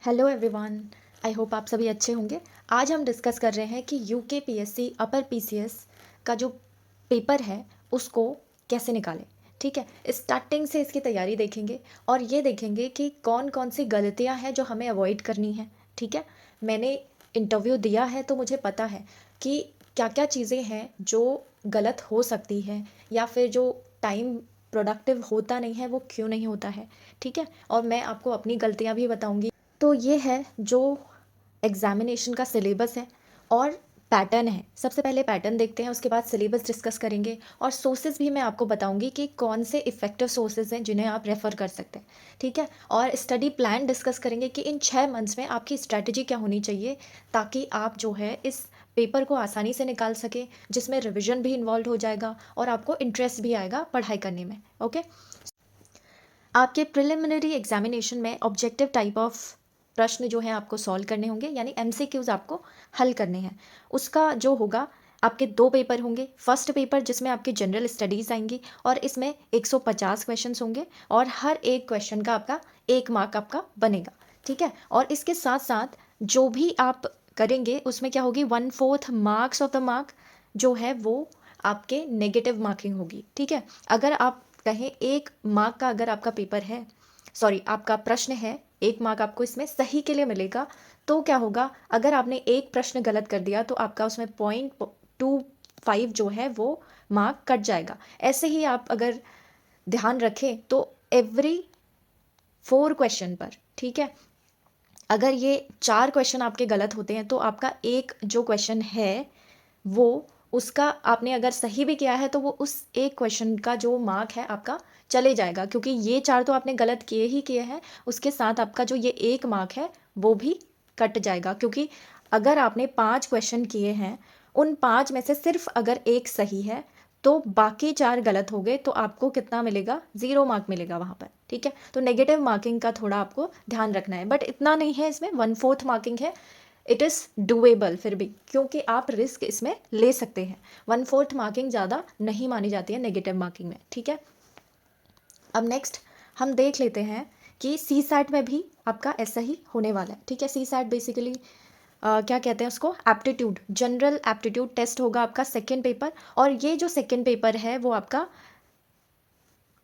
Hello everyone. I hope आप सभी अच्छे होंगे। आज हम डिस्कस कर रहे हैं कि यूके पीएससी अपर पीसीएस का जो पेपर है उसको कैसे निकालें। ठीक है, स्टार्टिंग से इसकी तैयारी देखेंगे और ये देखेंगे कि कौन कौन सी गलतियां हैं जो हमें अवॉइड करनी है। ठीक है, मैंने इंटरव्यू दिया है तो मुझे पता है कि क्या क्या चीज़ें हैं जो गलत हो सकती हैं या फिर जो टाइम प्रोडक्टिव होता नहीं है वो क्यों नहीं होता है। ठीक है, और मैं आपको अपनी गलतियां भी बताऊंगी। तो ये है जो एग्ज़ामिनेशन का सिलेबस है और पैटर्न है। सबसे पहले पैटर्न देखते हैं, उसके बाद सिलेबस डिस्कस करेंगे और सोर्सेज भी मैं आपको बताऊंगी कि कौन से इफ़ेक्टिव सोर्सेज हैं जिन्हें आप रेफ़र कर सकते हैं। ठीक है, और स्टडी प्लान डिस्कस करेंगे कि इन 6 मंथ्स में आपकी स्ट्रैटेजी क्या होनी चाहिए ताकि आप जो है इस पेपर को आसानी से निकाल सकें, जिसमें रिविजन भी इन्वॉल्व हो जाएगा और आपको इंटरेस्ट भी आएगा पढ़ाई करने में। ओके, आपके प्रिलिमिनरी एग्जामिनेशन में ऑब्जेक्टिव टाइप ऑफ प्रश्न जो है आपको सॉल्व करने होंगे, यानी एमसीक्यूज आपको हल करने हैं। उसका जो होगा, आपके 2 पेपर होंगे। फर्स्ट पेपर जिसमें आपकी जनरल स्टडीज़ आएंगी और इसमें 150 क्वेश्चंस होंगे और हर एक क्वेश्चन का आपका 1 मार्क आपका बनेगा। ठीक है, और इसके साथ साथ जो भी आप करेंगे उसमें क्या होगी, 1/4 मार्क्स ऑफ द मार्क जो है वो आपके नेगेटिव मार्किंग होगी। ठीक है, अगर आप कहें 1 मार्क का अगर आपका पेपर है, सॉरी आपका प्रश्न है, 1 मार्क आपको इसमें सही के लिए मिलेगा। तो क्या होगा, अगर आपने एक प्रश्न गलत कर दिया तो आपका उसमें 0.25 जो है वो मार्क कट जाएगा। ऐसे ही आप अगर ध्यान रखें तो एवरी 4 क्वेश्चन पर, ठीक है, अगर ये 4 क्वेश्चन आपके गलत होते हैं तो आपका एक जो क्वेश्चन है वो, उसका आपने अगर सही भी किया है तो वो उस एक क्वेश्चन का जो मार्क है आपका चले जाएगा, क्योंकि ये 4 तो आपने गलत किए ही किए हैं। उसके साथ आपका जो ये 1 मार्क है वो भी कट जाएगा, क्योंकि अगर आपने 5 क्वेश्चन किए हैं, उन 5 में से सिर्फ अगर एक सही है तो बाकी 4 गलत हो गए तो आपको कितना मिलेगा, 0 मार्क मिलेगा वहाँ पर। ठीक है, तो नेगेटिव मार्किंग का थोड़ा आपको ध्यान रखना है, बट इतना नहीं है, इसमें 1/4 मार्किंग है। इट इज़ डुएबल फिर भी, क्योंकि आप रिस्क इसमें ले सकते हैं। 1/4 मार्किंग ज़्यादा नहीं मानी जाती है नेगेटिव मार्किंग में। ठीक है, अब नेक्स्ट हम देख लेते हैं कि सी सैट में भी आपका ऐसा ही होने वाला है। ठीक है, सी सैट बेसिकली क्या कहते हैं उसको, एप्टीट्यूड, जनरल एप्टीट्यूड टेस्ट होगा आपका सेकेंड पेपर। और ये जो सेकेंड पेपर है वो आपका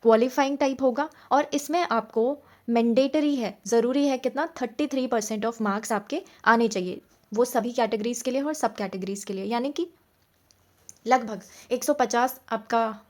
क्वालिफाइंग टाइप होगा और इसमें आपको मैंडेटरी है, ज़रूरी है कितना, 33% ऑफ मार्क्स आपके आने चाहिए, वो सभी कैटेगरीज़ के लिए और सब कैटेगरीज़ के लिए, यानी कि लगभग 150 आपका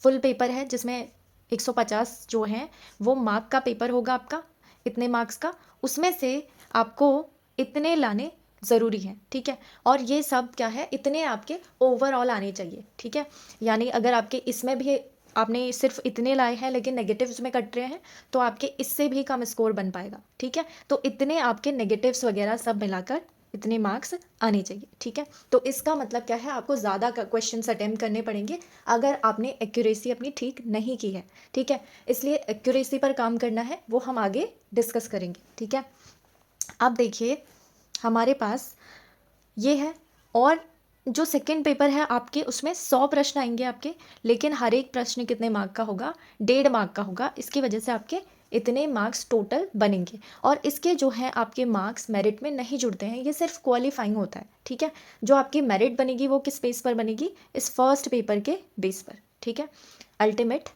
फुल पेपर है, जिसमें 150 जो हैं वो मार्क का पेपर होगा आपका, इतने मार्क्स का, उसमें से आपको इतने लाने ज़रूरी हैं। ठीक है, और ये सब क्या है, इतने आपके ओवरऑल आने चाहिए। ठीक है, यानी अगर आपके इसमें भी आपने सिर्फ इतने लाए हैं लेकिन नेगेटिव्स में कट रहे हैं तो आपके इससे भी कम स्कोर बन पाएगा। ठीक है, तो इतने आपके नेगेटिव्स वगैरह सब मिलाकर इतने मार्क्स आने चाहिए। ठीक है, तो इसका मतलब क्या है, आपको ज़्यादा क्वेश्चंस अटेम्प्ट करने पड़ेंगे अगर आपने एक्यूरेसी अपनी ठीक नहीं की है। ठीक है, इसलिए एक्यूरेसी पर काम करना है, वो हम आगे डिस्कस करेंगे। ठीक है, अब देखिए हमारे पास ये है, और जो सेकंड पेपर है आपके उसमें 100 प्रश्न आएंगे आपके, लेकिन हर एक प्रश्न कितने मार्क का होगा, 1.5 मार्क का होगा। इसकी वजह से आपके इतने मार्क्स टोटल बनेंगे और इसके जो है आपके मार्क्स मेरिट में नहीं जुड़ते हैं, ये सिर्फ क्वालिफाइंग होता है। ठीक है, जो आपकी मेरिट बनेगी वो किस बेस पर बनेगी, इस फर्स्ट पेपर के बेस पर। ठीक है, अल्टीमेट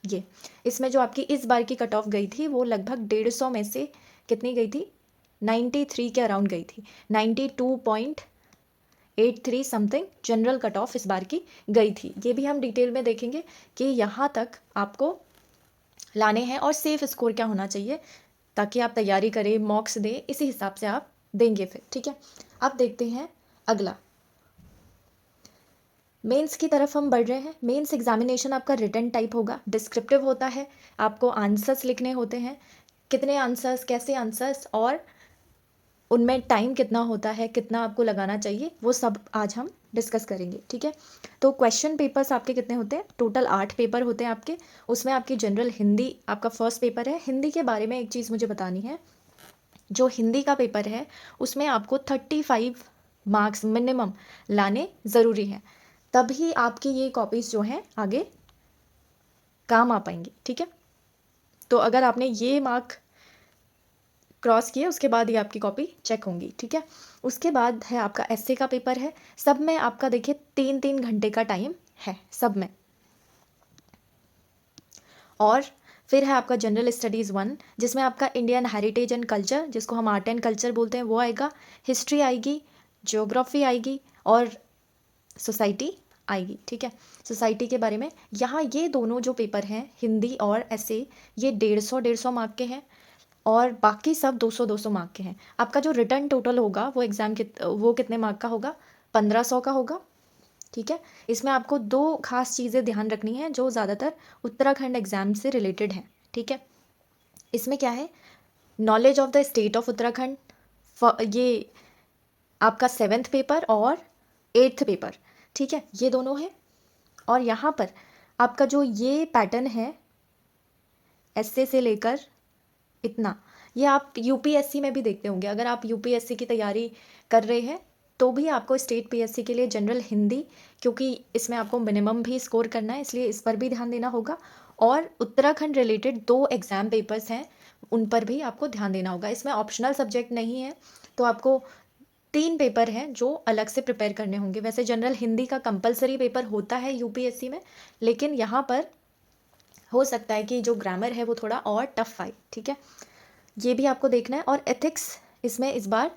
ये, इसमें जो आपकी इस बार की कट ऑफ गई थी वो लगभग 150 में से कितनी गई थी, 93 के अराउंड गई थी, 92.83 समथिंग जनरल कट ऑफ इस बार की गई थी। ये भी हम डिटेल में देखेंगे कि यहाँ तक आपको लाने हैं और सेफ स्कोर क्या होना चाहिए, ताकि आप तैयारी करें, मॉक्स दें, इसी हिसाब से आप देंगे फिर। ठीक है, अब देखते हैं अगला, मेंस की तरफ हम बढ़ रहे हैं। मेंस एग्जामिनेशन आपका रिटन टाइप होगा, डिस्क्रिप्टिव होता है, आपको आंसर्स लिखने होते हैं, कितने आंसर्स, कैसे आंसर्स, और उनमें टाइम कितना होता है, कितना आपको लगाना चाहिए, वो सब आज हम डिस्कस करेंगे। ठीक है, तो क्वेश्चन पेपर्स आपके कितने होते हैं, टोटल 8 पेपर होते हैं आपके। उसमें आपकी जनरल हिंदी आपका फर्स्ट पेपर है। हिंदी के बारे में एक चीज़ मुझे बतानी है, जो हिंदी का पेपर है उसमें आपको 35 मार्क्स मिनिमम लाने ज़रूरी हैं, तभी आपकी ये कॉपीज़ जो हैं आगे काम आ पाएंगी। ठीक है, तो अगर आपने ये मार्क क्रॉस किए उसके बाद ही आपकी कॉपी चेक होंगी, ठीक है। उसके बाद है आपका एसए का पेपर है, सब में आपका देखिए 3-3 घंटे का टाइम है सब में। और फिर है आपका जनरल स्टडीज़ 1, जिसमें आपका इंडियन हेरिटेज एंड कल्चर, जिसको हम आर्ट एंड कल्चर बोलते हैं, वो आएगा। हिस्ट्री आएगी, ज्योग्राफी आएगी और सोसाइटी आएगी, ठीक है। सोसाइटी के बारे में यहाँ ये दोनों जो पेपर हैं हिंदी और एसए, ये 150 मार्क के हैं और बाकी सब 200 मार्क के हैं। आपका जो रिटर्न टोटल होगा वो वो कितने मार्क का होगा, 1500 का होगा, ठीक है। इसमें आपको दो खास चीज़ें ध्यान रखनी है जो ज़्यादातर उत्तराखंड एग्जाम से रिलेटेड है, ठीक है। इसमें क्या है, knowledge of the state of Uttarakhand, ये आपका 7th पेपर और 8th पेपर, ठीक है, ये दोनों है। और यहाँ पर आपका जो ये पैटर्न है एसए से लेकर इतना, ये आप यूपीएससी में भी देखते होंगे। अगर आप यूपीएससी की तैयारी कर रहे हैं तो भी आपको स्टेट पीएससी के लिए जनरल हिंदी, क्योंकि इसमें आपको मिनिमम भी स्कोर करना है इसलिए इस पर भी ध्यान देना होगा। और उत्तराखंड रिलेटेड 2 एग्ज़ाम पेपर्स हैं, उन पर भी आपको ध्यान देना होगा। इसमें ऑप्शनल सब्जेक्ट नहीं है, तो आपको 3 पेपर हैं जो अलग से प्रिपेयर करने होंगे। वैसे जनरल हिंदी का कंपलसरी पेपर होता है यूपीएससी में, लेकिन यहाँ पर हो सकता है कि जो ग्रामर है वो थोड़ा और टफ आए, ठीक है। ये भी आपको देखना है। और एथिक्स इसमें इस बार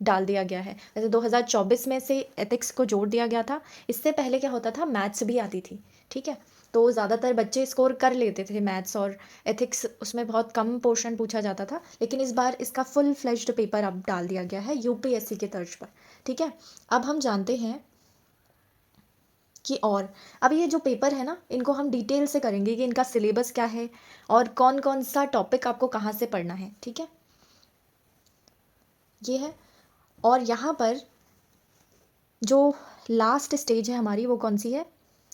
डाल दिया गया है, वैसे 2024 में से एथिक्स को जोड़ दिया गया था। इससे पहले क्या होता था, मैथ्स भी आती थी, ठीक है, तो ज़्यादातर बच्चे स्कोर कर लेते थे मैथ्स और एथिक्स, उसमें बहुत कम पोर्शन पूछा जाता था। लेकिन इस बार इसका फुल फ्लेज्ड पेपर अब डाल दिया गया है यूपीएससी के तर्ज पर, ठीक है। अब हम जानते हैं कि और अब ये जो पेपर है ना, इनको हम डिटेल से करेंगे कि इनका सिलेबस क्या है और कौन कौन सा टॉपिक आपको कहाँ से पढ़ना है, ठीक है, ये है। और यहाँ पर जो लास्ट स्टेज है हमारी वो कौन सी है,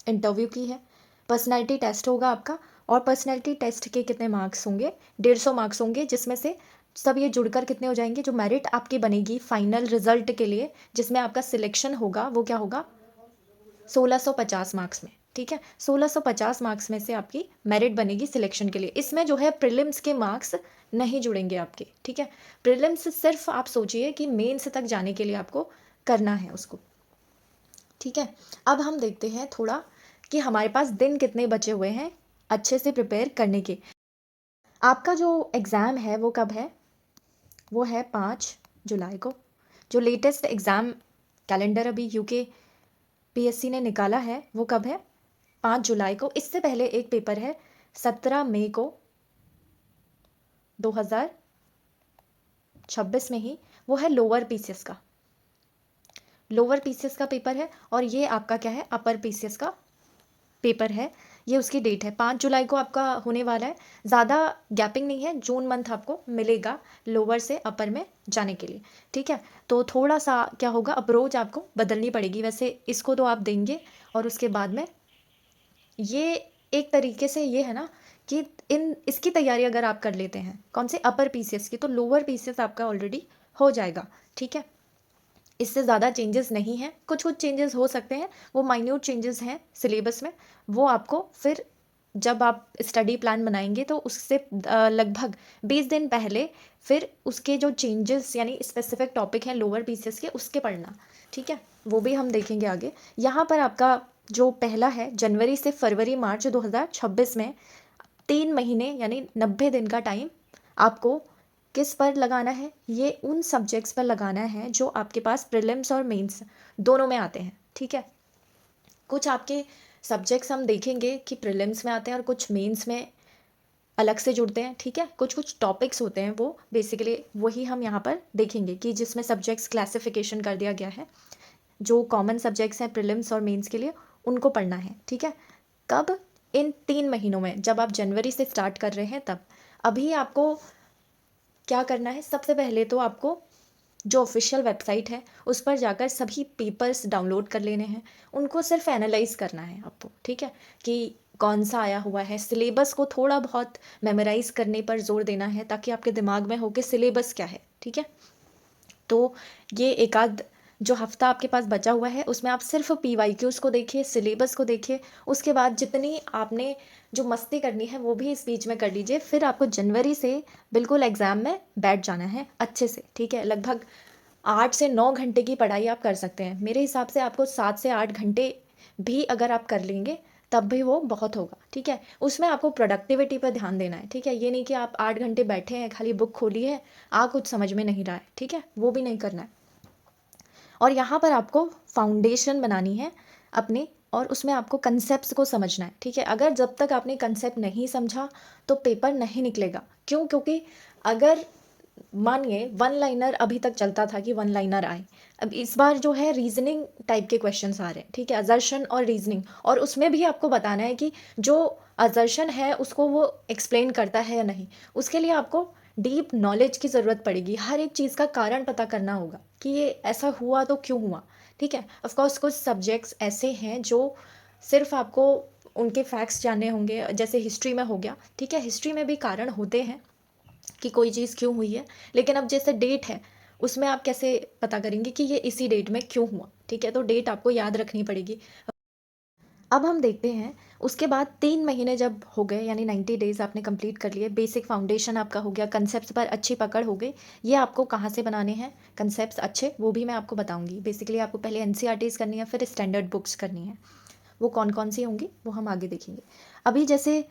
इंटरव्यू की है। पर्सनैलिटी टेस्ट होगा आपका, और पर्सनैलिटी टेस्ट के कितने मार्क्स होंगे, 150 मार्क्स होंगे, जिसमें से सब ये जुड़कर कितने हो जाएंगे, जो मेरिट आपकी बनेगी फाइनल रिजल्ट के लिए जिसमें आपका सिलेक्शन होगा वो क्या होगा, 1650 मार्क्स में, ठीक है। 1650 मार्क्स में से आपकी मेरिट बनेगी सिलेक्शन के लिए। इसमें जो है प्रीलिम्स के मार्क्स नहीं जुड़ेंगे आपके, ठीक है। प्रीलिम्स सिर्फ आप सोचिए कि मेंस तक जाने के लिए आपको करना है उसको, ठीक है। अब हम देखते हैं थोड़ा कि हमारे पास दिन कितने बचे हुए हैं अच्छे से प्रिपेयर करने के। आपका जो एग्ज़ाम है वो कब है, वो है 5 जुलाई को। जो लेटेस्ट एग्ज़ाम कैलेंडर अभी यूके पीएससी ने निकाला है वो कब है, 5 जुलाई को। इससे पहले एक पेपर है 17 मई को 2026 में ही, वो है लोअर पीसीएस का। लोअर पीसीएस का पेपर है और ये आपका क्या है, अपर पीसीएस का पेपर है। ये उसकी डेट है 5 जुलाई को आपका होने वाला है। ज़्यादा गैपिंग नहीं है, जून मंथ आपको मिलेगा लोअर से अपर में जाने के लिए, ठीक है। तो थोड़ा सा क्या होगा, अप्रोच आपको बदलनी पड़ेगी। वैसे इसको तो आप देंगे और उसके बाद में ये एक तरीके से ये है ना कि इसकी तैयारी अगर आप कर लेते हैं कौन से, अपर पीसीएस की, तो लोअर पीसीएस आपका ऑलरेडी हो जाएगा, ठीक है। इससे ज़्यादा चेंजेस नहीं हैं, कुछ कुछ चेंजेस हो सकते हैं, वो माइन्यूट चेंजेस हैं सिलेबस में, वो आपको फिर जब आप स्टडी प्लान बनाएंगे तो उससे लगभग 20 दिन पहले फिर उसके जो चेंजेस यानी स्पेसिफिक टॉपिक हैं लोअर पीसीएस के उसके पढ़ना, ठीक है, वो भी हम देखेंगे आगे। यहाँ पर आपका जो पहला है जनवरी से फरवरी मार्च 2026 में 3 महीने यानी 90 दिन का टाइम आपको किस पर लगाना है, ये उन सब्जेक्ट्स पर लगाना है जो आपके पास प्रीलिम्स और मेंस दोनों में आते हैं, ठीक है। कुछ आपके सब्जेक्ट्स हम देखेंगे कि प्रीलिम्स में आते हैं और कुछ मेंस में अलग से जुड़ते हैं, ठीक है। कुछ कुछ टॉपिक्स होते हैं वो बेसिकली वही हम यहाँ पर देखेंगे कि जिसमें सब्जेक्ट्स क्लासिफिकेशन कर दिया गया है, जो कॉमन सब्जेक्ट्स हैं प्रीलिम्स और मेंस के लिए उनको पढ़ना है, ठीक है। कब, इन 3 महीनों में, जब आप जनवरी से स्टार्ट कर रहे हैं तब। अभी आपको क्या करना है, सबसे पहले तो आपको जो ऑफिशियल वेबसाइट है उस पर जाकर सभी पेपर्स डाउनलोड कर लेने हैं, उनको सिर्फ एनालाइज करना है आपको, ठीक है, कि कौन सा आया हुआ है। सिलेबस को थोड़ा बहुत मेमोराइज करने पर जोर देना है ताकि आपके दिमाग में हो कि सिलेबस क्या है, ठीक है। तो ये एक आध जो हफ्ता आपके पास बचा हुआ है उसमें आप सिर्फ PYQs को देखिए, सिलेबस को देखिए, उसके बाद जितनी आपने जो मस्ती करनी है वो भी इस बीच में कर लीजिए। फिर आपको जनवरी से बिल्कुल एग्ज़ाम में बैठ जाना है अच्छे से, ठीक है। लगभग 8 से 9 घंटे की पढ़ाई आप कर सकते हैं। मेरे हिसाब से आपको 7 से 8 घंटे भी अगर आप कर लेंगे तब भी वो बहुत होगा, ठीक है। उसमें आपको प्रोडक्टिविटी पर ध्यान देना है, ठीक है। ये नहीं कि आप 8 घंटे बैठे हैं, खाली बुक खोली है, कुछ समझ में नहीं रहा है, ठीक है, वो भी नहीं करना है। और यहाँ पर आपको फाउंडेशन बनानी है अपनी, और उसमें आपको कंसेप्ट्स को समझना है, ठीक है। अगर जब तक आपने कंसेप्ट नहीं समझा तो पेपर नहीं निकलेगा। क्यों? क्योंकि अगर मानिए वन लाइनर अभी तक चलता था कि वन लाइनर आए, अब इस बार जो है रीजनिंग टाइप के क्वेश्चंस आ रहे हैं, ठीक है, अजर्शन और रीजनिंग, और उसमें भी आपको बताना है कि जो अजर्शन है उसको वो एक्सप्लेन करता है या नहीं। उसके लिए आपको डीप नॉलेज की ज़रूरत पड़ेगी, हर एक चीज़ का कारण पता करना होगा कि ये ऐसा हुआ तो क्यों हुआ, ठीक है। ऑफ कोर्स कुछ सब्जेक्ट्स ऐसे हैं जो सिर्फ आपको उनके फैक्ट्स जानने होंगे, जैसे हिस्ट्री में हो गया, ठीक है। हिस्ट्री में भी कारण होते हैं कि कोई चीज़ क्यों हुई है, लेकिन अब जैसे डेट है उसमें आप कैसे पता करेंगे कि ये इसी डेट में क्यों हुआ, ठीक है। तो डेट आपको याद रखनी पड़ेगी। अब हम देखते हैं उसके बाद 3 महीने जब हो गए, यानी 90 डेज़ आपने कंप्लीट कर लिए, बेसिक फाउंडेशन आपका हो गया, कंसेप्ट्स पर अच्छी पकड़ हो गई। ये आपको कहाँ से बनाने हैं कंसेप्ट्स अच्छे, वो भी मैं आपको बताऊंगी। बेसिकली आपको पहले NCERTs करनी है, फिर स्टैंडर्ड बुक्स करनी है। वो कौन कौन सी होंगी वो हम आगे देखेंगे। अभी जैसे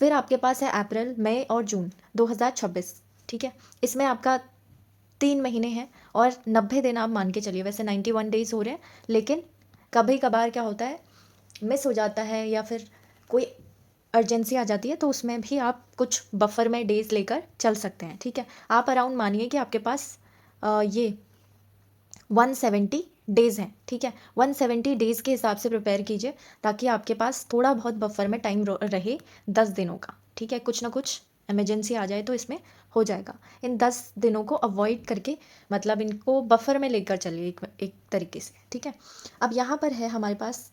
फिर आपके पास है अप्रैल, मई और जून 2026, ठीक है। इसमें आपका 3 महीने हैं और 90 दिन आप मान के चलिए। वैसे 91 डेज़ हो रहे हैं, लेकिन कभी कभार क्या होता है, मिस हो जाता है या फिर कोई अर्जेंसी आ जाती है, तो उसमें भी आप कुछ बफर में डेज़ लेकर चल सकते हैं, ठीक है। आप अराउंड मानिए कि आपके पास ये 170 डेज़ हैं, ठीक है। 170 डेज़ के हिसाब से प्रिपेयर कीजिए, ताकि आपके पास थोड़ा बहुत बफर में टाइम रहे 10 दिनों का, ठीक है। कुछ ना कुछ इमरजेंसी आ जाए तो इसमें हो जाएगा। इन 10 दिनों को अवॉइड करके, मतलब इनको बफर में लेकर चलिए एक तरीके से, ठीक है। अब यहाँ पर है हमारे पास,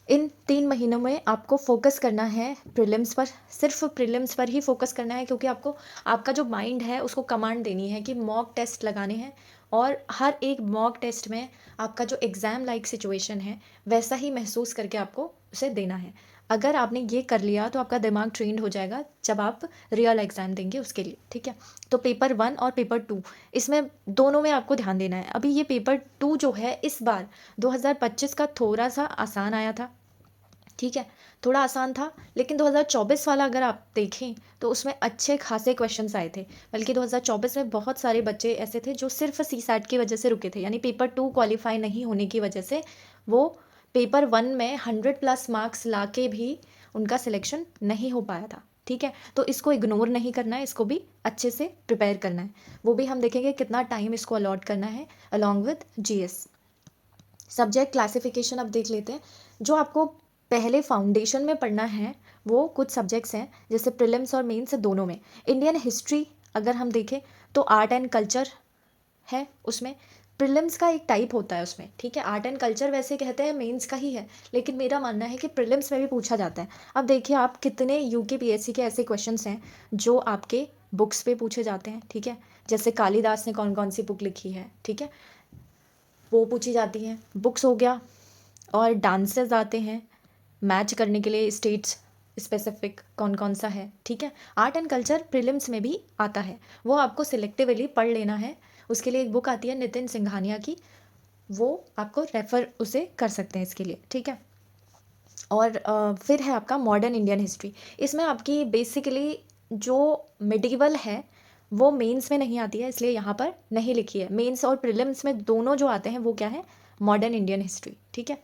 इन 3 महीनों में आपको फोकस करना है प्रीलिम्स पर, सिर्फ प्रीलिम्स पर ही फोकस करना है, क्योंकि आपको आपका जो माइंड है उसको कमांड देनी है कि मॉक टेस्ट लगाने हैं, और हर एक मॉक टेस्ट में आपका जो एग्ज़ाम लाइक सिचुएशन है वैसा ही महसूस करके आपको उसे देना है। अगर आपने ये कर लिया तो आपका दिमाग ट्रेंड हो जाएगा जब आप रियल एग्ज़ाम देंगे उसके लिए, ठीक है। तो पेपर 1 और पेपर 2, इसमें दोनों में आपको ध्यान देना है। अभी ये पेपर 2 जो है इस बार 2025 का थोड़ा सा आसान आया था, ठीक है, थोड़ा आसान था। लेकिन 2024 वाला अगर आप देखें तो उसमें अच्छे खासे क्वेश्चंस आए थे। बल्कि 2024 में बहुत सारे बच्चे ऐसे थे जो सिर्फ CSAT की वजह से रुके थे, यानी पेपर 2 क्वालिफाई नहीं होने की वजह से वो पेपर 1 में 100+ मार्क्स ला के भी उनका सिलेक्शन नहीं हो पाया था, ठीक है। तो इसको इग्नोर नहीं करना है, इसको भी अच्छे से प्रिपेयर करना है। वो भी हम देखेंगे कितना टाइम इसको अलॉट करना है along with GS। Subject classification अब देख लेते हैं। जो आपको पहले फाउंडेशन में पढ़ना है वो कुछ सब्जेक्ट्स हैं, जैसे प्रीलिम्स और मेंस दोनों में। इंडियन हिस्ट्री अगर हम देखें तो आर्ट एंड कल्चर है उसमें, प्रीलिम्स का एक टाइप होता है उसमें, ठीक है। आर्ट एंड कल्चर वैसे कहते हैं मेंस का ही है, लेकिन मेरा मानना है कि प्रीलिम्स में भी पूछा जाता है। अब देखिए आप कितने UKPSC के ऐसे क्वेश्चंस हैं जो आपके बुक्स पे पूछे जाते हैं, ठीक है। जैसे कालिदास ने कौन कौन सी बुक लिखी है, ठीक है, वो पूछी जाती हैं, बुक्स हो गया। और डांसेस आते हैं मैच करने के लिए, स्टेट्स स्पेसिफिक कौन कौन सा है, ठीक है। आर्ट एंड कल्चर प्रीलिम्स में भी आता है, वो आपको सिलेक्टिवली पढ़ लेना है। उसके लिए एक बुक आती है नितिन सिंघानिया की, वो आपको रेफ़र उसे कर सकते हैं इसके लिए, ठीक है। और फिर है आपका मॉडर्न इंडियन हिस्ट्री। इसमें आपकी बेसिकली जो मिडिवल है वो मेंस में नहीं आती है, इसलिए यहाँ पर नहीं लिखी है। मेंस और प्रीलिम्स में दोनों जो आते हैं वो क्या है, मॉडर्न इंडियन हिस्ट्री, ठीक है।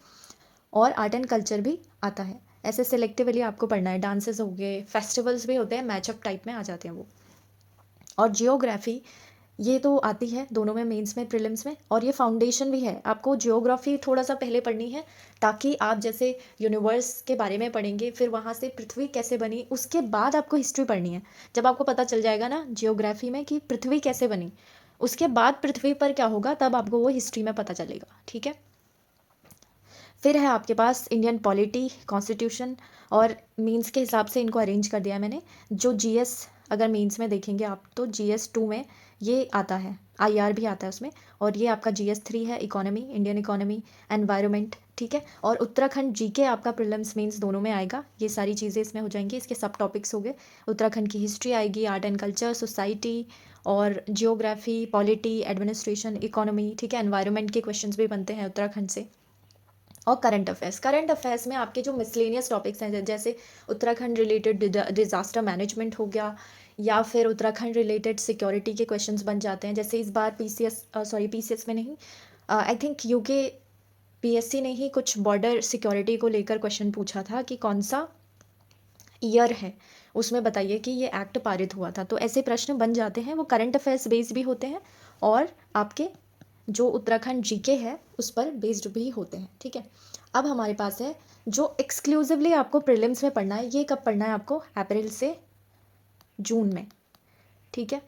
और आर्ट एंड कल्चर भी आता है। ऐसे सिलेक्टिवली आपको पढ़ना है। डांसेस हो गए, फेस्टिवल्स भी होते हैं, मैचअप टाइप में आ जाते हैं वो। और जियोग्राफी, ये तो आती है दोनों में, मेंस में प्रीलिम्स में, और ये फाउंडेशन भी है। आपको जियोग्राफी थोड़ा सा पहले पढ़नी है, ताकि आप जैसे यूनिवर्स के बारे में पढ़ेंगे, फिर वहाँ से पृथ्वी कैसे बनी, उसके बाद आपको हिस्ट्री पढ़नी है। जब आपको पता चल जाएगा ना जियोग्राफी में कि पृथ्वी कैसे बनी, उसके बाद पृथ्वी पर क्या होगा, तब आपको वो हिस्ट्री में पता चलेगा, ठीक है। फिर है आपके पास इंडियन पॉलिटी, कॉन्स्टिट्यूशन, और मीन्स के हिसाब से इनको अरेंज कर दिया है मैंने। जो GS अगर मेंस में देखेंगे आप तो GS 2 में ये आता है, IR भी आता है उसमें, और ये आपका GS 3 है, इकोनॉमी, इंडियन इकोनॉमी, एनवायरनमेंट, ठीक है। और उत्तराखंड GK आपका प्रीलिम्स मेंस दोनों में आएगा, ये सारी चीज़ें इसमें हो जाएंगी। इसके सब टॉपिक्स हो गए, उत्तराखंड की हिस्ट्री आएगी, आर्ट एंड कल्चर, सोसाइटी और जियोग्राफी, पॉलिटी, एडमिनिस्ट्रेशन, इकोनॉमी, ठीक है। एनवायरनमेंट के क्वेश्चंस भी बनते हैं उत्तराखंड से। और करंट अफेयर्स में आपके जो मिसलेनियस टॉपिक्स हैं, जैसे उत्तराखंड रिलेटेड डिज़ास्टर मैनेजमेंट हो गया, या फिर उत्तराखंड रिलेटेड सिक्योरिटी के क्वेश्चंस बन जाते हैं। जैसे इस बार PCS में नहीं, आई थिंक UKPSC ने ही कुछ बॉर्डर सिक्योरिटी को लेकर क्वेश्चन पूछा था कि कौन सा ईयर है, उसमें बताइए कि ये एक्ट पारित हुआ था। तो ऐसे प्रश्न बन जाते हैं, वो करंट अफेयर्स बेस्ड भी होते हैं और आपके जो उत्तराखंड GK है उस पर बेस्ड भी होते हैं, ठीक है। अब हमारे पास है जो एक्सक्लूसिवली आपको प्रीलिम्स में पढ़ना है, ये कब पढ़ना है आपको, अप्रैल से जून में, ठीक है।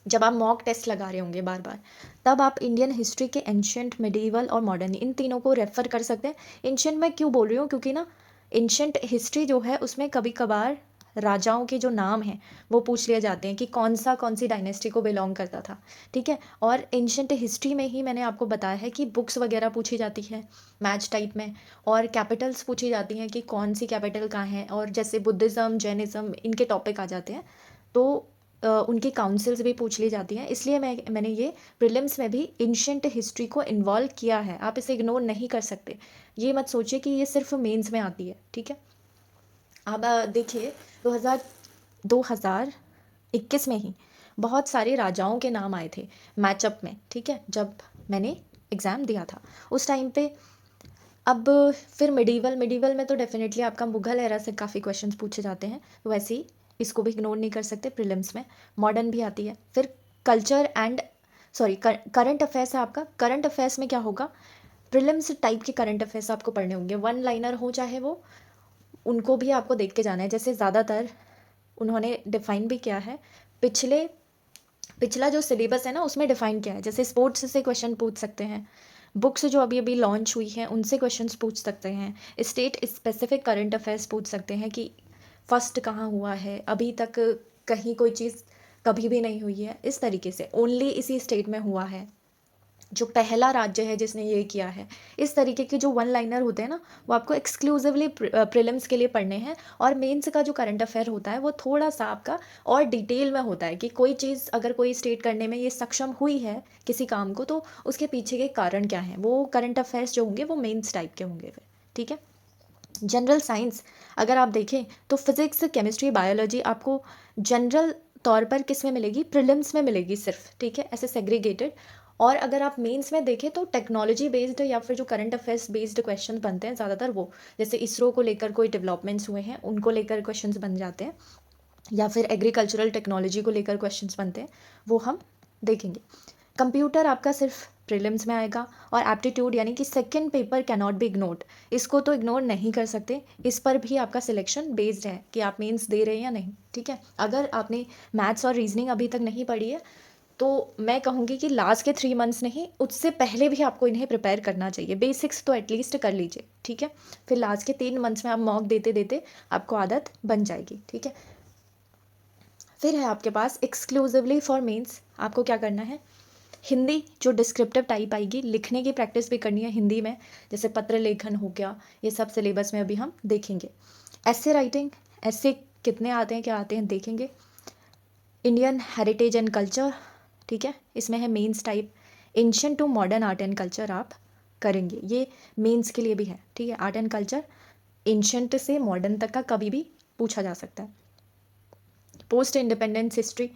जब आप मॉक टेस्ट लगा रहे होंगे बार बार, तब आप इंडियन हिस्ट्री के एंशियंट, मिडीवल और मॉडर्न, इन तीनों को रेफर कर सकते हैं। एंशियंट मैं क्यों बोल रही हूँ, क्योंकि ना एंशियंट हिस्ट्री जो है उसमें कभी कभार राजाओं के जो नाम हैं वो पूछ लिए जाते हैं कि कौन सी डायनेस्टी को बिलोंग करता था, ठीक है। और एंशियंट हिस्ट्री में ही मैंने आपको बताया है कि बुक्स वगैरह पूछी जाती है मैच टाइप में, और कैपिटल्स पूछी जाती हैं कि कौन सी कैपिटल कहाँ है, और जैसे बुद्धिज़्म, जैनिज़्म, इनके टॉपिक आ जाते हैं तो उनकी काउंसिल्स भी पूछ ली जाती हैं। इसलिए मैंने ये प्रीलिम्स में भी एंशियंट हिस्ट्री को इन्वॉल्व किया है, आप इसे इग्नोर नहीं कर सकते। ये मत सोचिए कि ये सिर्फ मेंस में आती है, ठीक है। अब देखिए 2021 में ही बहुत सारे राजाओं के नाम आए थे मैचअप में, ठीक है, जब मैंने एग्ज़ाम दिया था उस टाइम पे। अब फिर मिडीवल में तो डेफिनेटली आपका मुगल एरा से काफ़ी क्वेश्चंस पूछे जाते हैं, वैसे ही इसको भी इग्नोर नहीं कर सकते प्रीलिम्स में। मॉडर्न भी आती है। फिर कल्चर एंड करंट अफेयर्स है आपका। करंट अफेयर्स में क्या होगा, प्रीलिम्स टाइप के करंट अफेयर्स आपको पढ़ने होंगे, वन लाइनर हो चाहे वो, उनको भी आपको देख के जाना है। जैसे ज़्यादातर उन्होंने डिफ़ाइन भी किया है, पिछला जो सिलेबस है ना उसमें डिफ़ाइन किया है। जैसे स्पोर्ट्स से क्वेश्चन पूछ सकते हैं, बुक्स जो अभी अभी लॉन्च हुई हैं उनसे क्वेश्चंस पूछ सकते हैं, स्टेट स्पेसिफिक करंट अफेयर्स पूछ सकते हैं कि फर्स्ट कहाँ हुआ है, अभी तक कहीं कोई चीज़ कभी भी नहीं हुई है, इस तरीके से ओनली इसी स्टेट में हुआ है, जो पहला राज्य है जिसने ये किया है। इस तरीके के जो वन लाइनर होते हैं ना, वो आपको एक्सक्लूसिवली प्रीलिम्स के लिए पढ़ने हैं। और मेंस का जो करंट अफेयर होता है वो थोड़ा सा आपका और डिटेल में होता है कि कोई चीज़ अगर कोई स्टेट करने में ये सक्षम हुई है किसी काम को, तो उसके पीछे के कारण क्या हैं, वो करंट अफेयर्स जो होंगे वो मेंस टाइप के होंगे फिर, ठीक है। जनरल साइंस अगर आप देखें तो फिज़िक्स, केमिस्ट्री, बायोलॉजी आपको जनरल तौर पर किस में मिलेगी, प्रीलिम्स में मिलेगी सिर्फ, ठीक है, ऐसे सेग्रीगेटेड। और अगर आप मेंस में देखें तो टेक्नोलॉजी बेस्ड या फिर जो करंट अफेयर्स बेस्ड क्वेश्चन बनते हैं ज़्यादातर, वो जैसे इसरो को लेकर कोई डेवलपमेंट्स हुए हैं उनको लेकर क्वेश्चंस बन जाते हैं, या फिर एग्रीकल्चरल टेक्नोलॉजी को लेकर क्वेश्चंस बनते हैं, वो हम देखेंगे। कंप्यूटर आपका सिर्फ प्रीलिम्स में आएगा। और एप्टीट्यूड यानी कि second paper can not be ignored, इसको तो इग्नोर नहीं कर सकते, इस पर भी आपका सिलेक्शन बेस्ड है कि आप मेंस दे रहे हैं या नहीं, ठीक है। अगर आपने मैथ्स और रीजनिंग अभी तक नहीं पढ़ी है तो मैं कहूँगी कि लास्ट के 3 मंथ्स नहीं, उससे पहले भी आपको इन्हें प्रिपेयर करना चाहिए, बेसिक्स तो एटलीस्ट कर लीजिए, ठीक है। फिर लास्ट के 3 मंथ्स में आप मॉक देते देते आपको आदत बन जाएगी, ठीक है। फिर है आपके पास एक्सक्लूसिवली फॉर मेंस, आपको क्या करना है, हिंदी जो डिस्क्रिप्टिव टाइप आएगी, लिखने की प्रैक्टिस भी करनी है हिंदी में, जैसे पत्र लेखन हो गया, ये सब सिलेबस में अभी हम देखेंगे। ऐसे राइटिंग, ऐसे कितने आते हैं क्या आते हैं देखेंगे। इंडियन हेरिटेज एंड कल्चर, ठीक है, इसमें है mains type. Ancient to modern art and culture आप करेंगे, ये मेंस के लिए भी है, ठीक है। आर्ट एंड कल्चर एंशियंट से मॉडर्न तक का कभी भी पूछा जा सकता है। पोस्ट इंडिपेंडेंस हिस्ट्री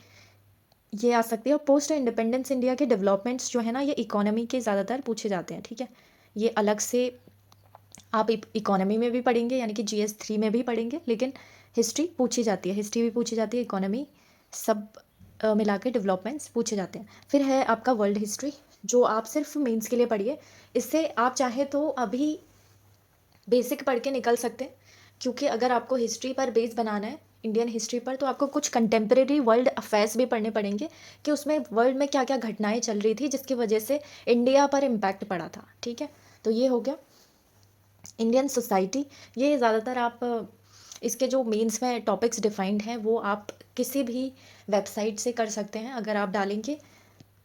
ये आ सकती है। और पोस्ट इंडिपेंडेंस इंडिया के डेवलपमेंट्स जो है ना, ये इकोनॉमी के ज़्यादातर पूछे जाते हैं, ठीक है। ये अलग से आप इकोनॉमी में भी पढ़ेंगे, यानी कि GS 3 में भी पढ़ेंगे, लेकिन हिस्ट्री पूछी जाती है, हिस्ट्री भी पूछी जाती है, इकोनॉमी, सब मिला के डेवलपमेंट्स पूछे जाते हैं। फिर है आपका वर्ल्ड हिस्ट्री, जो आप सिर्फ मेंस के लिए पढ़िए, इससे आप चाहे तो अभी बेसिक पढ़ के निकल सकते हैं, क्योंकि अगर आपको हिस्ट्री पर बेस बनाना है, इंडियन हिस्ट्री पर, तो आपको कुछ कंटेम्प्रेरी वर्ल्ड अफेयर्स भी पढ़ने पड़ेंगे कि उसमें वर्ल्ड में क्या क्या घटनाएं चल रही थी जिसकी वजह से इंडिया पर इम्पैक्ट पड़ा था, ठीक है। तो ये हो गया इंडियन सोसाइटी, ये ज़्यादातर आप इसके जो मेंस में टॉपिक्स डिफाइंड हैं वो आप किसी भी वेबसाइट से कर सकते हैं अगर आप डालेंगे।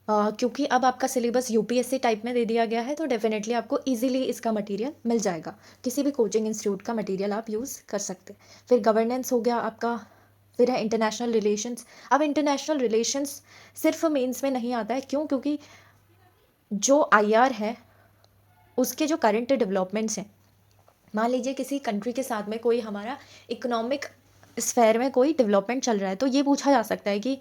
क्योंकि अब आपका सिलेबस यूपीएससी टाइप में दे दिया गया है तो डेफिनेटली आपको इजीली इसका मटेरियल मिल जाएगा। किसी भी कोचिंग इंस्टीट्यूट का मटेरियल आप यूज़ कर सकते हैं। फिर गवर्नेंस हो गया आपका, फिर है इंटरनेशनल रिलेशंस। अब इंटरनेशनल रिलेशंस सिर्फ मेंस में नहीं आता है, क्यों? क्योंकि जो आईआर है उसके जो करंट डेवलपमेंट्स हैं, मान लीजिए किसी कंट्री के साथ में कोई हमारा इकोनॉमिक स्फेयर में कोई डेवलपमेंट चल रहा है, तो ये पूछा जा सकता है कि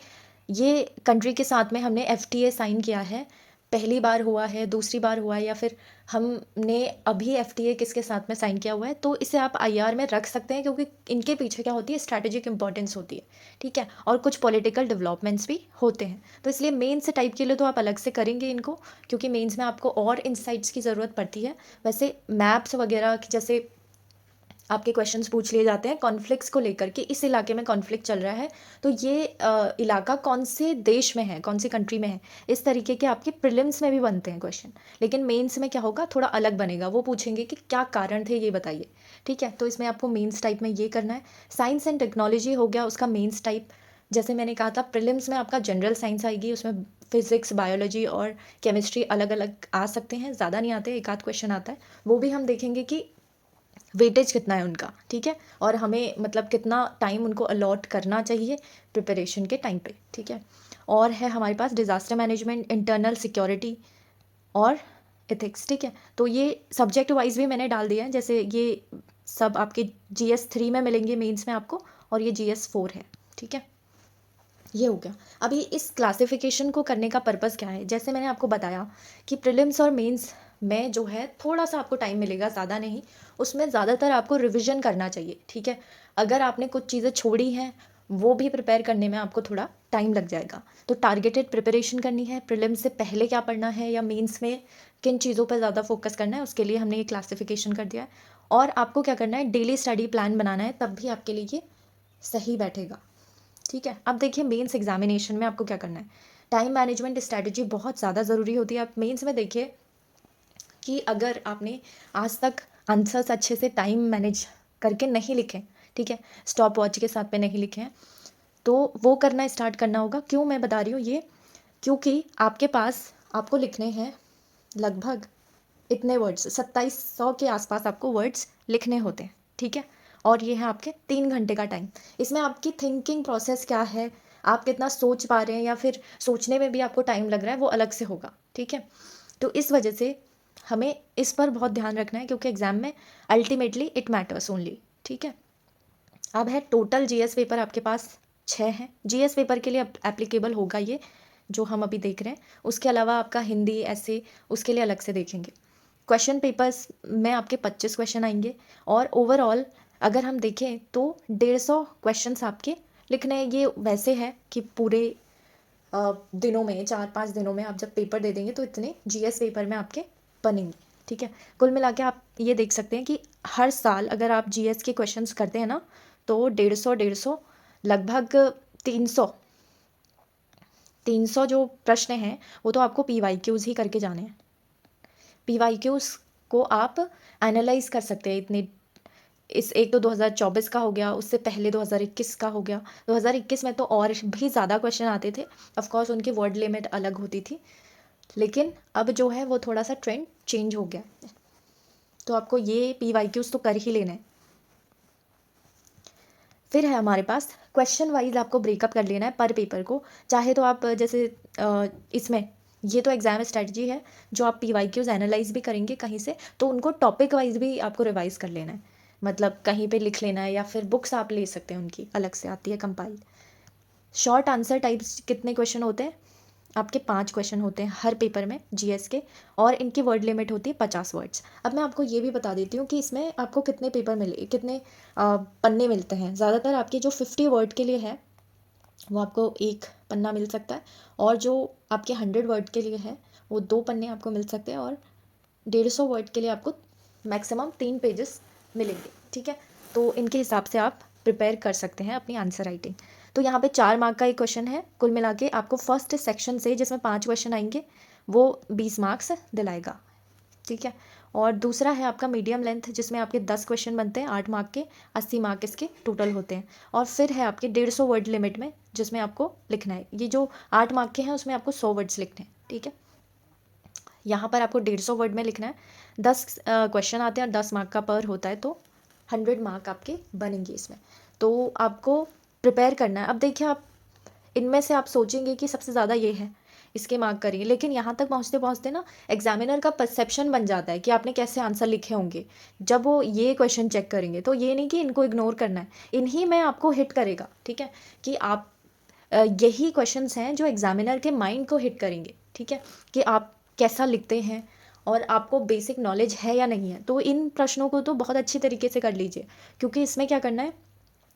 ये कंट्री के साथ में हमने एफटीए साइन किया है, पहली बार हुआ है, दूसरी बार हुआ है, या फिर हमने अभी एफटीए किसके साथ में साइन किया हुआ है। तो इसे आप आईआर में रख सकते हैं क्योंकि इनके पीछे क्या होती है, स्ट्रैटेजिक इंपॉर्टेंस होती है, ठीक है, और कुछ पॉलिटिकल डेवलपमेंट्स भी होते हैं। तो इसलिए मेंस टाइप के लिए तो आप अलग से करेंगे इनको, क्योंकि मेंस में आपको और इंसाइट्स की ज़रूरत पड़ती है। वैसे मैप्स वगैरह जैसे आपके क्वेश्चंस पूछ लिए जाते हैं कॉन्फ्लिक्ट्स को लेकर कि इस इलाके में कॉन्फ्लिक्ट चल रहा है तो ये इलाका कौन से देश में है, कौन सी कंट्री में है। इस तरीके के आपके प्रीलिम्स में भी बनते हैं क्वेश्चन, लेकिन मेंस में क्या होगा, थोड़ा अलग बनेगा। वो पूछेंगे कि क्या कारण थे, ये बताइए, ठीक है। तो इसमें आपको मेंस टाइप में ये करना है। साइंस एंड टेक्नोलॉजी हो गया उसका मेंस टाइप। जैसे मैंने कहा था प्रीलिम्स में आपका जनरल साइंस आएगी, उसमें फिजिक्स, बायोलॉजी और केमिस्ट्री अलग अलग आ सकते हैं, ज़्यादा नहीं आते, एक आध क्वेश्चन आता है। वो भी हम देखेंगे कि वेटेज कितना है उनका, ठीक है, और हमें मतलब कितना टाइम उनको अलॉट करना चाहिए प्रिपरेशन के टाइम पे, ठीक है। और है हमारे पास डिज़ास्टर मैनेजमेंट, इंटरनल सिक्योरिटी और एथिक्स, ठीक है। तो ये सब्जेक्ट वाइज भी मैंने डाल दिया है, जैसे ये सब आपके GS3 में मिलेंगे मेंस में आपको, और ये GS4 है, ठीक है। ये हो गया। अभी इस क्लासिफिकेशन को करने का पर्पज़ क्या है, जैसे मैंने आपको बताया कि प्रीलिम्स और मेंस में जो है थोड़ा सा आपको टाइम मिलेगा, ज़्यादा नहीं। उसमें ज़्यादातर आपको रिवीजन करना चाहिए, ठीक है। अगर आपने कुछ चीज़ें छोड़ी हैं वो भी प्रिपेयर करने में आपको थोड़ा टाइम लग जाएगा। तो टारगेटेड प्रिपरेशन करनी है, प्रीलिम्स से पहले क्या पढ़ना है या मेंस में किन चीज़ों पर ज़्यादा फोकस करना है, उसके लिए हमने ये क्लासिफिकेशन कर दिया है। और आपको क्या करना है, डेली स्टडी प्लान बनाना है, तब भी आपके लिए ये सही बैठेगा, ठीक है। अब देखिए मेंस एग्जामिनेशन में आपको क्या करना है। टाइम मैनेजमेंट स्ट्रैटेजी बहुत ज़्यादा ज़रूरी होती है। आप मेंस में देखिए कि अगर आपने आज तक आंसर्स अच्छे से टाइम मैनेज करके नहीं लिखे, ठीक है, स्टॉप वॉच के साथ में नहीं लिखे हैं, तो वो करना स्टार्ट करना होगा। क्यों मैं बता रही हूँ ये, क्योंकि आपके पास आपको लिखने हैं लगभग इतने वर्ड्स, 2700 के आसपास आपको वर्ड्स लिखने होते हैं, ठीक है। और ये है आपके 3 घंटे का टाइम। इसमें आपकी थिंकिंग प्रोसेस क्या है, आप कितना सोच पा रहे हैं या फिर सोचने में भी आपको टाइम लग रहा है, वो अलग से होगा, ठीक है। तो इस वजह से हमें इस पर बहुत ध्यान रखना है, क्योंकि एग्ज़ाम में अल्टीमेटली इट मैटर्स ओनली, ठीक है। अब है टोटल GS पेपर आपके पास 6 हैं। GS पेपर के लिए एप्लीकेबल होगा ये जो हम अभी देख रहे हैं। उसके अलावा आपका हिंदी, ऐसे उसके लिए अलग से देखेंगे। क्वेश्चन पेपर्स में आपके 25 क्वेश्चन आएंगे, और ओवरऑल अगर हम देखें तो 150 क्वेश्चंस आपके लिखने हैं। ये वैसे है कि पूरे दिनों में, 4-5 दिनों में आप जब पेपर दे देंगे तो इतने GS पेपर में आपके बनेंगे, ठीक है। कुल मिला के आप ये देख सकते हैं कि हर साल अगर आप GS के क्वेश्चंस करते हैं ना, तो 150 लगभग 300 जो प्रश्न हैं वो तो आपको PYQs ही करके जाने हैं। PYQs को आप एनालाइज कर सकते हैं इतने, इस एक तो 2024 का हो गया, उससे पहले 2021 का हो गया। 2021 में तो और भी ज़्यादा क्वेश्चन आते थे, ऑफकोर्स उनकी वर्ड लिमिट अलग होती थी, लेकिन अब जो है वो थोड़ा सा ट्रेंड चेंज हो गया है। तो आपको ये PYQs तो कर ही लेना है। फिर है हमारे पास क्वेश्चन वाइज आपको ब्रेकअप कर लेना है पर पेपर को। चाहे तो आप जैसे इसमें ये तो एग्जाम स्ट्रेटजी है, जो आप PYQs एनालाइज भी करेंगे कहीं से, तो उनको टॉपिक वाइज भी आपको रिवाइज कर लेना है, मतलब कहीं पे लिख लेना है, या फिर बुक्स आप ले सकते हैं, उनकी अलग से आती है कंपाइल। शॉर्ट आंसर टाइप्स कितने क्वेश्चन होते हैं आपके, 5 क्वेश्चन होते हैं हर पेपर में GS के, और इनकी वर्ड लिमिट होती है 50 वर्ड्स। अब मैं आपको ये भी बता देती हूँ कि इसमें आपको कितने पेपर मिले, कितने पन्ने मिलते हैं। ज़्यादातर आपके जो 50 वर्ड के लिए है वो आपको 1 पन्ना मिल सकता है, और जो आपके 100 वर्ड के लिए है वो 2 पन्ने आपको मिल सकते हैं, और 150 वर्ड के लिए आपको मैक्सिमम 3 पेजेस मिलेंगे, ठीक है। तो इनके हिसाब से आप प्रिपेयर कर सकते हैं अपनी आंसर राइटिंग। तो यहाँ पे 4 मार्क का एक क्वेश्चन है, कुल मिला के आपको फर्स्ट सेक्शन से जिसमें 5 क्वेश्चन आएंगे वो 20 मार्क्स दिलाएगा, ठीक है। और दूसरा है आपका मीडियम लेंथ, जिसमें आपके 10 क्वेश्चन बनते हैं 8 मार्क के, 80 मार्क इसके टोटल होते हैं। और फिर है आपके 150 वर्ड लिमिट में, जिसमें आपको लिखना है, ये जो 8 मार्क के हैं उसमें आपको 100 वर्ड्स लिखने हैं, ठीक है। यहाँ पर आपको 150 वर्ड में लिखना है, 10 क्वेश्चन आते हैं और 10 मार्क का पर होता है, तो 100 मार्क आपके बनेंगे इसमें। तो आपको प्रिपेयर करना है। अब देखिए, आप इनमें से आप सोचेंगे कि सबसे ज़्यादा ये है, इसके मार्क करिए, लेकिन यहाँ तक पहुँचते पहुँचते ना एग्जामिनर का परसेप्शन बन जाता है कि आपने कैसे आंसर लिखे होंगे। जब वो ये क्वेश्चन चेक करेंगे तो ये नहीं कि इनको इग्नोर करना है, इन्हीं में आपको हिट करेगा, ठीक है, कि आप यही क्वेश्चंस हैं जो एग्जामिनर के माइंड को हिट करेंगे, ठीक है, कि आप कैसा लिखते हैं और आपको बेसिक नॉलेज है या नहीं है। तो इन प्रश्नों को तो बहुत अच्छी तरीके से कर लीजिए, क्योंकि इसमें क्या करना है,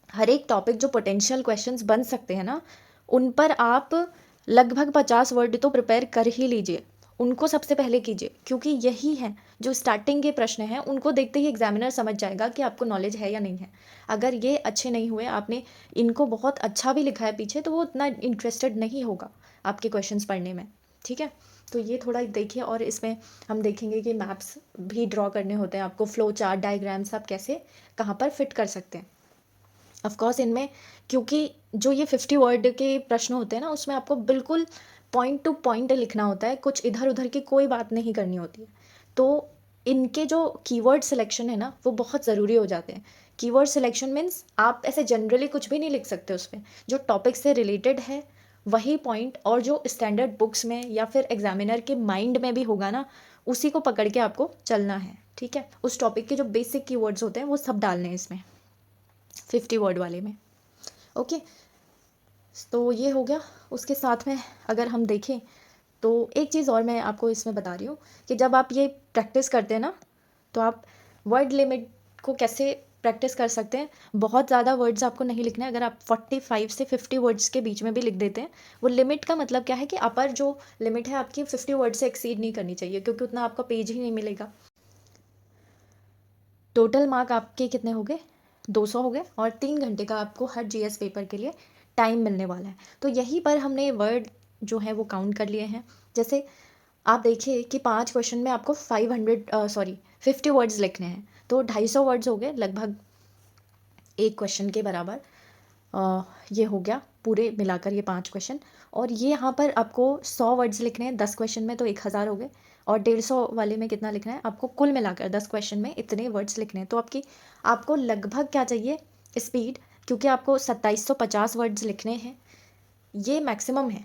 हर एक टॉपिक जो पोटेंशियल क्वेश्चंस बन सकते हैं ना, उन पर आप लगभग 50 वर्ड तो प्रिपेयर कर ही लीजिए, उनको सबसे पहले कीजिए, क्योंकि यही है जो स्टार्टिंग के प्रश्न हैं, उनको देखते ही एग्जामिनर समझ जाएगा कि आपको नॉलेज है या नहीं है। अगर ये अच्छे नहीं हुए, आपने इनको बहुत अच्छा भी लिखा है पीछे, तो वो उतना इंटरेस्टेड नहीं होगा आपके क्वेश्चंस पढ़ने में, ठीक है। तो ये थोड़ा देखिए, और इसमें हम देखेंगे कि मैप्स भी ड्रॉ करने होते हैं आपको, फ्लो चार्ट, डायग्राम्स आप कैसे कहाँ पर फिट कर सकते हैं। ऑफ कोर्स इनमें, क्योंकि जो ये 50 वर्ड के प्रश्न होते हैं ना, उसमें आपको बिल्कुल पॉइंट टू पॉइंट लिखना होता है, कुछ इधर उधर की कोई बात नहीं करनी होती है। तो इनके जो कीवर्ड सिलेक्शन है ना, वो बहुत ज़रूरी हो जाते हैं। कीवर्ड सिलेक्शन मीन्स आप ऐसे जनरली कुछ भी नहीं लिख सकते, उस पर जो टॉपिक से रिलेटेड है वही पॉइंट, और जो स्टैंडर्ड बुक्स में या फिर एग्जामिनर के माइंड में भी होगा ना, उसी को पकड़ के आपको चलना है, ठीक है। उस टॉपिक के जो बेसिक कीवर्ड्स होते हैं वो सब डालने हैं इसमें 50 वर्ड वाले में, ओके। तो ये हो गया। उसके साथ में अगर हम देखें तो एक चीज़ और मैं आपको इसमें बता रही हूँ कि जब आप ये प्रैक्टिस करते हैं ना, तो आप वर्ड लिमिट को कैसे प्रैक्टिस कर सकते हैं। बहुत ज़्यादा वर्ड्स आपको नहीं लिखना है, अगर आप 45 से 50 वर्ड्स के बीच में भी लिख देते हैं, वो लिमिट का मतलब क्या है कि अपर जो लिमिट है आपकी 50 वर्ड से एक्सीड नहीं करनी चाहिए, क्योंकि उतना आपका पेज ही नहीं मिलेगा। टोटल मार्क आपके कितने हो गए, 200 हो गए, और 3 घंटे का आपको हर जीएस पेपर के लिए टाइम मिलने वाला है। तो यहीं पर हमने वर्ड जो है वो काउंट कर लिए हैं। जैसे आप देखिए कि 5 क्वेश्चन में आपको 50 वर्ड्स लिखने हैं, तो 250 वर्ड्स हो गए लगभग एक क्वेश्चन के बराबर। ये हो गया पूरे मिलाकर ये 5 क्वेश्चन। और ये यहाँ पर आपको 100 वर्ड्स लिखने हैं 10 क्वेश्चन में, तो 1000 हो गए। और 150 वाले में कितना लिखना है आपको, कुल मिलाकर 10 क्वेश्चन में इतने वर्ड्स लिखने हैं। तो आपको लगभग क्या चाहिए, स्पीड, क्योंकि आपको 2750 वर्ड्स लिखने हैं, ये मैक्सिमम है,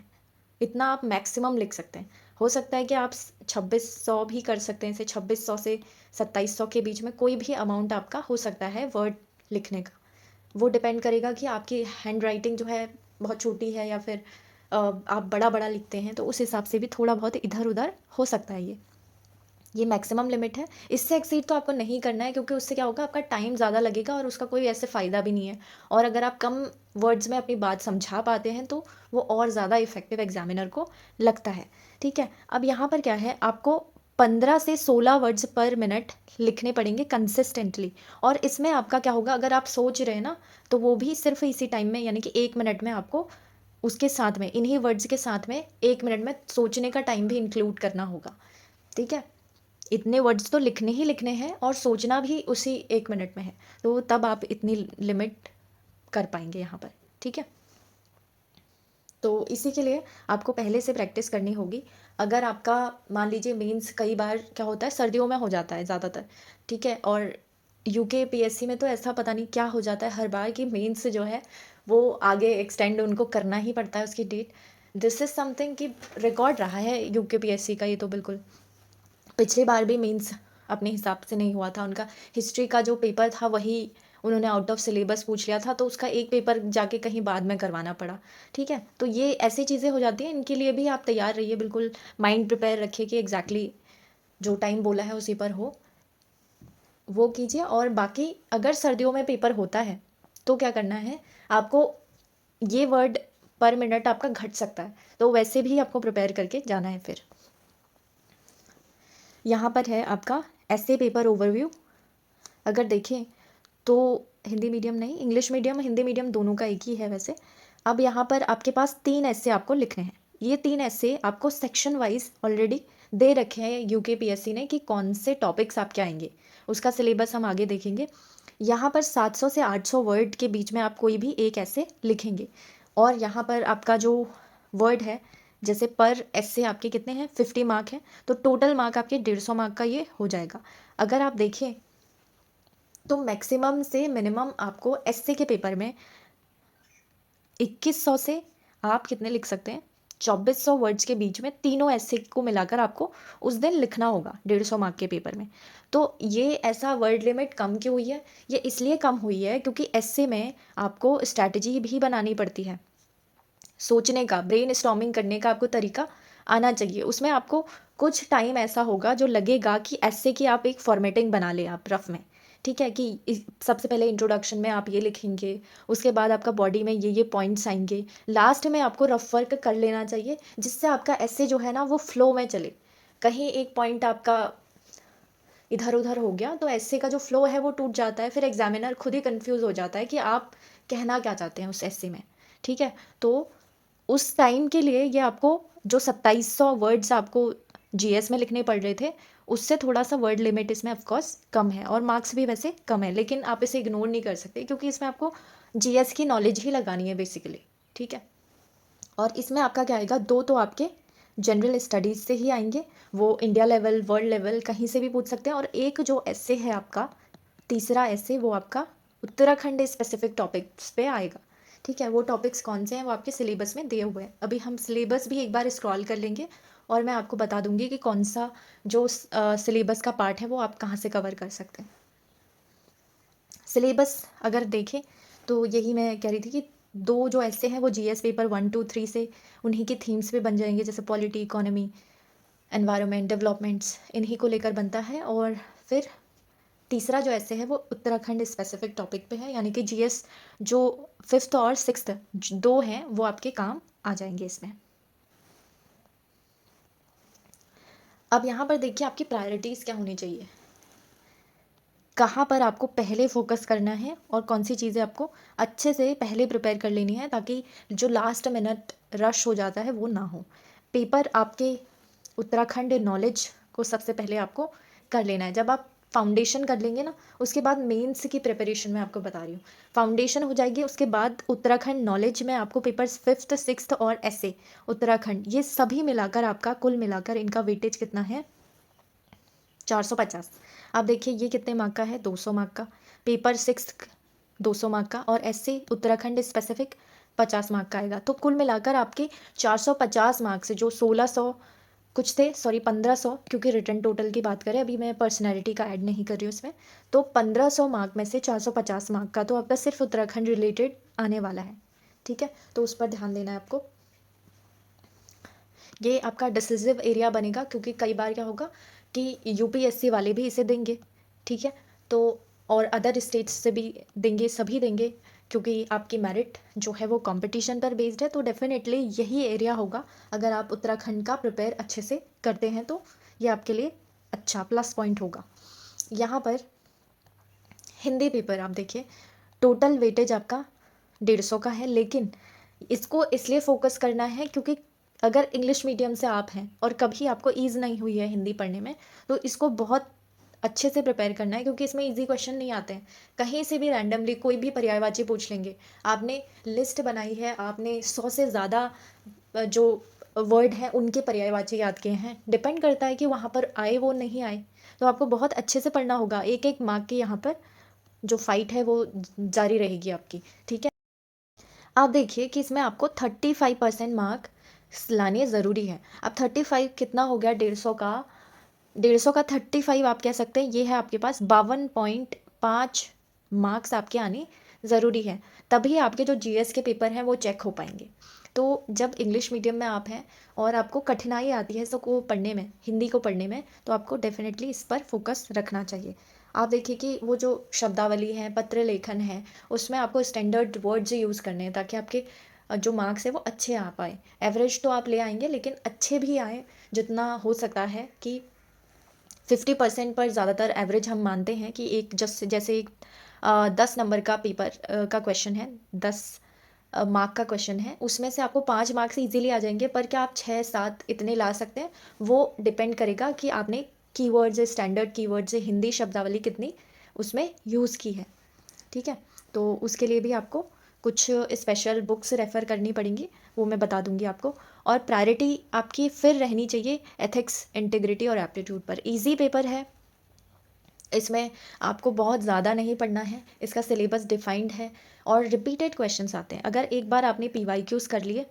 इतना आप मैक्सिमम लिख सकते हैं। हो सकता है कि आप 2600 भी कर सकते हैं, इसे 2600 से 2700 के बीच में कोई भी अमाउंट आपका हो सकता है वर्ड लिखने का। वो डिपेंड करेगा कि आपकी हैंड राइटिंग जो है बहुत छोटी है, या फिर आप बड़ा बड़ा लिखते हैं, तो उस हिसाब से भी थोड़ा बहुत इधर उधर हो सकता है। ये मैक्सिमम लिमिट है, इससे एक्सीड तो आपको नहीं करना है, क्योंकि उससे क्या होगा, आपका टाइम ज़्यादा लगेगा और उसका कोई ऐसे फ़ायदा भी नहीं है। और अगर आप कम वर्ड्स में अपनी बात समझा पाते हैं, तो वो और ज़्यादा इफेक्टिव एग्जामिनर को लगता है, ठीक है। अब यहाँ पर क्या है, आपको 15 से 16 वर्ड्स पर मिनट लिखने पड़ेंगे कंसिस्टेंटली। और इसमें आपका क्या होगा, अगर आप सोच रहे हैं ना, तो वो भी सिर्फ इसी टाइम में, यानी कि 1 मिनट में आपको उसके साथ में, इन्हीं वर्ड्स के साथ में 1 मिनट में सोचने का टाइम भी इंक्लूड करना होगा, ठीक है। इतने वर्ड्स तो लिखने ही लिखने हैं, और सोचना भी उसी 1 मिनट में है, तो तब आप इतनी लिमिट कर पाएंगे यहाँ पर, ठीक है। तो इसी के लिए आपको पहले से प्रैक्टिस करनी होगी। अगर आपका मान लीजिए मेंस, कई बार क्या होता है सर्दियों में हो जाता है ज़्यादातर, ठीक है, और यूके पीएससी में तो ऐसा पता नहीं क्या हो जाता है हर बार कि मेंस जो है वो आगे एक्सटेंड उनको करना ही पड़ता है उसकी डेट। दिस इज़ समथिंग कि रिकॉर्ड रहा है यूके पीएससी का, ये तो बिल्कुल। पिछली बार भी मीन्स अपने हिसाब से नहीं हुआ था, उनका हिस्ट्री का जो पेपर था वही उन्होंने आउट ऑफ सिलेबस पूछ लिया था, तो उसका एक पेपर जाके कहीं बाद में करवाना पड़ा, ठीक है। तो ये ऐसी चीज़ें हो जाती हैं, इनके लिए भी आप तैयार रहिए, बिल्कुल माइंड प्रिपेयर रखिए कि एग्जैक्टली जो टाइम बोला है उसी पर हो, वो कीजिए। और बाकी अगर सर्दियों में पेपर होता है तो क्या करना है आपको, ये वर्ड पर मिनट आपका घट सकता है, तो वैसे भी आपको प्रिपेयर करके जाना है। फिर यहाँ पर है आपका ऐसे पेपर ओवरव्यू। अगर देखें तो हिंदी मीडियम नहीं, इंग्लिश मीडियम हिंदी मीडियम दोनों का एक ही है वैसे। अब यहाँ पर आपके पास 3 ऐसे आपको लिखने हैं, ये 3 ऐसे आपको सेक्शन वाइज ऑलरेडी दे रखे हैं यूकेपीएससी ने कि कौन से टॉपिक्स आपके आएंगे, उसका सिलेबस हम आगे देखेंगे। यहाँ पर 700 से 800 वर्ड के बीच में आप कोई भी एक ऐसे लिखेंगे, और यहाँ पर आपका जो वर्ड है, जैसे पर ऐसे आपके कितने हैं 50 मार्क हैं, तो टोटल मार्क आपके 150 मार्क का ये हो जाएगा। अगर आप देखें तो मैक्सिमम से मिनिमम आपको एसए के पेपर में 2100 से आप कितने लिख सकते हैं, 2400 वर्ड्स के बीच में तीनों ऐसे को मिलाकर आपको उस दिन लिखना होगा 150 मार्क के पेपर में। तो ये ऐसा वर्ड लिमिट कम क्यों हुई है, ये इसलिए कम हुई है क्योंकि ऐसे में आपको स्ट्रैटेजी भी बनानी पड़ती है, सोचने का, ब्रेन स्टॉर्मिंग करने का आपको तरीका आना चाहिए। उसमें आपको कुछ टाइम ऐसा होगा जो लगेगा कि ऐसे की आप एक फॉर्मेटिंग बना ले आप रफ में, ठीक है, कि सबसे पहले इंट्रोडक्शन में आप ये लिखेंगे, उसके बाद आपका बॉडी में ये पॉइंट्स आएंगे, लास्ट में आपको रफ वर्क कर लेना चाहिए जिससे आपका ऐसे जो है ना वो फ्लो में चले। कहीं एक पॉइंट आपका इधर उधर हो गया तो ऐसे का जो फ्लो है वो टूट जाता है, फिर एग्जामिनर खुद ही कंफ्यूज हो जाता है कि आप कहना क्या चाहते हैं उस ऐसे में, ठीक है। तो उस टाइम के लिए ये आपको जो 2700 वर्ड्स आपको जीएस में लिखने पड़ रहे थे, उससे थोड़ा सा वर्ड लिमिट इसमें ऑफकोर्स कम है, और मार्क्स भी वैसे कम है, लेकिन आप इसे इग्नोर नहीं कर सकते क्योंकि इसमें आपको जीएस की नॉलेज ही लगानी है बेसिकली, ठीक है। और इसमें आपका क्या आएगा, दो तो आपके जनरल स्टडीज़ से ही आएंगे, वो इंडिया लेवल वर्ल्ड लेवल कहीं से भी पूछ सकते हैं, और एक जो ऐसे है आपका तीसरा ऐसे वो आपका उत्तराखंड स्पेसिफिक टॉपिक्स पे आएगा, ठीक है। वो टॉपिक्स कौन से हैं वो आपके सिलेबस में दिए हुए हैं। अभी हम सिलेबस भी एक बार स्क्रॉल कर लेंगे और मैं आपको बता दूंगी कि कौन सा जो सिलेबस का पार्ट है वो आप कहाँ से कवर कर सकते हैं। सिलेबस अगर देखें तो यही मैं कह रही थी कि दो जो ऐसे हैं वो जीएस पेपर 1 2 3 से उन्हीं के थीम्स पे बन जाएंगे, जैसे पॉलिटी, इकोनॉमी, एनवायरनमेंट, डेवलपमेंट्स, इन्हीं को लेकर बनता है। और फिर तीसरा जो ऐसे है वो उत्तराखंड स्पेसिफिक टॉपिक पे है, यानी कि जीएस जो 5th और 6th दो हैं वो आपके काम आ जाएंगे इसमें। अब यहाँ पर देखिए आपकी प्रायोरिटीज़ क्या होनी चाहिए, कहाँ पर आपको पहले फोकस करना है और कौन सी चीज़ें आपको अच्छे से पहले प्रिपेयर कर लेनी है, ताकि जो लास्ट मिनट रश हो जाता है वो ना हो। पेपर आपके उत्तराखंड नॉलेज को सबसे पहले आपको कर लेना है। जब आप फाउंडेशन कर लेंगे ना, उसके बाद मेंस की प्रिपरेशन मैं आपको बता रही हूँ, फाउंडेशन हो जाएगी, उसके बाद उत्तराखंड नॉलेज में आपको पेपर्स 5th 6th और ऐसे उत्तराखंड ये सभी मिलाकर आपका कुल मिलाकर इनका वेटेज कितना है 450। आप देखिए ये कितने मार्क का है, 200 मार्क का। पेपर 6 200 मार्क का, और ऐसे उत्तराखंड स्पेसिफिक 50 मार्क का आएगा। तो कुल मिलाकर आपके 450 मार्क से जो 1600 कुछ थे, सॉरी 1500, क्योंकि रिटर्न टोटल की बात करें, अभी मैं पर्सनैलिटी का ऐड नहीं कर रही हूँ उसमें, तो 1500 मार्क में से 450 मार्क का तो आपका सिर्फ उत्तराखंड रिलेटेड आने वाला है, ठीक है। तो उस पर ध्यान देना है आपको। ये आपका डिसिसिव एरिया बनेगा क्योंकि कई बार क्या होगा कि यूपीएससी वाले भी इसे देंगे, ठीक है। तो और अदर स्टेट्स से भी देंगे, सभी देंगे, क्योंकि आपकी मेरिट जो है वो कंपटीशन पर बेस्ड है, तो डेफिनेटली यही एरिया होगा। अगर आप उत्तराखंड का प्रिपेयर अच्छे से करते हैं तो ये आपके लिए अच्छा प्लस पॉइंट होगा। यहाँ पर हिंदी पेपर आप देखिए, टोटल वेटेज आपका 150 का है, लेकिन इसको इसलिए फोकस करना है क्योंकि अगर इंग्लिश मीडियम से आप हैं और कभी आपको ईज़ नहीं हुई है हिंदी पढ़ने में, तो इसको बहुत अच्छे से प्रिपेयर करना है, क्योंकि इसमें इजी क्वेश्चन नहीं आते हैं। कहीं से भी रैंडमली कोई भी पर्यायवाची पूछ लेंगे, आपने लिस्ट बनाई है, आपने 100 से ज़्यादा जो वर्ड हैं उनके पर्यायवाची याद किए हैं, डिपेंड करता है कि वहाँ पर आए वो नहीं आए, तो आपको बहुत अच्छे से पढ़ना होगा। एक एक मार्क की यहाँ पर जो फाइट है वो जारी रहेगी आपकी, ठीक है। आप देखिए कि इसमें आपको 35% मार्क लाने ज़रूरी है। अब 35 कितना हो गया, 150 का, 150 का 35 आप कह सकते हैं ये है आपके पास 52.5 मार्क्स आपके आने ज़रूरी है, तभी आपके जो जीएस के पेपर हैं वो चेक हो पाएंगे। तो जब इंग्लिश मीडियम में आप हैं और आपको कठिनाई आती है इसको पढ़ने में, हिंदी को पढ़ने में, तो आपको डेफिनेटली इस पर फोकस रखना चाहिए। आप देखिए कि वो जो शब्दावली है, पत्र लेखन है, उसमें आपको स्टैंडर्ड वर्ड्स यूज़ करने हैं ताकि आपके जो मार्क्स है वो अच्छे आ पाए। एवरेज तो आप ले आएंगे लेकिन अच्छे भी आए, जितना हो सकता है कि 50% पर ज़्यादातर एवरेज हम मानते हैं कि एक जैसे एक 10 नंबर का पेपर का क्वेश्चन है, 10 मार्क का क्वेश्चन है, उसमें से आपको 5 मार्क्स इजीली आ जाएंगे, पर क्या आप 6-7 इतने ला सकते हैं, वो डिपेंड करेगा कि आपने कीवर्ड्स, स्टैंडर्ड कीवर्ड्स, हिंदी शब्दावली कितनी उसमें यूज़ की है। ठीक है, तो उसके लिए भी आपको कुछ स्पेशल बुक्स रेफ़र करनी पड़ेंगी, वो मैं बता दूंगी आपको। और प्रायोरिटी आपकी फिर रहनी चाहिए एथिक्स, इंटीग्रिटी और एप्टीट्यूड पर। इजी पेपर है, इसमें आपको बहुत ज़्यादा नहीं पढ़ना है, इसका सिलेबस डिफाइंड है और रिपीटेड क्वेश्चंस आते हैं। अगर एक बार आपने पीवाईक्यूज़ कर लिए,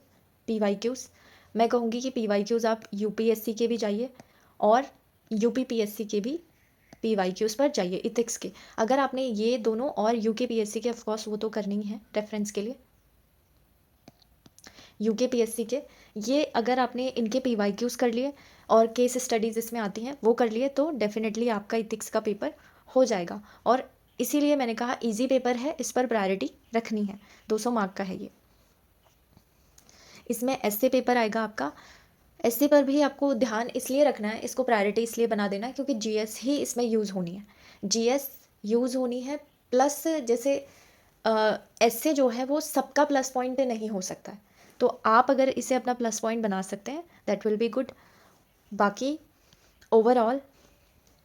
पीवाईक्यूज़ मैं कहूँगी कि पीवाईक्यूज़ आप यूपीएससी के भी जाइए और यूपीपीएससी के भी पीवाईक्यूज़ पर जाइए, इथिक्स के। अगर आपने ये दोनों और यूकेपीएससी के, ऑफकोर्स वो तो करनी ही है रेफरेंस के लिए, यूकेपीएससी के, ये अगर आपने इनके पीवाईक्यूज़ कर लिए और केस स्टडीज़ इसमें आती हैं वो कर लिए, तो डेफिनेटली आपका इथिक्स का पेपर हो जाएगा। और इसीलिए मैंने कहा इजी पेपर है, इस पर प्रायोरिटी रखनी है। 200 मार्क का है ये। इसमें एसए पेपर आएगा आपका। एसए पर भी आपको ध्यान इसलिए रखना है, इसको प्रायोरिटी इसलिए बना देना है क्योंकि जीएस ही इसमें यूज़ होनी है, जीएस यूज़ होनी है। प्लस जैसे एसए जो है वो सबका प्लस पॉइंट नहीं हो सकता है, तो आप अगर इसे अपना प्लस पॉइंट बना सकते हैं दैट विल बी गुड। बाकी ओवरऑल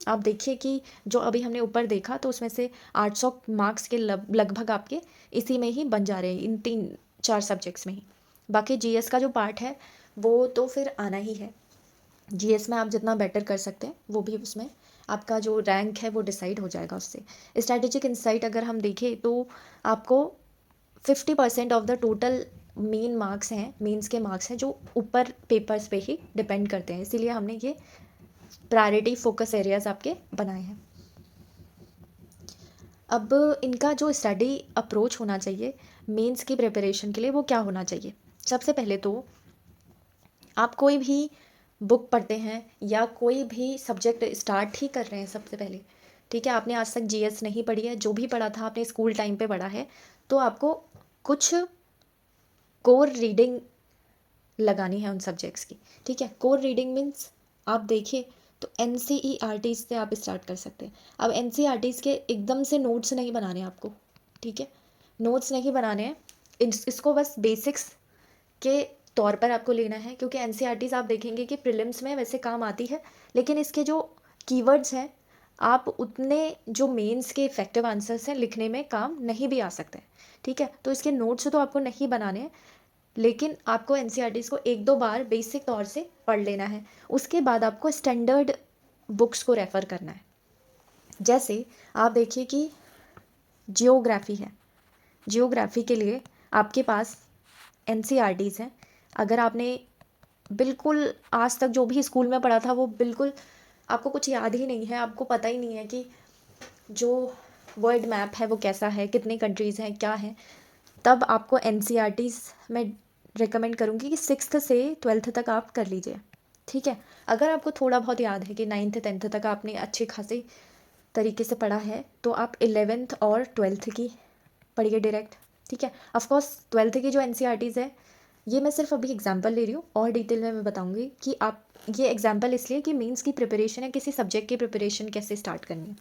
आप देखिए कि जो अभी हमने ऊपर देखा, तो उसमें से 800 मार्क्स के लगभग आपके इसी में ही बन जा रहे हैं, इन 3-4 सब्जेक्ट्स में ही। बाकी जीएस का जो पार्ट है वो तो फिर आना ही है। जीएस में आप जितना बेटर कर सकते हैं वो भी उसमें आपका जो रैंक है वो डिसाइड हो जाएगा उससे। स्ट्रैटेजिक इंसाइट अगर हम देखें तो आपको 50% of the total main marks हैं, मेंस के मार्क्स हैं जो ऊपर पेपर्स पे ही डिपेंड करते हैं, इसीलिए हमने ये प्रायोरिटी फोकस एरियाज आपके बनाए हैं। अब इनका जो स्टडी अप्रोच होना चाहिए मेंस की प्रिपरेशन के लिए वो क्या होना चाहिए। सबसे पहले तो आप कोई भी बुक पढ़ते हैं या कोई भी सब्जेक्ट स्टार्ट ही कर रहे हैं सबसे पहले, ठीक है, आपने आज तक जीएस नहीं पढ़ी है, जो भी पढ़ा था आपने स्कूल टाइम पे पढ़ा है, तो आपको कुछ कोर रीडिंग लगानी है उन सब्जेक्ट्स की। ठीक है, कोर रीडिंग मीन्स आप देखिए तो एनसीईआरटी से आप स्टार्ट कर सकते हैं। अब एनसीईआरटी के एकदम से नोट्स नहीं बनाने हैं आपको, ठीक है, नोट्स नहीं बनाने हैं, इसको बस बेसिक्स के तौर पर आपको लेना है, क्योंकि एनसीईआरटीज़ आप देखेंगे कि प्रीलिम्स में वैसे काम आती है, लेकिन इसके जो कीवर्ड्स हैं आप उतने जो मेंस के इफेक्टिव आंसर्स हैं लिखने में काम नहीं भी आ सकते हैं। ठीक है, तो इसके नोट्स तो आपको नहीं बनाने हैं, लेकिन आपको एनसीईआरटीज़ को 1-2 बार बेसिक तौर से पढ़ लेना है। उसके बाद आपको स्टैंडर्ड बुक्स को रेफ़र करना है। जैसे आप देखिए कि जियोग्राफी है, जियोग्राफी के लिए आपके पास एनसीईआरटीज़ हैं। अगर आपने बिल्कुल आज तक जो भी स्कूल में पढ़ा था वो बिल्कुल आपको कुछ याद ही नहीं है, आपको पता ही नहीं है कि जो वर्ल्ड मैप है वो कैसा है, कितनी कंट्रीज़ हैं, क्या है, तब आपको एनसीईआरटीज़ में रिकमेंड करूँगी कि 6th से 12th तक आप कर लीजिए। ठीक है, अगर आपको थोड़ा बहुत याद है कि 9th 10th तक आपने अच्छे खासे तरीके से पढ़ा है, तो आप 11th और 12th की पढ़िए डायरेक्ट। ठीक है, ऑफकोर्स 12th की जो एनसीईआरटीज़ है, ये मैं सिर्फ अभी एग्जांपल ले रही हूँ, और डिटेल में मैं बताऊँगी कि आप ये एग्जांपल इसलिए कि मेंस की प्रिपरेशन है, किसी सब्जेक्ट की प्रिपरेशन कैसे स्टार्ट करनी है।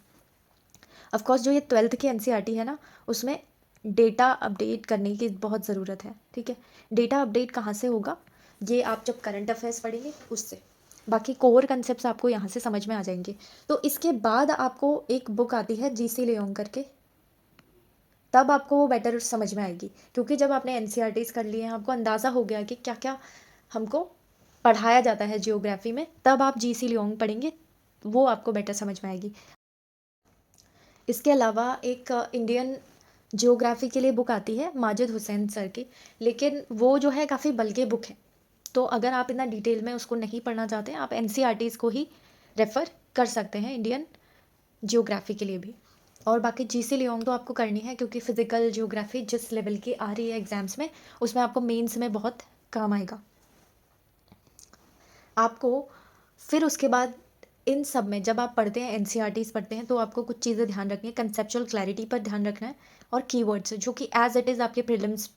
ऑफकोर्स जो ये 12th की एनसीईआरटी है ना, उसमें डेटा अपडेट करने की बहुत ज़रूरत है। ठीक है, डेटा अपडेट कहाँ से होगा, ये आप जब करंट अफेयर्स पढ़ेंगे उससे। बाकी कोर कंसेप्ट आपको यहाँ से समझ में आ जाएंगे। तो इसके बाद आपको एक बुक आती है जीसी लियोंग करके, तब आपको वो बेटर समझ में आएगी, क्योंकि जब आपने एनसीईआरटीज़ कर लिए हैं, आपको अंदाज़ा हो गया कि क्या क्या हमको पढ़ाया जाता है जियोग्राफी में, तब आप जीसी लियोंग पढ़ेंगे, वो आपको बेटर समझ में आएगी। इसके अलावा एक इंडियन जियोग्राफी के लिए बुक आती है माजिद हुसैन सर की, लेकिन वो जो है काफ़ी बल्कि बुक है, तो अगर आप इतना डिटेल में उसको नहीं पढ़ना चाहते, आप एनसीईआरटीज़ को ही रेफ़र कर सकते हैं इंडियन जियोग्राफी के लिए भी। और बाकी जीसी लियोंग तो आपको करनी है, क्योंकि फ़िज़िकल जियोग्राफी जिस लेवल की आ रही है एग्ज़ाम्स में, उसमें आपको मेंस में बहुत काम आएगा। आपको फिर उसके बाद इन सब में जब आप पढ़ते हैं, एनसीईआरटीज़ पढ़ते हैं, तो आपको कुछ चीज़ें ध्यान रखनी है, कंसेप्चुअल क्लैरिटी पर ध्यान रखना है, और कीवर्ड्स जो कि एज इट इज़ आपके प्रीलिम्स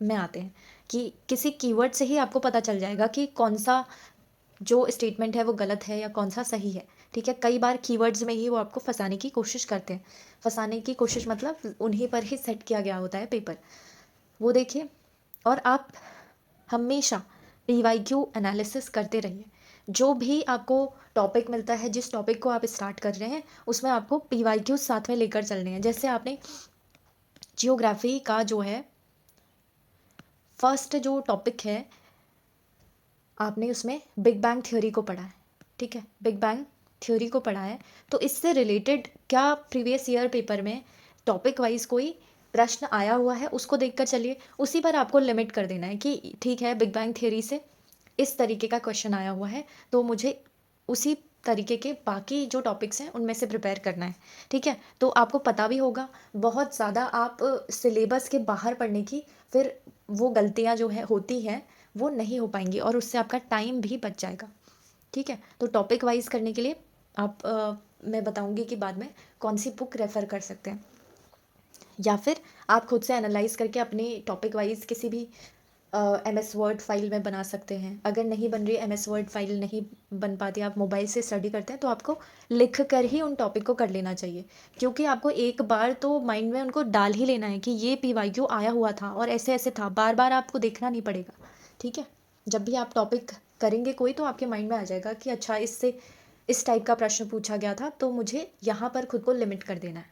में आते हैं, कि किसी कीवर्ड से ही आपको पता चल जाएगा कि कौन सा जो स्टेटमेंट है वो गलत है या कौन सा सही है। ठीक है, कई बार कीवर्ड्स में ही वो आपको फंसाने की कोशिश करते हैं, फंसाने की कोशिश मतलब उन्हीं पर ही सेट किया गया होता है पेपर। वो देखिए, और आप हमेशा PYQ एनालिसिस करते रहिए। जो भी आपको टॉपिक मिलता है, जिस टॉपिक को आप स्टार्ट कर रहे हैं, उसमें आपको PYQ साथ में लेकर चलने हैं। जैसे आपने जियोग्राफी का जो है फर्स्ट जो टॉपिक है, आपने उसमें बिग बैंग थ्योरी को पढ़ा है, ठीक है, बिग बैंग थ्योरी को पढ़ा है। तो इससे रिलेटेड क्या प्रीवियस ईयर पेपर में टॉपिक वाइज कोई प्रश्न आया हुआ है, उसको देखकर चलिए। उसी पर आपको लिमिट कर देना है कि ठीक है, बिग बैंग थ्योरी से इस तरीके का क्वेश्चन आया हुआ है, तो मुझे उसी तरीके के बाकी जो टॉपिक्स हैं उनमें से प्रिपेयर करना है, ठीक है। तो आपको पता भी होगा, बहुत ज़्यादा आप सिलेबस के बाहर पढ़ने की फिर वो गलतियाँ जो है होती हैं वो नहीं हो पाएंगी, और उससे आपका टाइम भी बच जाएगा, ठीक है। तो टॉपिक वाइज करने के लिए आप मैं बताऊंगी कि बाद में कौन सी बुक रेफ़र कर सकते हैं, या फिर आप खुद से एनालाइज करके अपने टॉपिक वाइज किसी भी MS वर्ड फाइल में बना सकते हैं। अगर नहीं बन रही MS वर्ड फाइल नहीं बन पाती, आप मोबाइल से स्टडी करते हैं, तो आपको लिख कर ही उन टॉपिक को कर लेना चाहिए, क्योंकि आपको एक बार तो माइंड में उनको डाल ही लेना है कि ये PYQ आया हुआ था और ऐसे ऐसे था, बार बार आपको देखना नहीं पड़ेगा, ठीक है। जब भी आप टॉपिक करेंगे कोई, तो आपके माइंड में आ जाएगा कि अच्छा, इससे इस टाइप का प्रश्न पूछा गया था, तो मुझे यहाँ पर खुद को लिमिट कर देना है,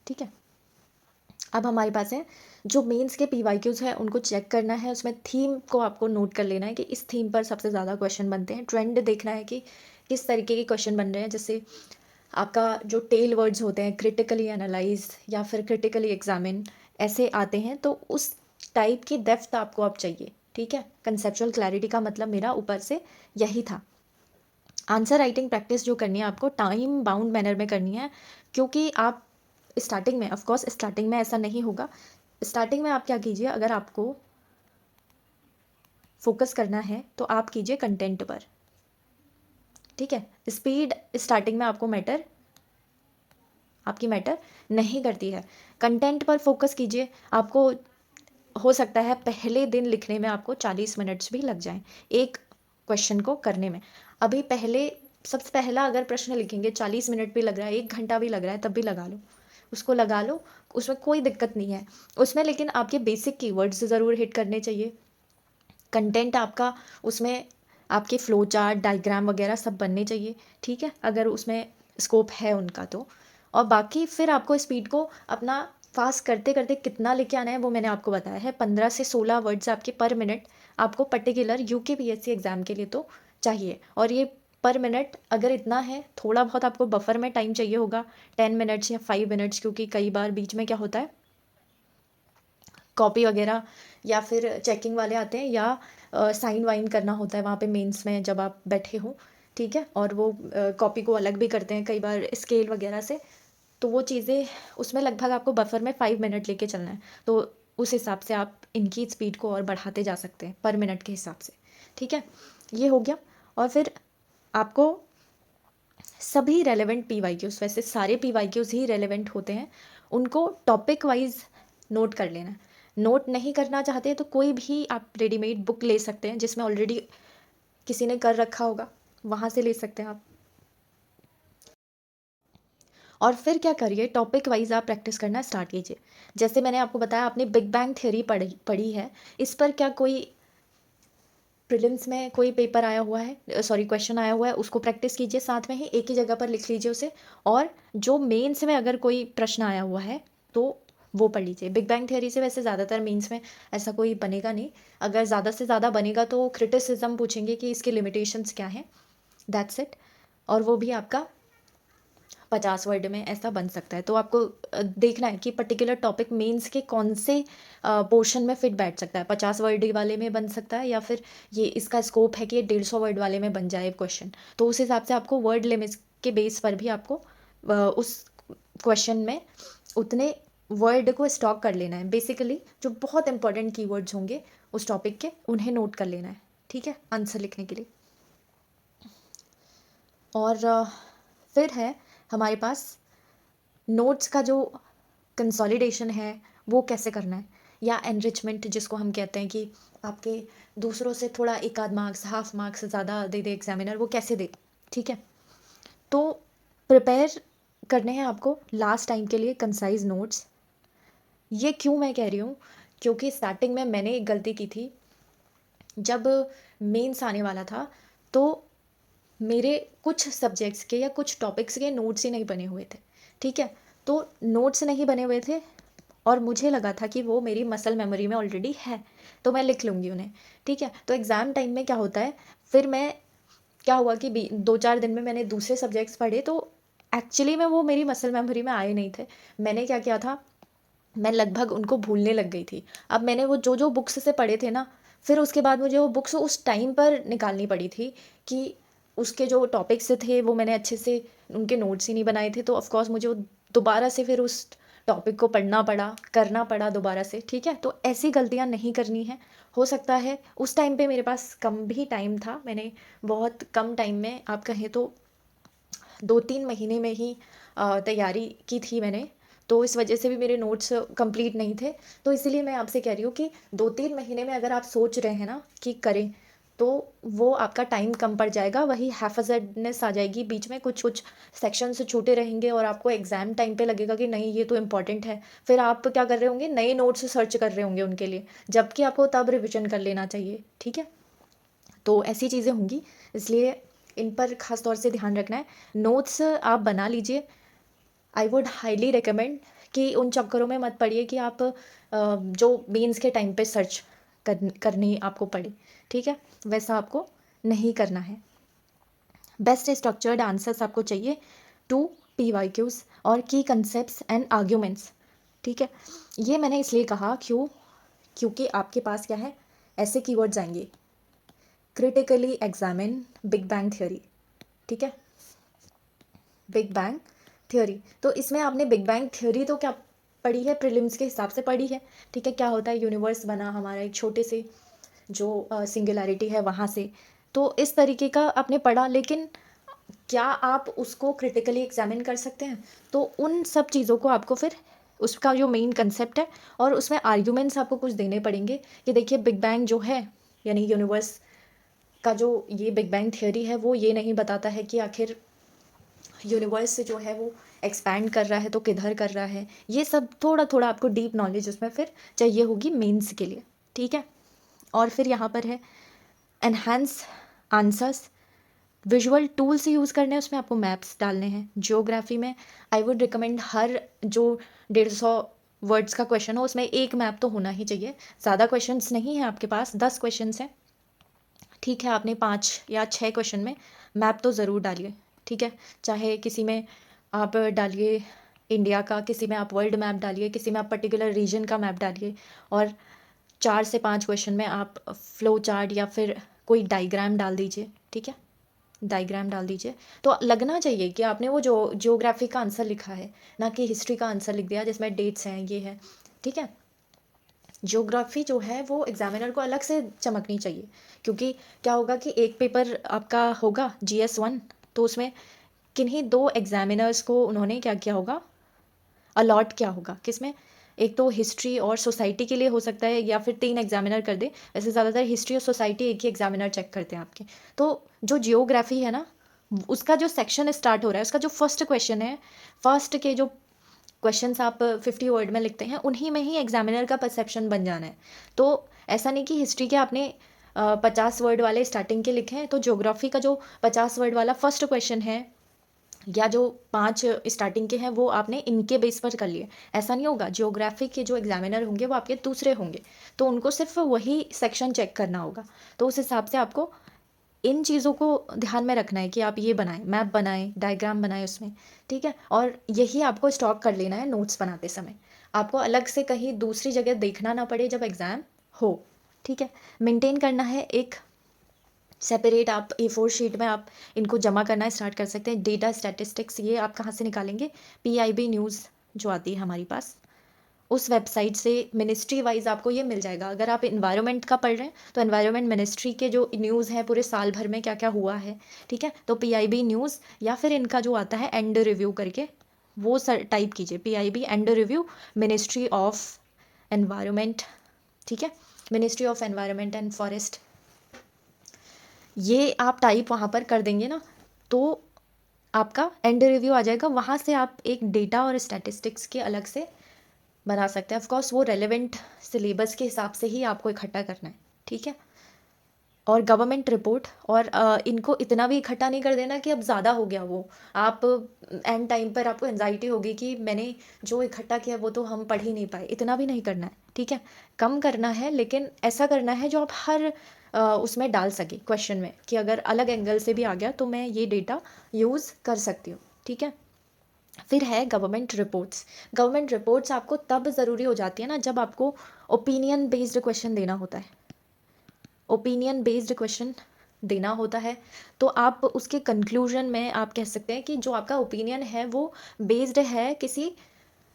ठीक है। अब हमारे पास है जो मेंस के PYQs है, उनको चेक करना है। उसमें थीम को आपको नोट कर लेना है कि इस थीम पर सबसे ज़्यादा क्वेश्चन बनते हैं। ट्रेंड देखना है कि किस तरीके के क्वेश्चन बन रहे हैं। जैसे आपका जो टेल वर्ड्स होते हैं, क्रिटिकली एनालाइज या फिर क्रिटिकली एग्जामिन, ऐसे आते हैं, तो उस टाइप की डेप्थ आपको अब चाहिए, ठीक है। कंसेप्चुअल क्लैरिटी का मतलब मेरा ऊपर से यही था। आंसर राइटिंग प्रैक्टिस जो करनी है आपको टाइम बाउंड मैनर में करनी है, क्योंकि आप स्टार्टिंग में, ऑफ कोर्स स्टार्टिंग में ऐसा नहीं होगा। स्टार्टिंग में आप क्या कीजिए, अगर आपको फोकस करना है तो आप कीजिए कंटेंट पर, ठीक है। स्पीड स्टार्टिंग में आपकी मैटर नहीं करती है। कंटेंट पर फोकस कीजिए। आपको हो सकता है पहले दिन लिखने में आपको 40 मिनट्स भी लग जाएं एक क्वेश्चन को करने में। अभी पहले सबसे पहला अगर प्रश्न लिखेंगे 40 मिनट भी लग रहा है, 1 घंटा भी लग रहा है, तब भी लगा लो, उसको लगा लो, उसमें कोई दिक्कत नहीं है उसमें। लेकिन आपके बेसिक कीवर्ड्स ज़रूर हिट करने चाहिए। कंटेंट आपका उसमें, आपके फ्लो चार्ट, डायग्राम वगैरह सब बनने चाहिए, ठीक है, अगर उसमें स्कोप है उनका तो। और बाकी फिर आपको स्पीड को अपना फास्ट करते करते कितना लेके आना है वो मैंने आपको बताया है। 15 से 16 वर्ड्स आपके पर मिनट आपको पर्टिकुलर UKPSC एग्ज़ाम के लिए तो चाहिए। और ये पर मिनट अगर इतना है, थोड़ा बहुत आपको बफर में टाइम चाहिए होगा, 10 मिनट्स या 5 मिनट्स, क्योंकि कई बार बीच में क्या होता है, कॉपी वगैरह या फिर चेकिंग वाले आते हैं, या साइन वाइन करना होता है वहाँ पे मेंस में जब आप बैठे हो, ठीक है। और वो कॉपी को अलग भी करते हैं कई बार स्केल वगैरह से, तो वो चीज़ें उसमें लगभग आपको बफर में 5 मिनट लेके चलना है। तो उस हिसाब से आप इनकी स्पीड को और बढ़ाते जा सकते हैं पर मिनट के हिसाब से, ठीक है। ये हो गया। और फिर आपको सभी रेलेवेंट PYQs, वैसे सारे PYQs ही रेलेवेंट होते हैं, उनको टॉपिक वाइज नोट कर लेना है। नोट नहीं करना चाहते तो कोई भी आप रेडीमेड बुक ले सकते हैं जिसमें ऑलरेडी किसी ने कर रखा होगा, वहाँ से ले सकते हैं आप। और फिर क्या करिए, टॉपिक वाइज आप प्रैक्टिस करना स्टार्ट कीजिए। जैसे मैंने आपको बताया, आपने बिग बैंग थ्योरी पढ़ी है, इस पर क्या कोई प्रीलिम्स में कोई पेपर आया हुआ है, सॉरी क्वेश्चन आया हुआ है, उसको प्रैक्टिस कीजिए, साथ में ही एक ही जगह पर लिख लीजिए उसे। और जो मेंस में अगर कोई प्रश्न आया हुआ है तो वो पढ़ लीजिए। बिग बैंग थ्योरी से वैसे ज़्यादातर मेंस में ऐसा कोई बनेगा नहीं, अगर ज़्यादा से ज़्यादा बनेगा तो क्रिटिसिज्म पूछेंगे कि इसके लिमिटेशंस क्या हैं, दैट्स इट। और वो भी आपका 50 वर्ड में ऐसा बन सकता है। तो आपको देखना है कि पर्टिकुलर टॉपिक मेंस के कौन से पोर्शन में फिट बैठ सकता है। 50 वर्ड वाले में बन सकता है, या फिर ये इसका स्कोप है कि ये 150 वर्ड वाले में बन जाए क्वेश्चन। तो उस हिसाब से आपको वर्ड लिमिट्स के बेस पर भी आपको उस क्वेश्चन में उतने वर्ड को स्टॉक कर लेना है। बेसिकली जो बहुत इंपॉर्टेंट कीवर्ड्स होंगे उस टॉपिक के, उन्हें नोट कर लेना है, ठीक है, आंसर लिखने के लिए। और फिर है हमारे पास नोट्स का जो कंसोलिडेशन है वो कैसे करना है, या एनरिचमेंट जिसको हम कहते हैं कि आपके दूसरों से थोड़ा एक आध मार्क्स, हाफ मार्क्स ज़्यादा दे दे एग्जामिनर, वो कैसे दे, ठीक है। तो प्रिपेयर करने हैं आपको लास्ट टाइम के लिए कंसाइज नोट्स। ये क्यों मैं कह रही हूँ क्योंकि स्टार्टिंग में मैंने एक गलती की थी, जब मेंस आने वाला था तो मेरे कुछ सब्जेक्ट्स के या कुछ टॉपिक्स के नोट्स ही नहीं बने हुए थे, ठीक है। तो नोट्स नहीं बने हुए थे और मुझे लगा था कि वो मेरी मसल मेमोरी में ऑलरेडी है, तो मैं लिख लूँगी उन्हें, ठीक है। तो एग्ज़ाम टाइम में क्या होता है, फिर मैं क्या हुआ कि 2-4 दिन में मैंने दूसरे सब्जेक्ट्स पढ़े, तो एक्चुअली में वो मेरी मसल मेमोरी में आए नहीं थे। मैंने क्या किया था, मैं लगभग उनको भूलने लग गई थी। अब मैंने वो जो बुक्स से पढ़े थे ना, फिर उसके बाद मुझे वो बुक्स उस टाइम पर निकालनी पड़ी थी कि उसके जो टॉपिक्स थे वो मैंने अच्छे से उनके नोट्स ही नहीं बनाए थे, तो ऑफ़ कोर्स मुझे वो दोबारा से फिर उस टॉपिक को पढ़ना पड़ा, करना पड़ा दोबारा से, ठीक है। तो ऐसी गलतियाँ नहीं करनी हैं। हो सकता है उस टाइम पे मेरे पास कम भी टाइम था, मैंने बहुत कम टाइम में, आप कहें तो 2-3 महीने में ही तैयारी की थी मैंने, तो इस वजह से भी मेरे नोट्स कंप्लीट नहीं थे। तो इसीलिए मैं आपसे कह रही हूँ कि 2-3 महीने में अगर आप सोच रहे हैं ना कि करें, तो वो आपका टाइम कम पड़ जाएगा, वही हैफ़ज़र्डनेस आ जाएगी बीच में, कुछ-कुछ सेक्शंस छूटे रहेंगे और आपको एग्ज़ाम टाइम पे लगेगा कि नहीं ये तो इम्पोर्टेंट है। फिर आप क्या कर रहे होंगे, नए नोट्स सर्च कर रहे होंगे उनके लिए, जबकि आपको तब रिविज़न कर लेना चाहिए, ठीक है? तो ऐसी चीज़ें होंगी, इसलिए इन पर ख़ास तौर से ध्यान रखना है। नोट्स आप बना लीजिए। आई वुड हाईली रिकमेंड कि उन चक्करों में मत पड़िए कि आप जो मेंस के टाइम पे सर्च करनी आपको पड़े, ठीक है? वैसा आपको नहीं करना है। बेस्ट स्ट्रक्चर्ड आंसर्स आपको चाहिए टू पीवाईक्यूज और की कंसेप्ट्स एंड आर्ग्यूमेंट्स, ठीक है। ये मैंने इसलिए कहा क्योंकि आपके पास क्या है, ऐसे कीवर्ड्स आएंगे, critically examine big bang theory, ठीक है। बिग बैंग थ्योरी, तो इसमें आपने बिग बैंग थ्योरी तो क्या पढ़ी है, प्रीलिम्स के हिसाब से पढ़ी है, ठीक है। क्या होता है, यूनिवर्स बना हमारा एक छोटे से जो सिंगुलैरिटी है वहाँ से, तो इस तरीके का आपने पढ़ा, लेकिन क्या आप उसको क्रिटिकली एग्जामिन कर सकते हैं? तो उन सब चीज़ों को आपको फिर उसका जो मेन कंसेप्ट है और उसमें आर्ग्यूमेंट्स आपको कुछ देने पड़ेंगे कि देखिए बिग बैंग जो है, यानी यूनिवर्स का जो ये बिग बैंग थ्योरी है, वो ये नहीं बताता है कि आखिर यूनिवर्स जो है वो एक्सपैंड कर रहा है तो किधर कर रहा है। ये सब थोड़ा थोड़ा आपको डीप नॉलेज उसमें फिर चाहिए होगी मेंस के लिए, ठीक है। और फिर यहाँ पर है enhance answers, visual tools use करने हैं, उसमें आपको मैप्स डालने हैं। जियोग्राफी में आई वुड रिकमेंड हर जो 150 वर्ड्स का क्वेश्चन हो उसमें एक मैप तो होना ही चाहिए। ज़्यादा क्वेश्चंस नहीं हैं आपके पास, 10 क्वेश्चंस हैं, ठीक है। आपने 5 या 6 क्वेश्चन में मैप तो ज़रूर डालिए, ठीक है। चाहे किसी में आप डालिए इंडिया का, किसी में आप वर्ल्ड मैप डालिए, किसी में आप पर्टिकुलर रीजन का मैप डालिए, और 4 से 5 क्वेश्चन में आप फ्लो चार्ट या फिर कोई डायग्राम डाल दीजिए, ठीक है। डायग्राम डाल दीजिए, तो लगना चाहिए कि आपने वो जो ज्योग्राफी का आंसर लिखा है, ना कि हिस्ट्री का आंसर लिख दिया जिसमें डेट्स हैं, ये है, ठीक है। ज्योग्राफी जो है वो एग्जामिनर को अलग से चमकनी चाहिए, क्योंकि क्या होगा कि एक पेपर आपका होगा GS1, तो उसमें किन्हीं 2 एग्जामिनर्स को उन्होंने क्या किया होगा, अलॉट किया होगा, किसमें, एक तो हिस्ट्री और सोसाइटी के लिए हो सकता है, या फिर 3 एग्जामिनर कर दे। वैसे ज़्यादातर हिस्ट्री और सोसाइटी एक ही एग्जामिनर चेक करते हैं आपके। तो जो जियोग्राफी है ना, उसका जो सेक्शन स्टार्ट हो रहा है, उसका जो फर्स्ट क्वेश्चन है, फर्स्ट के जो क्वेश्चंस आप 50 वर्ड में लिखते हैं, उन्हीं में ही एग्जामिनर का परसेप्शन बन जाना है। तो ऐसा नहीं कि हिस्ट्री के आपने 50 वर्ड वाले स्टार्टिंग के लिखे हैं, तो ज्योग्राफी का जो 50 वर्ड वाला फर्स्ट क्वेश्चन है या जो 5 स्टार्टिंग के हैं वो आपने इनके बेस पर कर लिए, ऐसा नहीं होगा। जियोग्राफी के जो एग्जामिनर होंगे वो आपके दूसरे होंगे, तो उनको सिर्फ वही सेक्शन चेक करना होगा। तो उस हिसाब से आपको इन चीज़ों को ध्यान में रखना है कि आप ये बनाएं, मैप बनाएं, डायग्राम बनाएं उसमें, ठीक है। और यही आपको स्टॉक कर लेना है नोट्स बनाते समय, आपको अलग से कहीं दूसरी जगह देखना ना पड़े जब एग्ज़ाम हो, ठीक है। मेंटेन करना है एक सेपरेट, आप A4 शीट में आप इनको जमा करना स्टार्ट कर सकते हैं। डेटा स्टैटिस्टिक्स ये आप कहाँ से निकालेंगे, PIB न्यूज़ जो आती है हमारी पास, उस वेबसाइट से मिनिस्ट्री वाइज आपको ये मिल जाएगा। अगर आप इन्वायरमेंट का पढ़ रहे हैं तो एनवायरनमेंट मिनिस्ट्री के जो न्यूज़ हैं पूरे साल भर में क्या क्या हुआ है, ठीक है, तो PIB न्यूज़, या फिर इनका जो आता है एंड रिव्यू करके, वो सर टाइप कीजिए, PIB and review, ministry of environment, ठीक है, ministry of environment and forest, ये आप टाइप वहाँ पर कर देंगे ना, तो आपका एंड रिव्यू आ जाएगा। वहाँ से आप एक डेटा और स्टैटिस्टिक्स के अलग से बना सकते हैं। ऑफ कोर्स वो रेलेवेंट सिलेबस के हिसाब से ही आपको इकट्ठा करना है, ठीक है। और गवर्नमेंट रिपोर्ट, और इनको इतना भी इकट्ठा नहीं कर देना कि अब ज़्यादा हो गया वो, आप एंड टाइम पर आपको एंजाइटी होगी कि मैंने जो इकट्ठा किया वो तो हम पढ़ ही नहीं पाए। इतना भी नहीं करना है, ठीक है। कम करना है, लेकिन ऐसा करना है जो आप हर उसमें डाल सके क्वेश्चन में, कि अगर अलग एंगल से भी आ गया तो मैं ये डेटा यूज़ कर सकती हूँ, ठीक है। फिर है गवर्नमेंट रिपोर्ट्स। गवर्नमेंट रिपोर्ट्स आपको तब ज़रूरी हो जाती है ना, जब आपको ओपिनियन बेस्ड क्वेश्चन देना होता है। ओपिनियन बेस्ड क्वेश्चन देना होता है तो आप उसके कंक्लूजन में आप कह सकते हैं कि जो आपका ओपिनियन है वो बेस्ड है किसी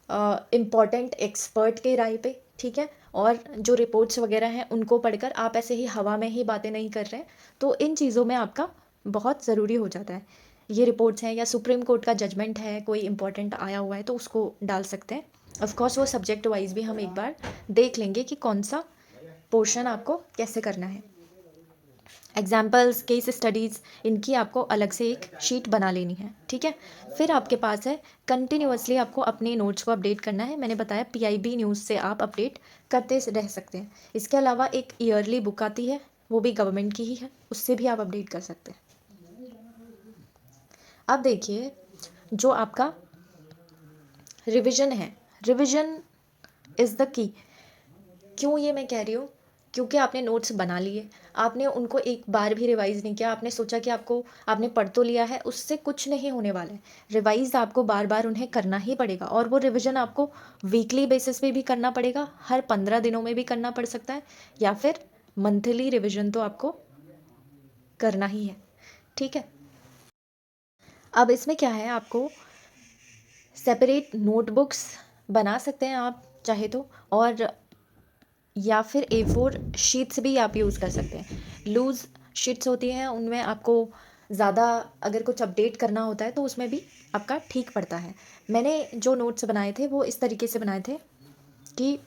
इम्पॉर्टेंट एक्सपर्ट के राय पे, ठीक है। और जो रिपोर्ट्स वगैरह हैं उनको पढ़कर आप ऐसे ही हवा में ही बातें नहीं कर रहे हैं। तो इन चीज़ों में आपका बहुत ज़रूरी हो जाता है। ये रिपोर्ट्स हैं या सुप्रीम कोर्ट का जजमेंट है, कोई इंपॉर्टेंट आया हुआ है तो उसको डाल सकते हैं। ऑफ कोर्स वो सब्जेक्ट वाइज भी हम एक बार देख लेंगे कि कौन सा पोर्शन आपको कैसे करना है। एग्जाम्पल्स, केस स्टडीज़, इनकी आपको अलग से एक शीट बना लेनी है, ठीक है। फिर आपके पास है कंटिन्यूअसली आपको अपने नोट्स को अपडेट करना है। मैंने बताया पीआईबी न्यूज़ से आप अपडेट करते रह सकते हैं। इसके अलावा एक ईयरली बुक आती है, वो भी गवर्नमेंट की ही है, उससे भी आप अपडेट कर सकते हैं। अब देखिए, जो आपका रिविज़न है, रिविज़न इज़ द की। क्यों ये मैं कह रही हूँ? क्योंकि आपने नोट्स बना लिए, आपने उनको एक बार भी रिवाइज़ नहीं किया, आपने सोचा कि आपने पढ़ तो लिया है, उससे कुछ नहीं होने वाला है। रिवाइज़ आपको बार बार उन्हें करना ही पड़ेगा, और वो रिविज़न आपको वीकली बेसिस पे भी करना पड़ेगा, हर 15 दिनों में भी करना पड़ सकता है, या फिर मंथली रिविज़न तो आपको करना ही है, ठीक है। अब इसमें क्या है, आपको सेपरेट नोटबुक्स बना सकते हैं आप चाहे तो, और या फिर A4 शीट्स भी आप यूज़ कर सकते हैं। लूज़ शीट्स होती हैं, उनमें आपको ज़्यादा अगर कुछ अपडेट करना होता है तो उसमें भी आपका ठीक पड़ता है। मैंने जो नोट्स बनाए थे वो इस तरीके से बनाए थे कि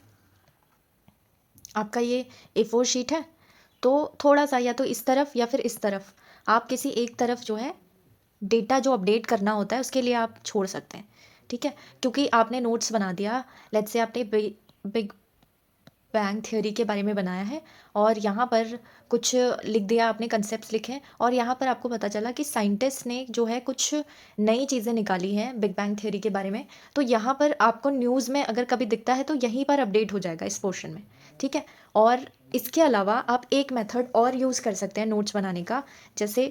आपका ये A4 शीट है, तो थोड़ा सा या तो इस तरफ या फिर इस तरफ, आप किसी एक तरफ जो है डेटा जो अपडेट करना होता है उसके लिए आप छोड़ सकते हैं, ठीक है। क्योंकि आपने नोट्स बना दिया, लेट्स से आपने बिग बैंग थ्योरी के बारे में बनाया है, और यहाँ पर कुछ लिख दिया आपने, कंसेप्ट्स लिखे हैं, और यहाँ पर आपको पता चला कि साइंटिस्ट ने जो है कुछ नई चीज़ें निकाली हैं बिग बैंग थ्योरी के बारे में, तो यहाँ पर आपको न्यूज़ में अगर कभी दिखता है तो यहीं पर अपडेट हो जाएगा इस पोर्शन में, ठीक है। और इसके अलावा आप एक मेथड और यूज़ कर सकते हैं नोट्स बनाने का। जैसे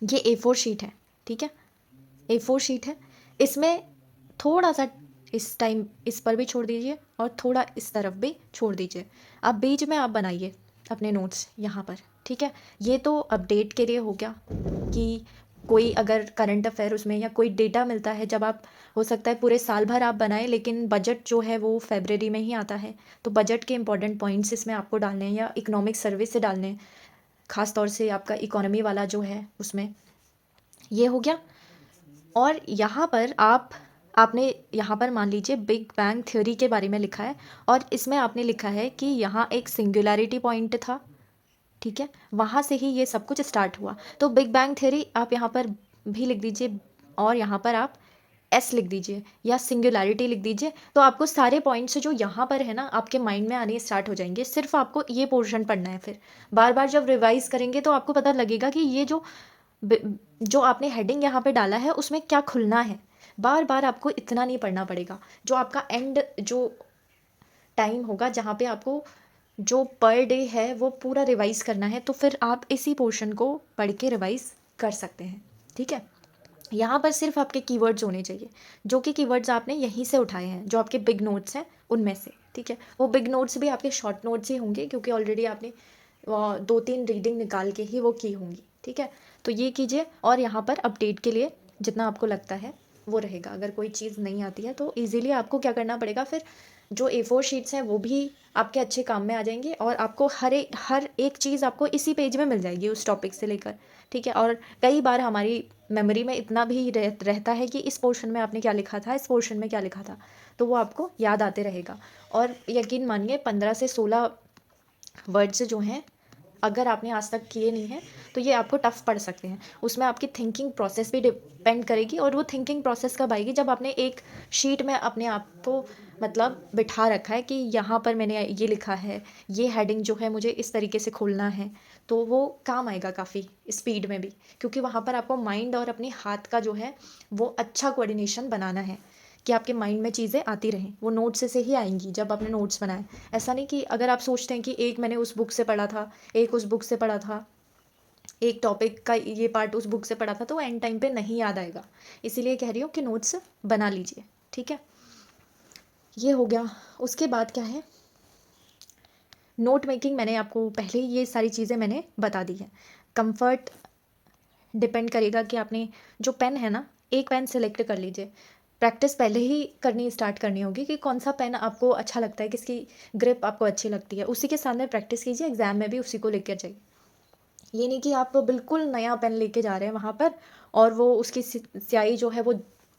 ये A4 शीट है, ठीक है, A4 शीट है, इसमें थोड़ा सा इस टाइम इस पर भी छोड़ दीजिए और थोड़ा इस तरफ भी छोड़ दीजिए। अब बीच में आप बनाइए अपने नोट्स यहाँ पर, ठीक है। ये तो अपडेट के लिए हो गया कि कोई अगर करंट अफेयर उसमें या कोई डेटा मिलता है, जब आप हो सकता है पूरे साल भर आप बनाएं, लेकिन बजट जो है वो फरवरी में ही आता है, तो बजट के इंपॉर्टेंट पॉइंट्स इसमें आपको डालने हैं, या इकोनॉमिक सर्वे से डालने हैं, ख़ास तौर से आपका इकोनॉमी वाला जो है उसमें। ये हो गया। और यहाँ पर आपने यहाँ पर मान लीजिए बिग बैंग थ्योरी के बारे में लिखा है, और इसमें आपने लिखा है कि यहाँ एक सिंगुलैरिटी पॉइंट था, ठीक है, वहाँ से ही ये सब कुछ स्टार्ट हुआ। तो बिग बैंग थ्योरी आप यहाँ पर भी लिख दीजिए, और यहाँ पर आप एस लिख दीजिए या सिंगुलैरिटी लिख दीजिए, तो आपको सारे पॉइंट्स जो यहाँ पर है ना आपके माइंड में आने स्टार्ट हो जाएंगे। सिर्फ आपको ये पोर्शन पढ़ना है, फिर बार बार जब रिवाइज करेंगे तो आपको पता लगेगा कि ये जो आपने हेडिंग यहाँ पे डाला है उसमें क्या खुलना है। बार बार आपको इतना नहीं पढ़ना पड़ेगा। जो आपका एंड जो टाइम होगा जहाँ पे आपको जो पर डे है वो पूरा रिवाइज करना है, तो फिर आप इसी पोर्शन को पढ़ के रिवाइज कर सकते हैं, ठीक है। यहाँ पर सिर्फ आपके कीवर्ड्स होने चाहिए, जो कि कीवर्ड्स आपने यहीं से उठाए हैं, जो आपके बिग नोट्स हैं उनमें से, ठीक है। वो बिग नोट्स भी आपके शॉर्ट नोट्स ही होंगे, क्योंकि ऑलरेडी आपने 2-3 रीडिंग निकाल के ही वो की होंगी, ठीक है। तो ये कीजिए, और यहाँ पर अपडेट के लिए जितना आपको लगता है वो रहेगा। अगर कोई चीज़ नहीं आती है तो ईजिली आपको क्या करना पड़ेगा, फिर जो A4 शीट्स हैं वो भी आपके अच्छे काम में आ जाएंगी, और आपको हर एक चीज़ आपको इसी पेज में मिल जाएगी उस टॉपिक से लेकर, ठीक है। और कई बार हमारी मेमोरी में इतना भी रहता है कि इस पोर्शन में आपने क्या लिखा था, इस पोर्शन में क्या लिखा था, तो वो आपको याद आते रहेगा। और यकीन मानिए 15 से 16 वर्ड्स जो हैं अगर आपने आज तक किए नहीं हैं तो ये आपको टफ पड़ सकते हैं। उसमें आपकी थिंकिंग प्रोसेस भी डिपेंड करेगी, और वो थिंकिंग प्रोसेस कब आएगी, जब आपने एक शीट में अपने आप को मतलब बिठा रखा है कि यहाँ पर मैंने ये लिखा है, ये हेडिंग जो है मुझे इस तरीके से खोलना है, तो वो काम आएगा काफ़ी स्पीड में भी, क्योंकि वहाँ पर आपको माइंड और अपने हाथ का जो है वो अच्छा कोऑर्डिनेशन बनाना है कि आपके माइंड में चीज़ें आती रहें। वो नोट्स से ही आएंगी जब आपने नोट्स बनाए। ऐसा नहीं कि अगर आप सोचते हैं कि एक मैंने उस बुक से पढ़ा था, एक उस बुक से पढ़ा था, एक टॉपिक का ये पार्ट उस बुक से पढ़ा था, तो एंड टाइम पे नहीं याद आएगा। इसीलिए कह रही हूँ कि नोट्स बना लीजिए, ठीक है। ये हो गया। उसके बाद क्या है, नोट मेकिंग मैंने आपको पहले ही ये सारी चीज़ें मैंने बता दी है। कंफर्ट डिपेंड करेगा कि आपने जो पेन है ना, एक पेन सेलेक्ट कर लीजिए। प्रैक्टिस पहले ही करनी स्टार्ट करनी होगी कि कौन सा पेन आपको अच्छा लगता है, किसकी ग्रिप आपको अच्छी लगती है, उसी के सामने प्रैक्टिस कीजिए। एग्जाम में भी उसी को लेकर जाइए। ये नहीं कि आप बिल्कुल नया पेन लेके जा रहे हैं वहाँ पर, और वो उसकी स्याही जो है वो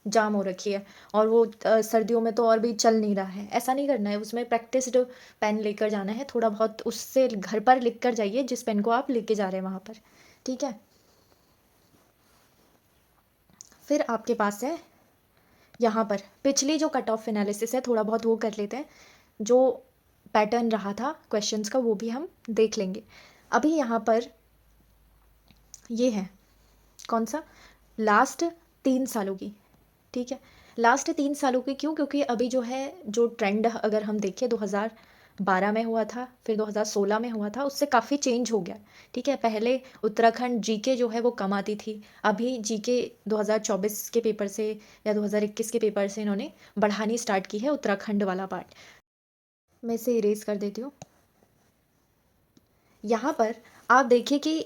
जाम हो रखी है, और वो सर्दियों में तो और भी चल नहीं रहा है। ऐसा नहीं करना है। उसमें प्रैक्टिस्ड पेन लेकर जाना है। थोड़ा बहुत उससे घर पर लिख कर जाइए जिस पेन को आप लेके जा रहे हैं वहाँ पर, ठीक है। फिर आपके पास है यहाँ पर पिछली जो कट ऑफ एनालिसिस है, थोड़ा बहुत वो कर लेते हैं। जो पैटर्न रहा था क्वेश्चंस का वो भी हम देख लेंगे। अभी यहाँ पर ये है कौन सा, लास्ट 3 सालों की, ठीक है। लास्ट 3 सालों की क्यों, क्योंकि अभी जो है जो ट्रेंड अगर हम देखें 2012 में हुआ था, फिर 2016 में हुआ था, उससे काफ़ी चेंज हो गया, ठीक है। पहले उत्तराखंड जीके जो है वो कम आती थी। अभी जीके 2024 के पेपर से या 2021 के पेपर से इन्होंने बढ़ानी स्टार्ट की है उत्तराखंड वाला पार्ट। मैं इसे इरेज कर देती हूँ। यहाँ पर आप देखिए कि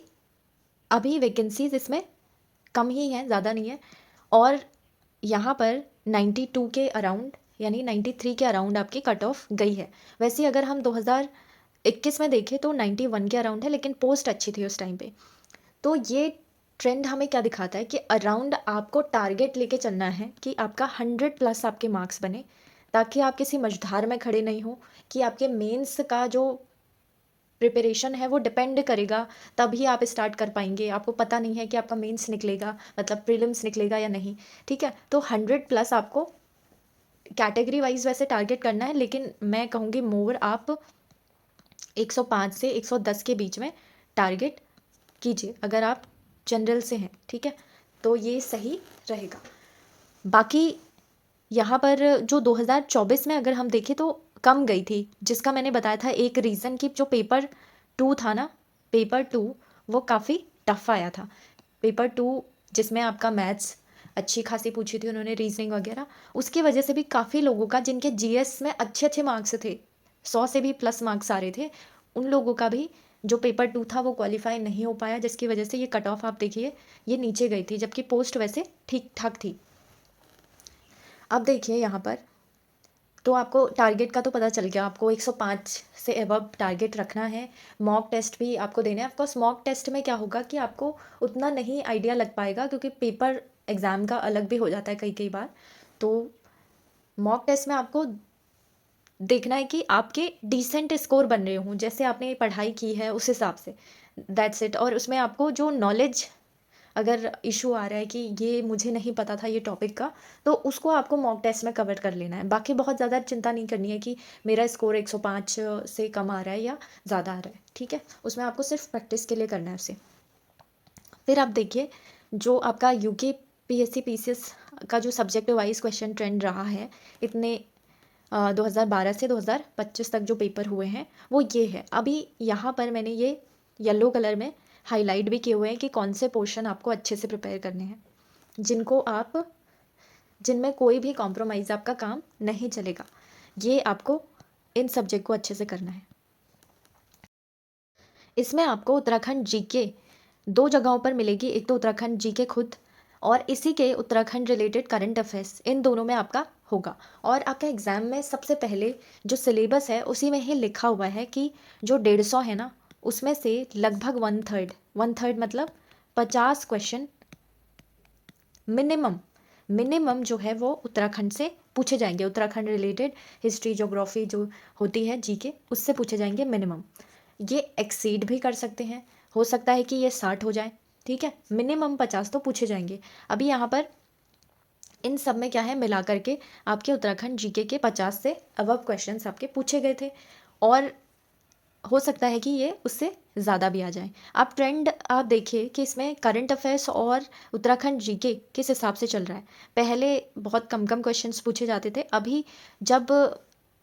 अभी वैकेंसीज इसमें कम ही हैं, ज़्यादा नहीं है। और यहाँ पर 92 के अराउंड, यानी 93 के अराउंड आपकी कट ऑफ गई है। वैसे अगर हम 2021 में देखें तो 91 के अराउंड है, लेकिन पोस्ट अच्छी थी उस टाइम पे। तो ये ट्रेंड हमें क्या दिखाता है कि अराउंड आपको टारगेट लेके चलना है कि आपका 100+ आपके मार्क्स बने, ताकि आप किसी मझधार में खड़े नहीं हो कि आपके मेंस का जो प्रिपरेशन है वो डिपेंड करेगा, तभी आप स्टार्ट कर पाएंगे। आपको पता नहीं है कि आपका मेंस निकलेगा, मतलब प्रीलिम्स निकलेगा या नहीं, ठीक है। तो 100+ आपको कैटेगरी वाइज वैसे टारगेट करना है, लेकिन मैं कहूँगी मोर आप 105 से 110 के बीच में टारगेट कीजिए अगर आप जनरल से हैं, ठीक है। तो ये सही रहेगा। बाकी यहाँ पर जो 2024 में अगर हम देखें तो कम गई थी, जिसका मैंने बताया था एक रीज़न कि जो पेपर 2 था ना, पेपर 2 वो काफ़ी टफ आया था। पेपर 2 जिसमें आपका मैथ्स अच्छी खासी पूछी थी उन्होंने, रीजनिंग वगैरह, उसकी वजह से भी काफ़ी लोगों का जिनके जीएस में अच्छे अच्छे मार्क्स थे, 100 से भी प्लस मार्क्स आ रहे थे, उन लोगों का भी जो पेपर 2 था वो क्वालिफाई नहीं हो पाया, जिसकी वजह से ये कट ऑफ आप देखिए ये नीचे गई थी, जबकि पोस्ट वैसे ठीक ठाक थी। अब देखिए यहाँ पर तो आपको टारगेट का तो पता चल गया, आपको 105 से एबव टारगेट रखना है। मॉक टेस्ट भी आपको देना है। ऑफकोर्स मॉक टेस्ट में क्या होगा कि आपको उतना नहीं आइडिया लग पाएगा, क्योंकि पेपर एग्ज़ाम का अलग भी हो जाता है कई कई बार। तो मॉक टेस्ट में आपको देखना है कि आपके डिसेंट स्कोर बन रहे हों, जैसे आपने पढ़ाई की है उस हिसाब से, दैट्स इट। और उसमें आपको जो नॉलेज अगर इशू आ रहा है कि ये मुझे नहीं पता था ये टॉपिक का, तो उसको आपको मॉक टेस्ट में कवर कर लेना है। बाकी बहुत ज़्यादा चिंता नहीं करनी है कि मेरा स्कोर 105 से कम आ रहा है या ज़्यादा आ रहा है, ठीक है। उसमें आपको सिर्फ प्रैक्टिस के लिए करना है उसे। फिर आप देखिए जो आपका यूके पीएससी पीसीएस का जो सब्जेक्ट वाइज क्वेश्चन ट्रेंड रहा है इतने 2012 से 2025 तक जो पेपर हुए हैं वो ये है। अभी यहाँ पर मैंने ये येलो कलर में हाईलाइट भी किए हुए हैं कि कौन से पोर्शन आपको अच्छे से प्रिपेयर करने हैं, जिनमें कोई भी कॉम्प्रोमाइज़ आपका काम नहीं चलेगा। ये आपको इन सब्जेक्ट को अच्छे से करना है। इसमें आपको उत्तराखंड जीके 2 जगहों पर मिलेगी, एक तो उत्तराखंड जीके खुद, और इसी के उत्तराखंड रिलेटेड करंट अफेयर्स, इन दोनों में आपका होगा। और आपका एग्ज़ाम में सबसे पहले जो सिलेबस है उसी में ही लिखा हुआ है कि जो 150 है ना, उसमें से लगभग 1/3 मतलब 50 क्वेश्चन मिनिमम जो है वो उत्तराखंड से पूछे जाएंगे। उत्तराखंड रिलेटेड हिस्ट्री ज्योग्राफी जो होती है जीके, उससे पूछे जाएंगे मिनिमम। ये एक्सीड भी कर सकते हैं हो सकता है कि ये 60 हो जाए, ठीक है, मिनिमम 50 तो पूछे जाएंगे। अभी यहाँ पर इन सब में क्या है, मिला करके आपके उत्तराखंड जीके के 50 से अबव क्वेश्चंस आपके पूछे गए थे, और हो सकता है कि ये उससे ज़्यादा भी आ जाए। आप ट्रेंड आप देखिए कि इसमें करंट अफेयर्स और उत्तराखंड जीके किस हिसाब से चल रहा है। पहले बहुत कम कम क्वेश्चंस पूछे जाते थे, अभी जब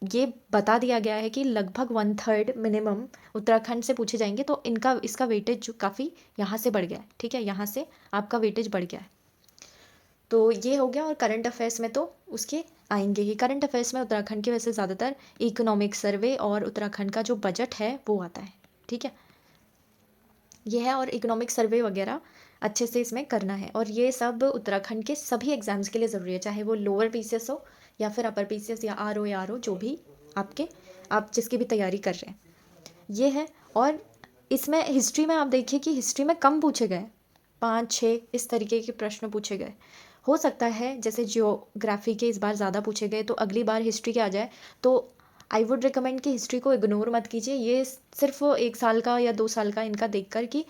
ये बता दिया गया है कि लगभग 1/3 मिनिमम उत्तराखंड से पूछे जाएंगे, तो इनका इसका वेटेज जो काफ़ी यहाँ से बढ़ गया है, ठीक है, यहाँ से आपका वेटेज बढ़ गया है। तो ये हो गया। और करंट अफेयर्स में तो उसके आएंगे ही। करंट अफेयर्स में उत्तराखंड के वैसे ज़्यादातर इकोनॉमिक सर्वे और उत्तराखंड का जो बजट है वो आता है, ठीक है, ये है। और इकोनॉमिक सर्वे वगैरह अच्छे से इसमें करना है, और ये सब उत्तराखंड के सभी एग्जाम्स के लिए ज़रूरी है, चाहे वो लोअर पीसीएस हो या फिर अपर पीसीएस या आर ओ जो भी आपके आप जिसकी भी तैयारी कर रहे हैं, ये है। और इसमें हिस्ट्री में आप देखिए कि हिस्ट्री में कम पूछे गए, 5-6 इस तरीके के प्रश्न पूछे गए। हो सकता है जैसे जियोग्राफी के इस बार ज़्यादा पूछे गए, तो अगली बार हिस्ट्री के आ जाए, तो आई वुड रिकमेंड कि हिस्ट्री को इग्नोर मत कीजिए। ये सिर्फ 1 साल का या 2 साल का इनका देखकर कि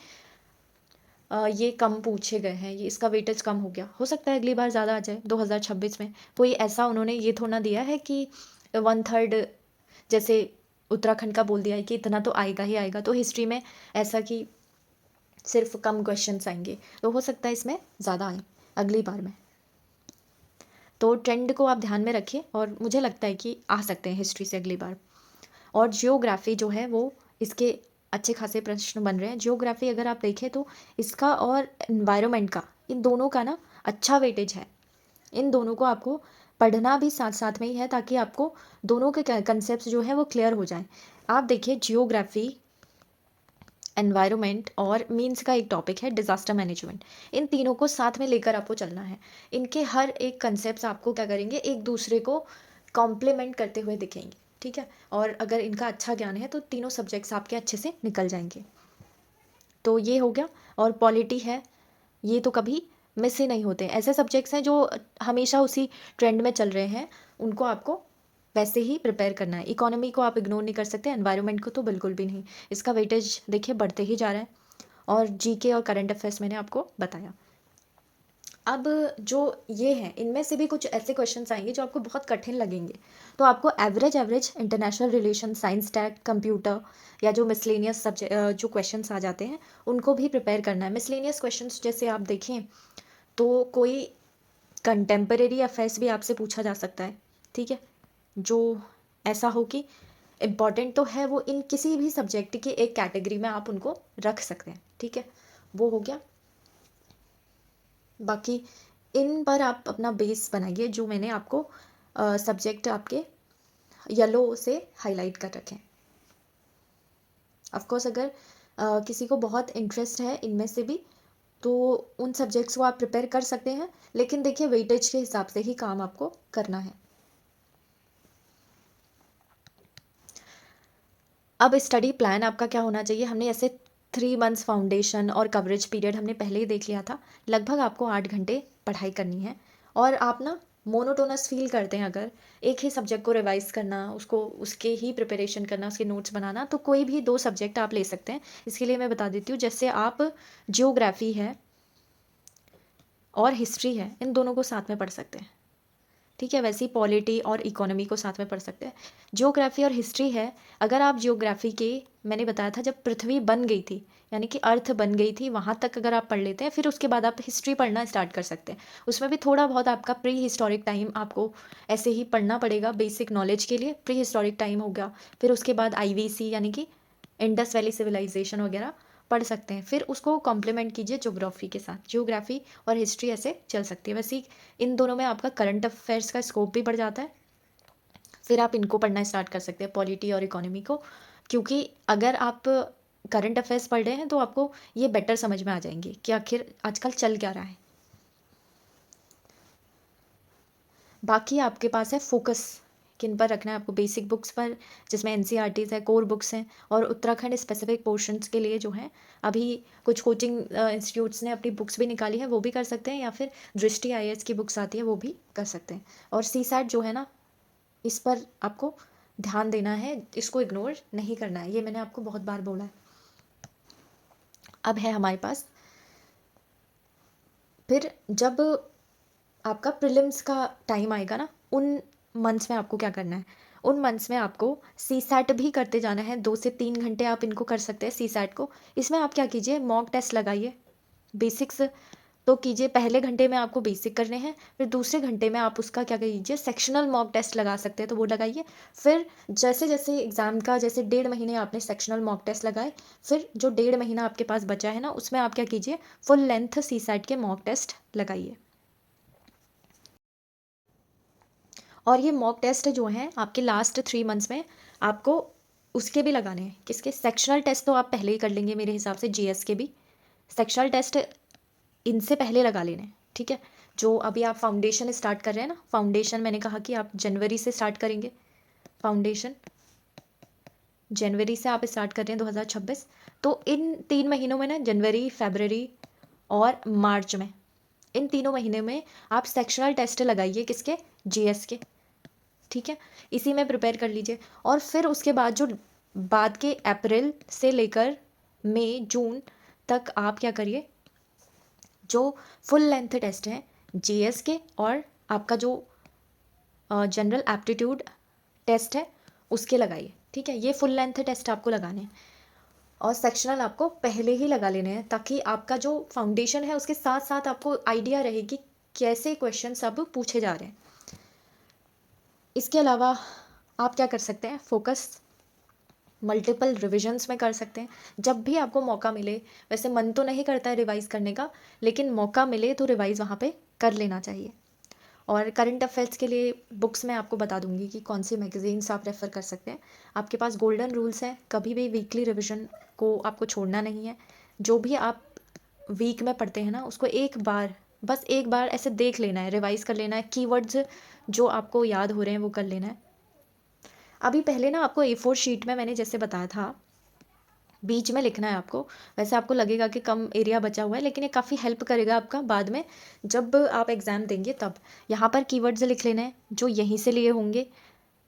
ये कम पूछे गए हैं, ये इसका वेटेज कम हो गया, हो सकता है अगली बार ज़्यादा आ जाए 2026 में। कोई ऐसा उन्होंने ये थोड़ा ना दिया है कि 1/3 जैसे उत्तराखंड का बोल दिया है कि इतना तो आएगा ही आएगा, तो हिस्ट्री में ऐसा कि सिर्फ कम क्वेश्चंस आएंगे, तो हो सकता है इसमें ज़्यादा आए अगली बार में। तो ट्रेंड को आप ध्यान में रखिए, और मुझे लगता है कि आ सकते हैं हिस्ट्री से अगली बार। और जियोग्राफी जो है वो इसके अच्छे खासे प्रश्न बन रहे हैं। जियोग्राफी अगर आप देखें तो इसका और इन्वायरमेंट का, इन दोनों का ना अच्छा वेटेज है। इन दोनों को आपको पढ़ना भी साथ साथ में ही है, ताकि आपको दोनों के कंसेप्ट जो है वो क्लियर हो जाएं। आप देखिए जियोग्राफी, एनवायरनमेंट और मीन्स का एक टॉपिक है डिज़ास्टर मैनेजमेंट, इन तीनों को साथ में लेकर आपको चलना है। इनके हर एक कंसेप्ट आपको क्या करेंगे, एक दूसरे को कॉम्प्लीमेंट करते हुए दिखेंगे, ठीक है। और अगर इनका अच्छा ज्ञान है तो तीनों सब्जेक्ट्स आपके अच्छे से निकल जाएंगे। तो ये हो गया। और पॉलिटी है, ये तो कभी मिस ही नहीं होते, ऐसे सब्जेक्ट्स हैं जो हमेशा उसी ट्रेंड में चल रहे हैं, उनको आपको वैसे ही प्रिपेयर करना है। इकोनॉमी को आप इग्नोर नहीं कर सकते, एनवायरनमेंट को तो बिल्कुल भी नहीं, इसका वेटेज देखिए बढ़ते ही जा रहा है। और जीके और करंट अफेयर्स मैंने आपको बताया। अब जो ये हैं, इनमें से भी कुछ ऐसे क्वेश्चंस आएंगे जो आपको बहुत कठिन लगेंगे, तो आपको average average international relation, science, tag, computer, या जो मिसलेनियस सब्जेक्ट जो क्वेश्चंस आ जाते हैं उनको भी प्रिपेयर करना है। मिसलेनियस क्वेश्चंस जैसे आप देखें तो कोई कंटेम्परेरी अफेयर्स भी आपसे पूछा जा सकता है, ठीक है, जो ऐसा हो कि इम्पॉर्टेंट तो है, वो इन किसी भी सब्जेक्ट की एक कैटेगरी में आप उनको रख सकते हैं, ठीक है, वो हो गया। बाकी इन पर आप अपना बेस बनाइए, जो मैंने आपको सब्जेक्ट आपके येलो से हाईलाइट कर रखे हैं। ऑफकोर्स अगर किसी को बहुत इंटरेस्ट है इनमें से भी, तो उन सब्जेक्ट्स को आप प्रिपेयर कर सकते हैं, लेकिन देखिए वेटेज के हिसाब से ही काम आपको करना है। अब स्टडी प्लान आपका क्या होना चाहिए, हमने ऐसे 3 मंथ्स फाउंडेशन और कवरेज पीरियड हमने पहले ही देख लिया था। लगभग आपको 8 घंटे पढ़ाई करनी है, और आप ना मोनोटोनस फील करते हैं अगर एक ही सब्जेक्ट को रिवाइज करना, उसको उसके ही प्रिपरेशन करना, उसके नोट्स बनाना, तो कोई भी 2 सब्जेक्ट आप ले सकते हैं। इसके लिए मैं बता देती हूँ, जैसे आप जियोग्राफी है और हिस्ट्री है, इन दोनों को साथ में पढ़ सकते हैं, ठीक है। वैसे ही पॉलिटी और इकोनॉमी को साथ में पढ़ सकते हैं। जियोग्राफी और हिस्ट्री है, अगर आप जियोग्राफी के, मैंने बताया था जब पृथ्वी बन गई थी, यानी कि अर्थ बन गई थी, वहाँ तक अगर आप पढ़ लेते हैं, फिर उसके बाद आप हिस्ट्री पढ़ना स्टार्ट कर सकते हैं। उसमें भी थोड़ा बहुत आपका प्री हिस्टोरिक टाइम आपको ऐसे ही पढ़ना पड़ेगा, बेसिक नॉलेज के लिए प्री हिस्टोरिक टाइम होगा। फिर उसके बाद IVC यानी कि इंडस वैली सिविलाइजेशन वगैरह पढ़ सकते हैं, फिर उसको कॉम्प्लीमेंट कीजिए ज्योग्राफी के साथ। जियोग्राफी और हिस्ट्री ऐसे चल सकती है। वैसे ही इन दोनों में आपका करंट अफेयर्स का स्कोप भी बढ़ जाता है, फिर आप इनको पढ़ना स्टार्ट कर सकते हैं, पॉलिटी और इकोनॉमी को, क्योंकि अगर आप करंट अफेयर्स पढ़ रहे हैं तो आपको ये बेटर समझ में आ जाएंगे कि आखिर आजकल चल क्या रहा है। बाकी आपके पास है फोकस किन पर रखना है आपको, बेसिक बुक्स पर जिसमें NCERTs है, कोर बुक्स हैं, और उत्तराखंड स्पेसिफिक पोर्शंस के लिए जो है अभी कुछ कोचिंग इंस्टीट्यूट्स ने अपनी बुक्स भी निकाली है, वो भी कर सकते हैं, या फिर दृष्टि IAS की बुक्स आती है वो भी कर सकते हैं। और CSAT जो है ना, इस पर आपको ध्यान देना है, इसको इग्नोर नहीं करना है, ये मैंने आपको बहुत बार बोला है। अब है हमारे पास, फिर जब आपका प्रीलिम्स का टाइम आएगा ना, उन मंथ्स में आपको क्या करना है, उन मंथ्स में आपको सी सैट भी करते जाना है। 2 से 3 घंटे आप इनको कर सकते हैं सी सैट को। इसमें आप क्या कीजिए, मॉक टेस्ट लगाइए, बेसिक्स तो कीजिए। पहले घंटे में आपको बेसिक करने हैं, फिर दूसरे घंटे में आप उसका क्या कीजिए, सेक्शनल मॉक टेस्ट लगा सकते हैं, तो वो लगाइए। फिर जैसे जैसे एग्ज़ाम का, जैसे 1.5 महीने आपने सेक्शनल मॉक टेस्ट लगाए, फिर जो 1.5 महीना आपके पास बचा है ना, उसमें आप क्या कीजिए, फुल लेंथ सी सैट के मॉक टेस्ट लगाइए। और ये मॉक टेस्ट जो हैं आपके लास्ट 3 मंथ्स में आपको उसके भी लगाने हैं। किसके? सेक्शनल टेस्ट तो आप पहले ही कर लेंगे मेरे हिसाब से, जीएस के भी। सेक्शनल टेस्ट इनसे पहले लगा लेने हैं, ठीक है। जो अभी आप फाउंडेशन स्टार्ट कर रहे हैं ना, फाउंडेशन मैंने कहा कि आप जनवरी से स्टार्ट करेंगे। फाउंडेशन जनवरी से आप स्टार्ट कर रहे हैं 2026, तो इन 3 महीनों में ना, जनवरी, फरवरी और मार्च में, इन 3 महीने में आप सेक्शनल टेस्ट लगाइए। किसके? जीएस के, ठीक है। इसी में प्रिपेयर कर लीजिए। और फिर उसके बाद जो बाद के अप्रैल से लेकर मई जून तक आप क्या करिए, जो फुल लेंथ टेस्ट हैं जीएस के और आपका जो जनरल एप्टीट्यूड टेस्ट है उसके लगाइए, ठीक है। ये फुल लेंथ टेस्ट आपको लगाने हैं और सेक्शनल आपको पहले ही लगा लेने हैं, ताकि आपका जो फाउंडेशन है उसके साथ साथ आपको आइडिया रहे कि कैसे क्वेश्चन सब पूछे जा रहे हैं। इसके अलावा आप क्या कर सकते हैं, फोकस मल्टीपल रिविजन्स में कर सकते हैं जब भी आपको मौका मिले। वैसे मन तो नहीं करता है रिवाइज़ करने का, लेकिन मौका मिले तो रिवाइज़ वहाँ पे कर लेना चाहिए। और करंट अफेयर्स के लिए बुक्स मैं आपको बता दूंगी कि कौन सी मैगजीन्स आप रेफ़र कर सकते हैं। आपके पास गोल्डन रूल्स हैं, कभी भी वीकली रिविजन को आपको छोड़ना नहीं है। जो भी आप वीक में पढ़ते हैं ना, उसको एक बार, बस एक बार ऐसे देख लेना है, रिवाइज़ कर लेना है। कीवर्ड्स जो आपको याद हो रहे हैं वो कर लेना है। अभी पहले ना आपको A4 शीट में मैंने जैसे बताया था, बीच में लिखना है आपको। वैसे आपको लगेगा कि कम एरिया बचा हुआ है, लेकिन ये काफ़ी हेल्प करेगा आपका बाद में जब आप एग्ज़ाम देंगे तब। यहाँ पर कीवर्ड्स लिख लेना है जो यहीं से लिए होंगे।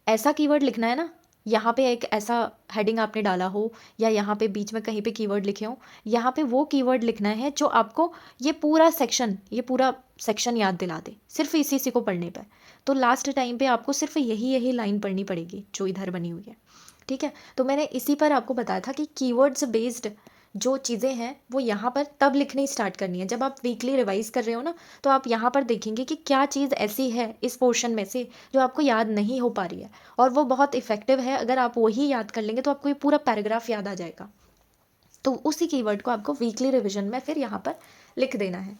ऐसा कीवर्ड लिखना है ना, यहाँ पे एक ऐसा हेडिंग आपने डाला हो या यहाँ पे बीच में कहीं पे कीवर्ड लिखे हो, यहाँ पे वो कीवर्ड लिखना है जो आपको ये पूरा सेक्शन याद दिला दे, सिर्फ इसी इसी को पढ़ने पर। तो लास्ट टाइम पे आपको सिर्फ यही यही लाइन पढ़नी पड़ेगी जो इधर बनी हुई है, ठीक है। तो मैंने इसी पर आपको बताया था कि कीवर्ड्स बेस्ड जो चीज़ें हैं वो यहाँ पर तब लिखनी स्टार्ट करनी है जब आप वीकली रिवाइज कर रहे हो ना। तो आप यहाँ पर देखेंगे कि क्या चीज़ ऐसी है इस पोर्शन में से जो आपको याद नहीं हो पा रही है, और वो बहुत इफ़ेक्टिव है। अगर आप वही याद कर लेंगे तो आपको ये पूरा पैराग्राफ याद आ जाएगा। तो उसी कीवर्ड को आपको वीकली रिविजन में फिर यहाँ पर लिख देना है।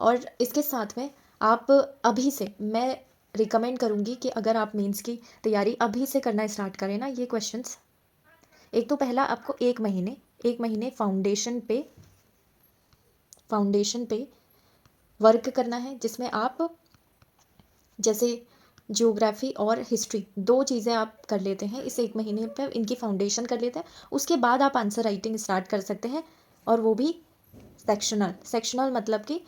और इसके साथ में आप अभी से, मैं रिकमेंड करूँगी कि अगर आप मेंस की तैयारी अभी से करना स्टार्ट करें ना, ये क्वेश्चंस, एक तो पहला आपको 1 महीने फाउंडेशन पे वर्क करना है, जिसमें आप जैसे जियोग्राफी और हिस्ट्री 2 चीज़ें आप कर लेते हैं इस 1 महीने पे, इनकी फाउंडेशन कर लेते हैं। उसके बाद आप आंसर राइटिंग स्टार्ट कर सकते हैं, और वो भी सेक्शनल मतलब कि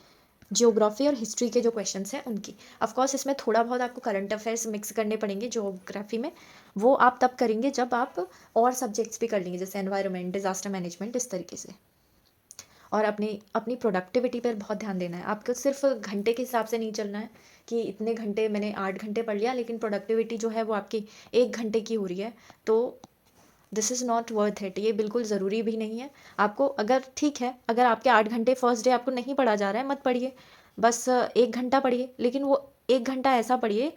जियोग्राफी और हिस्ट्री के जो क्वेश्चंस हैं उनकी। ऑफ कोर्स इसमें थोड़ा बहुत आपको करंट अफेयर्स मिक्स करने पड़ेंगे जियोग्राफी में, वो आप तब करेंगे जब आप और सब्जेक्ट्स भी कर लेंगे, जैसे एनवायरनमेंट, डिजास्टर मैनेजमेंट, इस तरीके से। और अपनी अपनी प्रोडक्टिविटी पर बहुत ध्यान देना है। आपको सिर्फ घंटे के हिसाब से नहीं चलना है कि इतने घंटे, मैंने 8 घंटे पढ़ लिया, लेकिन प्रोडक्टिविटी जो है वो आपकी 1 घंटे की हो रही है, तो this is not worth it. ये बिल्कुल ज़रूरी भी नहीं है। आपको अगर ठीक है, अगर आपके 8 घंटे फर्स्ट डे आपको नहीं पढ़ा जा रहा है, मत पढ़िए, बस 1 घंटा पढ़िए, लेकिन वो 1 घंटा ऐसा पढ़िए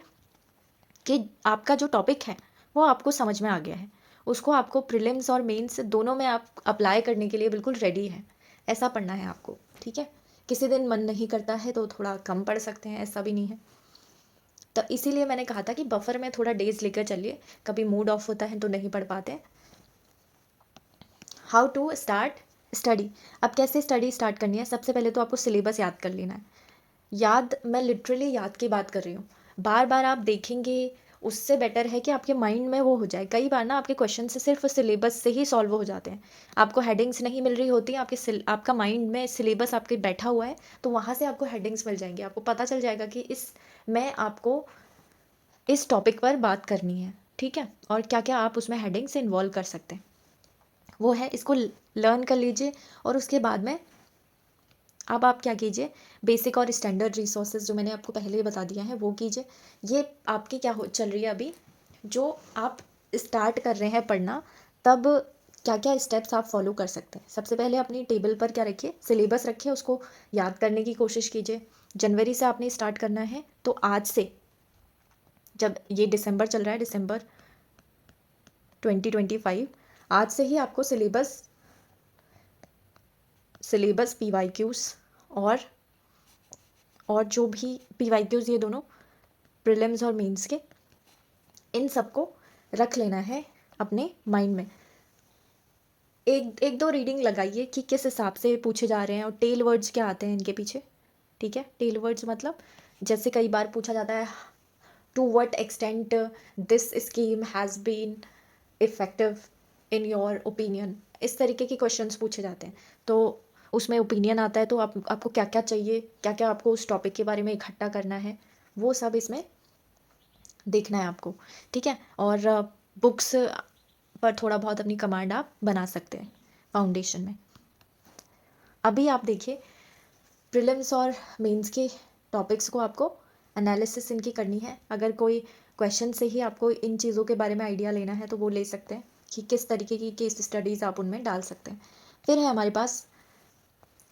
कि आपका जो टॉपिक है वो आपको समझ में आ गया है, उसको आपको प्रीलिम्स और मेंस दोनों में आप अप्लाई करने के लिए बिल्कुल रेडी है। ऐसा पढ़ना है आपको, ठीक है। किसी दिन मन नहीं करता है तो थोड़ा कम पढ़ सकते हैं, ऐसा भी नहीं है। तो इसीलिए मैंने कहा था कि बफर में थोड़ा डेज लेकर चलिए, कभी मूड ऑफ होता है तो नहीं पढ़ पाते हैं। How to start study. अब कैसे स्टडी स्टार्ट करनी है, सबसे पहले तो आपको सिलेबस याद कर लेना है। याद, मैं लिटरली याद की बात कर रही हूँ। बार बार आप देखेंगे उससे बेटर है कि आपके माइंड में वो हो जाए। कई बार ना आपके क्वेश्चन से सिर्फ सिलेबस से ही सॉल्व हो जाते हैं। आपको हेडिंग्स नहीं मिल रही होती, आपका माइंड में सिलेबस आपके बैठा हुआ है, तो वहाँ से आपको हेडिंग्स मिल जाएंगे। आपको पता चल जाएगा कि मैं आपको इस टॉपिक पर बात करनी है, ठीक है, और क्या क्या आप उसमें हेडिंग्स इन्वॉल्व कर सकते हैं। वो है, इसको लर्न कर लीजिए। और उसके बाद में अब आप क्या कीजिए, बेसिक और स्टैंडर्ड रिसोर्सेज जो मैंने आपको पहले ही बता दिया है वो कीजिए। ये आपकी क्या हो चल रही है अभी, जो आप स्टार्ट कर रहे हैं पढ़ना, तब क्या क्या स्टेप्स आप फॉलो कर सकते हैं। सबसे पहले अपनी टेबल पर क्या रखिए, सिलेबस रखिए, उसको याद करने की कोशिश कीजिए। जनवरी से आपने स्टार्ट करना है, तो आज से, जब ये दिसंबर चल रहा है, दिसंबर 2025, आज से ही आपको सिलेबस PYQs और जो भी PYQs, ये दोनों प्रीलिम्स और मेंस के, इन सबको रख लेना है अपने माइंड में। एक दो रीडिंग लगाइए कि किस हिसाब से पूछे जा रहे हैं और टेल वर्ड्स क्या आते हैं इनके पीछे। ठीक है, टेल वर्ड्स मतलब जैसे कई बार पूछा जाता है, to what extent this scheme has been effective in your opinion, इस तरीके के क्वेश्चंस पूछे जाते हैं। तो उसमें ओपिनियन आता है, तो आपको क्या क्या चाहिए, क्या क्या आपको उस टॉपिक के बारे में इकट्ठा करना है, वो सब इसमें देखना है आपको। ठीक है, और बुक्स पर थोड़ा बहुत अपनी कमांड आप बना सकते हैं फाउंडेशन में। अभी आप देखिए, प्रीलिम्स और मेंस के टॉपिक्स को आपको एनालिसिस इनकी करनी है। अगर कोई क्वेश्चन से ही आपको इन चीज़ों के बारे में आइडिया लेना है तो वो ले सकते हैं कि किस तरीके की केस स्टडीज़ आप उनमें डाल सकते हैं। फिर है हमारे पास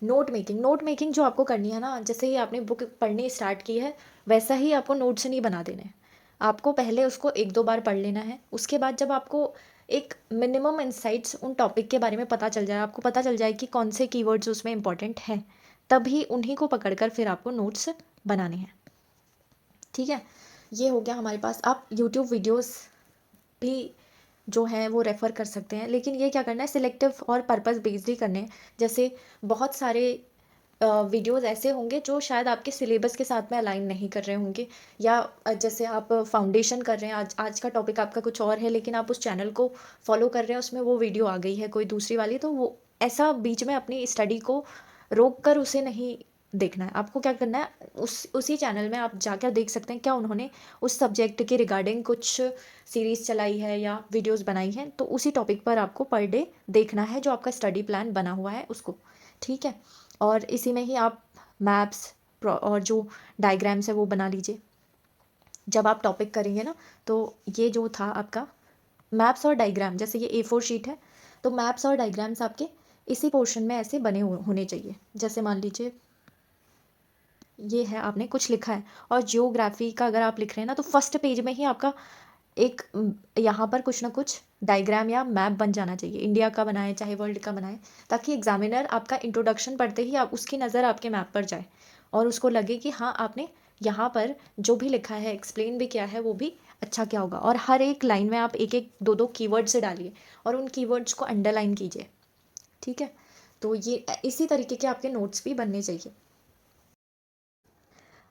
नोट मेकिंग जो आपको करनी है ना, जैसे ही आपने बुक पढ़नी स्टार्ट की है वैसा ही आपको नोट्स नहीं बना देने हैं। आपको पहले उसको एक दो बार पढ़ लेना है। उसके बाद जब आपको एक मिनिमम इंसाइट्स उन टॉपिक के बारे में पता चल जाए, आपको पता चल जाए कि कौन से कीवर्ड्स उसमें इंपॉर्टेंट हैं, तभी उन्हीं को पकड़कर फिर आपको नोट्स बनाने हैं। ठीक है, ये हो गया हमारे पास। आप यूट्यूब वीडियोस भी जो हैं वो रेफ़र कर सकते हैं, लेकिन ये क्या करना है, सिलेक्टिव और पर्पस बेस्ड ही करने हैं। जैसे बहुत सारे वीडियोस ऐसे होंगे जो शायद आपके सिलेबस के साथ में अलाइन नहीं कर रहे होंगे, या जैसे आप फाउंडेशन कर रहे हैं, आज का टॉपिक आपका कुछ और है, लेकिन आप उस चैनल को फॉलो कर रहे हैं, उसमें वो वीडियो आ गई है कोई दूसरी वाली, तो वो ऐसा बीच में अपनी स्टडी को रोक कर उसे नहीं देखना है। आपको क्या करना है, उसी चैनल में आप जाकर देख सकते हैं क्या उन्होंने उस सब्जेक्ट के रिगार्डिंग कुछ सीरीज़ चलाई है या वीडियोस बनाई हैं, तो उसी टॉपिक पर आपको पर डे देखना है जो आपका स्टडी प्लान बना हुआ है उसको। ठीक है, और इसी में ही आप मैप्स और जो डायग्राम्स है वो बना लीजिए। जब आप टॉपिक करेंगे ना, तो ये जो था आपका मैप्स और डायग्राम, जैसे ये A4 शीट है, तो मैप्स और डायग्राम्स आपके इसी पोर्शन में ऐसे बने होने चाहिए। जैसे मान लीजिए ये है, आपने कुछ लिखा है, और जियोग्राफी का अगर आप लिख रहे हैं ना, तो फर्स्ट पेज में ही आपका एक यहाँ पर कुछ ना कुछ डायग्राम या मैप बन जाना चाहिए, इंडिया का बनाए चाहे वर्ल्ड का बनाए, ताकि एग्जामिनर आपका इंट्रोडक्शन पढ़ते ही आप उसकी नज़र आपके मैप पर जाए और उसको लगे कि हाँ, आपने यहाँ पर जो भी लिखा है, एक्सप्लेन भी किया है, वो भी अच्छा क्या होगा। और हर एक लाइन में आप एक एक दो दो कीवर्ड से डालिए और उन कीवर्ड्स को अंडरलाइन कीजिए। ठीक है, तो ये इसी तरीके के आपके नोट्स भी बनने चाहिए।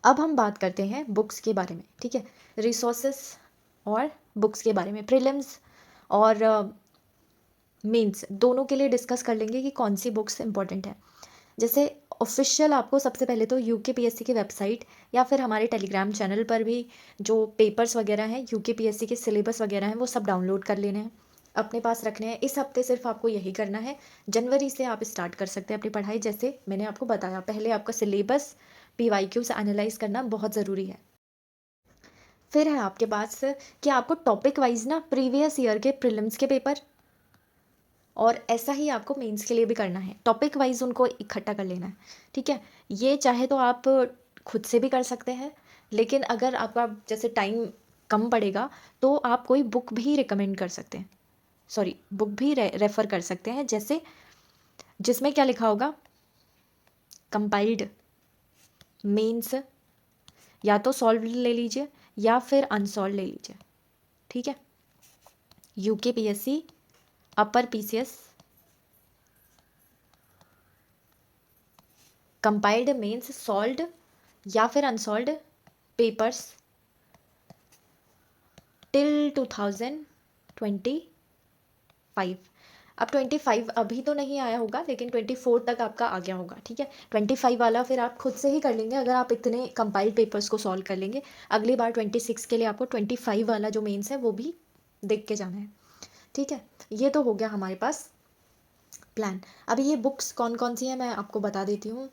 अब हम बात करते हैं बुक्स के बारे में। ठीक है, रिसोर्सेस और बुक्स के बारे में, प्रीलिम्स और मेंस दोनों के लिए डिस्कस कर लेंगे कि कौन सी बुक्स इंपॉर्टेंट है। जैसे ऑफिशियल आपको सबसे पहले तो UKPSC की वेबसाइट या फिर हमारे टेलीग्राम चैनल पर भी जो पेपर्स वगैरह हैं, UKPSC के सिलेबस वगैरह हैं, वो सब डाउनलोड कर लेने हैं, अपने पास रखने हैं। इस हफ्ते सिर्फ आपको यही करना है। जनवरी से आप स्टार्ट कर सकते हैं अपनी पढ़ाई, जैसे मैंने आपको बताया। पहले आपका सिलेबस PYQ से एनालाइज करना बहुत ज़रूरी है। फिर है आपके पास कि आपको टॉपिक वाइज ना प्रीवियस ईयर के प्रीलिम्स के पेपर, और ऐसा ही आपको मेंस के लिए भी करना है, टॉपिक वाइज उनको इकट्ठा कर लेना है। ठीक है, ये चाहे तो आप खुद से भी कर सकते हैं, लेकिन अगर आपका जैसे टाइम कम पड़ेगा तो आप कोई बुक भी रिकमेंड कर सकते हैं, सॉरी बुक भी रेफ़र कर सकते हैं, जैसे जिसमें क्या लिखा होगा, कंपाइल्ड मेंस या तो सॉल्व ले लीजिए या फिर अनसॉल्व ले लीजिए। ठीक है, UKPSC अपर PCS कंपाइल्ड मेंस सॉल्व्ड या फिर अनसॉल्व्ड पेपर्स टिल 2025। अब 25 अभी तो नहीं आया होगा, लेकिन 24 तक आपका आ गया होगा। ठीक है, 25 वाला फिर आप खुद से ही कर लेंगे अगर आप इतने कंपाइल्ड पेपर्स को सॉल्व कर लेंगे। अगली बार 26 के लिए आपको 25 वाला जो मेंस है वो भी देख के जाना है। ठीक है, ये तो हो गया हमारे पास प्लान। अभी ये बुक्स कौन कौन सी हैं मैं आपको बता देती हूँ।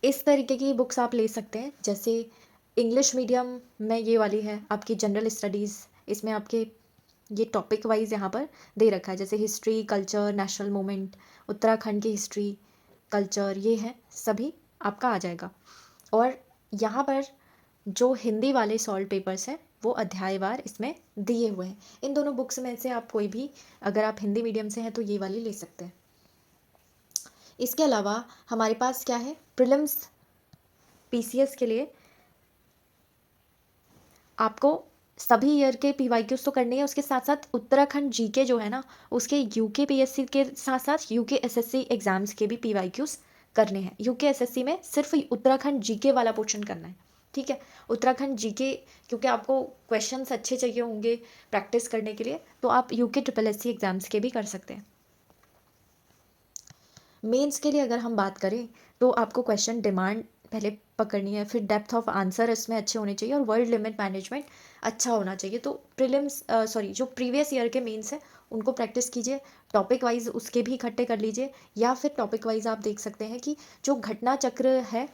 इस तरीके की बुक्स आप ले सकते हैं, जैसे इंग्लिश मीडियम में ये वाली है आपकी जनरल स्टडीज़। इसमें आपके ये टॉपिक वाइज यहाँ पर दे रखा है, जैसे history, culture, national movement, Uttarakhand की हिस्ट्री, कल्चर, ये है सभी आपका आ जाएगा। और यहाँ पर जो हिंदी वाले सॉल्व पेपर्स हैं वो अध्यायवार इसमें दिए हुए हैं। इन दोनों बुक्स में से आप कोई भी, अगर आप हिंदी मीडियम से हैं तो ये वाली ले सकते हैं। इसके अलावा हमारे पास क्या है, प्रीलिम्स पीसीएस के लिए आपको सभी ईयर के पीवाईक्यूज तो करने हैं, उसके साथ साथ उत्तराखंड जीके जो है ना, उसके यूके पीएससी के साथ साथ यूके एसएससी एग्जाम्स के भी पीवाईक्यूज करने हैं। यूके एसएससी में सिर्फ उत्तराखंड जीके वाला पोर्शन करना है, ठीक है। उत्तराखंड जीके क्योंकि आपको क्वेश्चंस अच्छे चाहिए होंगे प्रैक्टिस करने के लिए, तो आप यूके ट्रिपल एससी एग्जाम्स के भी कर सकते हैं। मेंस के लिए अगर हम बात करें तो आपको क्वेश्चन डिमांड पहले पकड़नी है, फिर डेप्थ ऑफ आंसर इसमें अच्छे होने चाहिए और वर्ड लिमिट मैनेजमेंट अच्छा होना चाहिए। तो प्रीलिम्स जो प्रीवियस ईयर के मेंस हैं उनको प्रैक्टिस कीजिए, टॉपिक वाइज उसके भी इकट्ठे कर लीजिए, या फिर टॉपिक वाइज आप देख सकते हैं कि जो घटना चक्र है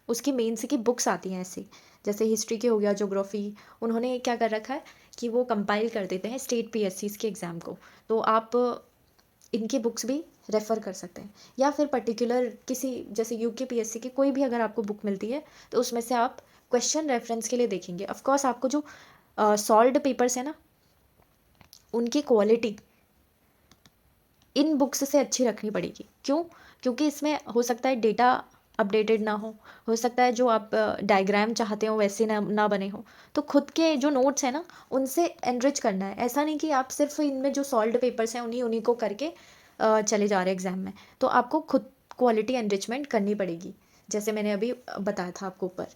उसकी मेंस की बुक्स आती हैं ऐसे, जैसे हिस्ट्री के हो गया, ज्योग्राफी, उन्होंने क्या कर रखा है कि वो कंपाइल कर देते हैं स्टेट पीएससीज के एग्ज़ाम को, तो आप इनकी बुक्स भी रेफ़र कर सकते हैं। या फिर पर्टिकुलर किसी, जैसे यूके पीएससी की कोई भी अगर आपको बुक मिलती है तो उसमें से आप क्वेश्चन रेफरेंस के लिए देखेंगे। ऑफ कोर्स आपको जो सॉल्व्ड पेपर्स है ना, उनकी क्वालिटी इन बुक्स से अच्छी रखनी पड़ेगी। क्यों? क्योंकि इसमें हो सकता है डेटा अपडेटेड ना हो सकता है जो आप डायग्राम चाहते हो वैसे ना बने हो, तो खुद के जो नोट्स हैं ना उनसे एनरिच करना है। ऐसा नहीं कि आप सिर्फ इनमें जो सॉल्व्ड पेपर्स हैं उन्हीं उन्हीं को करके चले जा रहे हैं एग्ज़ाम में, तो आपको खुद क्वालिटी एनरिचमेंट करनी पड़ेगी, जैसे मैंने अभी बताया था आपको ऊपर।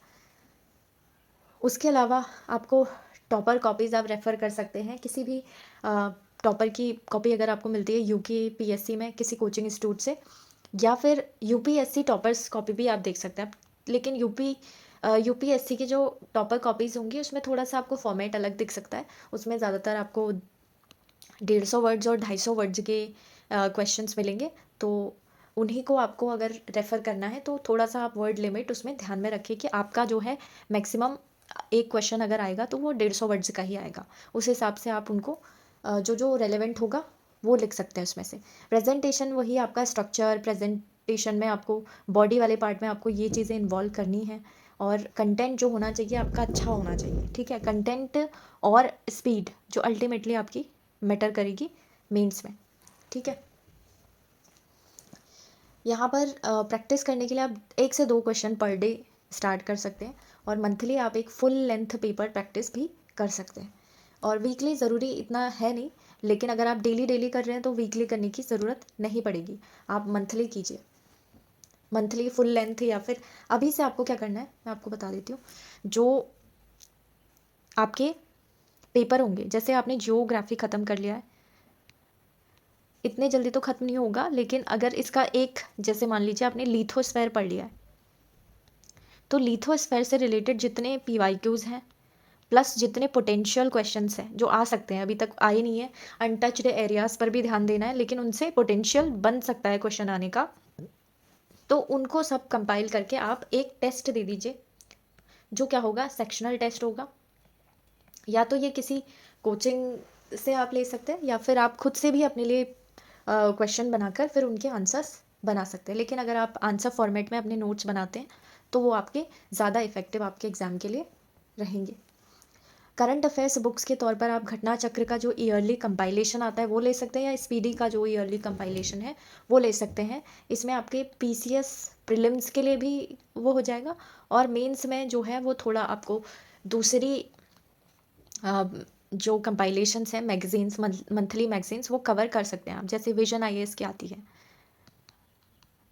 उसके अलावा आपको टॉपर कॉपीज़ आप रेफ़र कर सकते हैं, किसी भी टॉपर की कॉपी अगर आपको मिलती है यूके पीएससी में किसी कोचिंग इंस्टीट्यूट से, या फिर यूपीएससी टॉपर्स कॉपी भी आप देख सकते हैं। लेकिन यूपीएससी की जो टॉपर कॉपीज़ होंगी उसमें थोड़ा सा आपको फॉर्मेट अलग दिख सकता है, उसमें ज़्यादातर आपको 150 वर्ड्स और 250 वर्ड्स के क्वेश्चंस मिलेंगे, तो उन्हीं को आपको अगर रेफ़र करना है तो थोड़ा सा आप वर्ड लिमिट उसमें ध्यान में रखिए कि आपका जो है मैक्सिमम एक क्वेश्चन अगर आएगा तो वो 150 वर्ड्स का ही आएगा। उस हिसाब से आप उनको जो रेलेवेंट होगा वो लिख सकते हैं उसमें से। प्रेजेंटेशन वही आपका स्ट्रक्चर, प्रेजेंटेशन में आपको बॉडी वाले पार्ट में आपको ये चीज़ें इन्वॉल्व करनी है, और कंटेंट जो होना चाहिए आपका अच्छा होना चाहिए, ठीक है। कंटेंट और स्पीड जो अल्टीमेटली आपकी मैटर करेगी मेंस में, ठीक है। यहाँ पर प्रैक्टिस करने के लिए आप 1 से 2 क्वेश्चन पर डे स्टार्ट कर सकते हैं, और मंथली आप एक फुल लेंथ पेपर प्रैक्टिस भी कर सकते हैं। और वीकली ज़रूरी इतना है नहीं, लेकिन अगर आप डेली कर रहे हैं तो वीकली करने की ज़रूरत नहीं पड़ेगी, आप मंथली कीजिए। मंथली फुल लेंथ, या फिर अभी से आपको क्या करना है मैं आपको बता देती हूँ। जो आपके पेपर होंगे, जैसे आपने जियोग्राफी ख़त्म कर लिया है, इतने जल्दी तो ख़त्म नहीं होगा, लेकिन अगर इसका एक, जैसे मान लीजिए आपने लिथोस्फेयर पढ़ लिया है, तो लिथोस्फेयर से रिलेटेड जितने पीवाईक्यूज़ हैं प्लस जितने पोटेंशियल क्वेश्चंस हैं जो आ सकते हैं, अभी तक आए नहीं है, अनटच्ड एरियाज़ पर भी ध्यान देना है, लेकिन उनसे पोटेंशियल बन सकता है क्वेश्चन आने का, तो उनको सब कंपाइल करके आप एक टेस्ट दे दीजिए, जो क्या होगा, सेक्शनल टेस्ट होगा। या तो ये किसी कोचिंग से आप ले सकते हैं, या फिर आप खुद से भी अपने लिए क्वेश्चन बनाकर फिर उनके आंसर्स बना सकते हैं। लेकिन अगर आप आंसर फॉर्मेट में अपने नोट्स बनाते हैं तो वो आपके ज़्यादा इफ़ेक्टिव आपके एग्ज़ाम के लिए रहेंगे। करंट अफेयर्स बुक्स के तौर पर आप घटना चक्र का जो ईयरली कंपाइलेशन आता है वो ले सकते हैं, या स्पीडी का जो ईयरली कंपाइलेशन है वो ले सकते हैं। इसमें आपके पीसीएस प्रीलिम्स के लिए भी वो हो जाएगा, और मेंस में जो है वो थोड़ा आपको दूसरी जो कंपाइलेशंस हैं मैगज़ीन्स, मंथली मैगज़ीन्स, वो कवर कर सकते हैं आप, जैसे विजन आईएएस की आती है।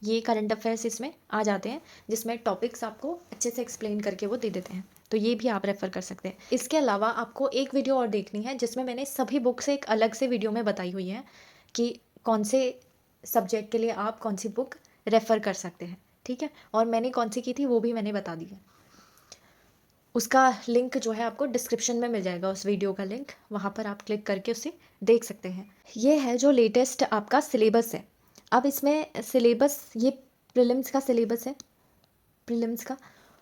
ये करंट अफेयर्स इसमें आ जाते हैं, जिसमें टॉपिक्स आपको अच्छे से एक्सप्लेन करके वो दे देते हैं, तो ये भी आप रेफ़र कर सकते हैं। इसके अलावा आपको एक वीडियो और देखनी है जिसमें मैंने सभी बुक्स एक अलग से वीडियो में बताई हुई है कि कौन से सब्जेक्ट के लिए आप कौन सी बुक रेफ़र कर सकते हैं, ठीक है। और मैंने कौन सी की थी वो भी मैंने बता दी है। उसका लिंक जो है आपको डिस्क्रिप्शन में मिल जाएगा, उस वीडियो का लिंक, वहाँ पर आप क्लिक करके उसे देख सकते हैं। ये है जो लेटेस्ट आपका सिलेबस है। अब इसमें सिलेबस, ये प्रीलिम्स का सिलेबस है, प्रीलिम्स का,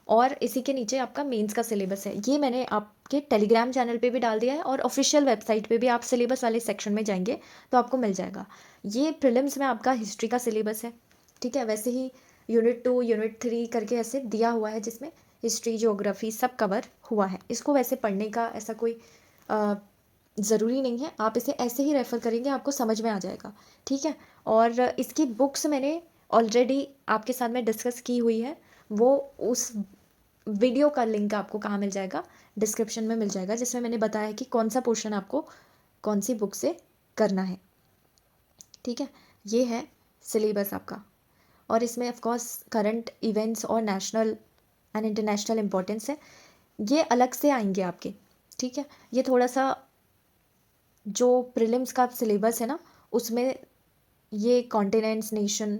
और इसी के नीचे आपका मेंस का सिलेबस है। ये मैंने आपके टेलीग्राम चैनल पे भी डाल दिया है और ऑफिशियल वेबसाइट पे भी आप सिलेबस वाले सेक्शन में जाएंगे तो आपको मिल जाएगा। ये प्रीलिम्स में आपका हिस्ट्री का सिलेबस है, ठीक है। वैसे ही यूनिट 2 यूनिट 3 करके ऐसे दिया हुआ है जिसमें हिस्ट्री ज्योग्राफी सब कवर हुआ है। इसको वैसे पढ़ने का ऐसा कोई ज़रूरी नहीं है, आप इसे ऐसे ही रेफ़र करेंगे आपको समझ में आ जाएगा, ठीक है। और इसकी बुक्स मैंने ऑलरेडी आपके साथ में डिस्कस की हुई है, वो उस वीडियो का लिंक आपको कहाँ मिल जाएगा, डिस्क्रिप्शन में मिल जाएगा, जिसमें मैंने बताया है कि कौन सा पोर्शन आपको कौन सी बुक से करना है, ठीक है। ये है सिलेबस आपका, और इसमें ऑफ कोर्स करंट इवेंट्स और नेशनल एंड इंटरनेशनल इम्पोर्टेंस है, ये अलग से आएंगे आपके, ठीक है। ये थोड़ा सा जो प्रीलिम्स का सिलेबस है ना, उसमें ये कॉन्टिनेंट्स, नेशन,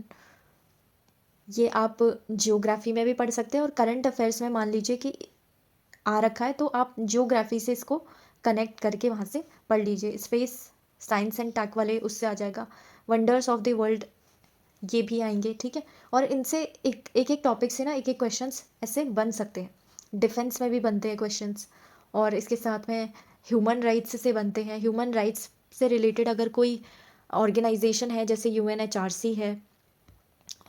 ये आप जियोग्राफी में भी पढ़ सकते हैं, और करंट अफेयर्स में मान लीजिए कि आ रखा है तो आप जियोग्राफी से इसको कनेक्ट करके वहाँ से पढ़ लीजिए। स्पेस साइंस एंड टेक वाले उससे आ जाएगा, वंडर्स ऑफ द वर्ल्ड ये भी आएंगे, ठीक है। और इनसे एक एक टॉपिक से ना एक एक क्वेश्चंस ऐसे बन सकते हैं, डिफेंस में भी बनते हैं क्वेश्चंस, और इसके साथ में ह्यूमन राइट्स से बनते हैं। ह्यूमन राइट्स से रिलेटेड अगर कोई ऑर्गेनाइजेशन है जैसे UNHRC है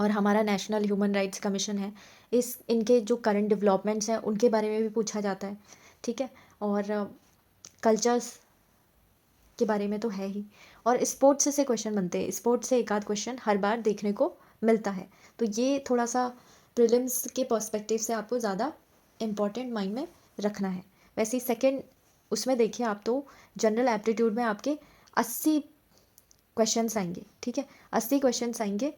और हमारा नेशनल ह्यूमन राइट्स कमीशन है, इस इनके जो करंट डेवलपमेंट्स हैं उनके बारे में भी पूछा जाता है, ठीक है। और कल्चर्स के बारे में तो है ही, और स्पोर्ट्स से क्वेश्चन बनते हैं, स्पोर्ट्स से एक आध क्वेश्चन हर बार देखने को मिलता है। तो ये थोड़ा सा प्रीलिम्स के पर्सपेक्टिव से आपको ज़्यादा इम्पॉर्टेंट माइंड में रखना है। वैसे ही सेकेंड उसमें देखिए आप, तो जनरल एप्टीट्यूड में आपके 80 क्वेश्चंस आएंगे, ठीक है। 80 क्वेश्चंस आएंगे